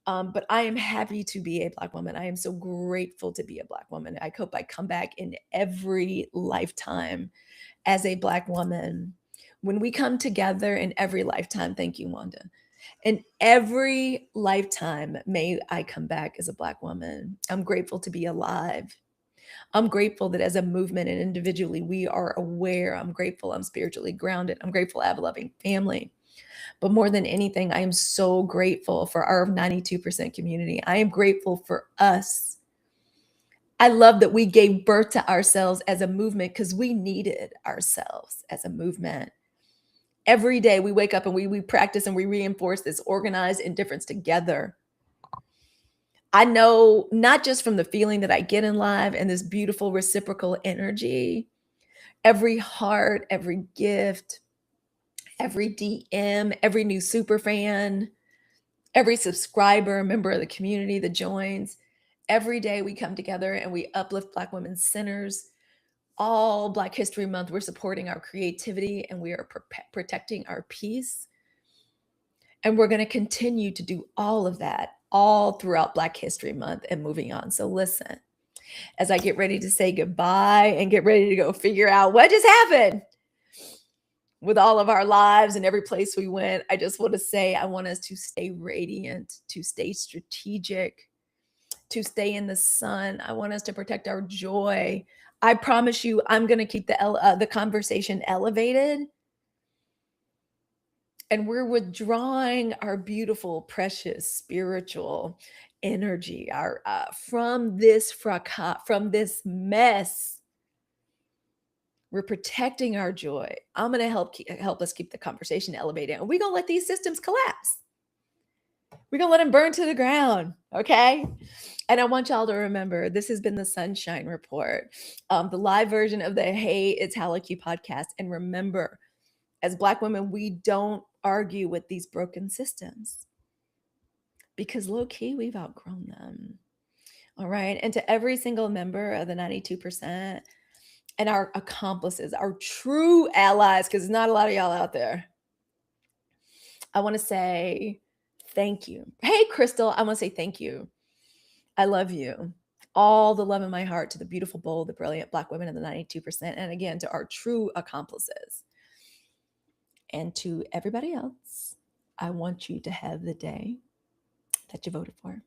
But I am happy to be a Black woman. I am so grateful to be a Black woman. I hope I come back in every lifetime as a Black woman. When we come together in every lifetime, thank you, Wanda. In every lifetime, may I come back as a Black woman. I'm grateful to be alive. I'm grateful that as a movement and individually, we are aware. I'm grateful I'm spiritually grounded. I'm grateful I have a loving family. But more than anything, I am so grateful for our 92% community. I am grateful for us. I love that we gave birth to ourselves as a movement because we needed ourselves as a movement. Every day we wake up and we practice and we reinforce this organized indifference together. I know not just from the feeling that I get in live and this beautiful reciprocal energy, every heart, every gift, every DM, every new super fan, every subscriber, member of the community that joins. Every day we come together and we uplift Black women's centers. All Black History Month, we're supporting our creativity and we are protecting our peace. And we're going to continue to do all of that all throughout Black History Month and moving on. So listen, as I get ready to say goodbye and get ready to go figure out what just happened with all of our lives and every place we went, I just want to say I want us to stay radiant, to stay strategic, to stay in the sun. I want us to protect our joy. I promise you, I'm going to keep the conversation elevated. And we're withdrawing our beautiful, precious, spiritual energy from this fracas, from this mess. We're protecting our joy. I'm going to help us keep the conversation elevated. And we're going to let these systems collapse. We're going to let them burn to the ground. Okay. And I want y'all to remember, this has been the Sunshine Report, the live version of the Hey, It's Halicue podcast. And remember, as Black women, we don't argue with these broken systems because low key, we've outgrown them. All right. And to every single member of the 92%, and our accomplices, our true allies, because there's not a lot of y'all out there, I want to say thank you. Hey, Crystal, I want to say thank you. I love you. All the love in my heart to the beautiful, bold, the brilliant Black women of the 92%. And again, to our true accomplices. And to everybody else, I want you to have the day that you voted for.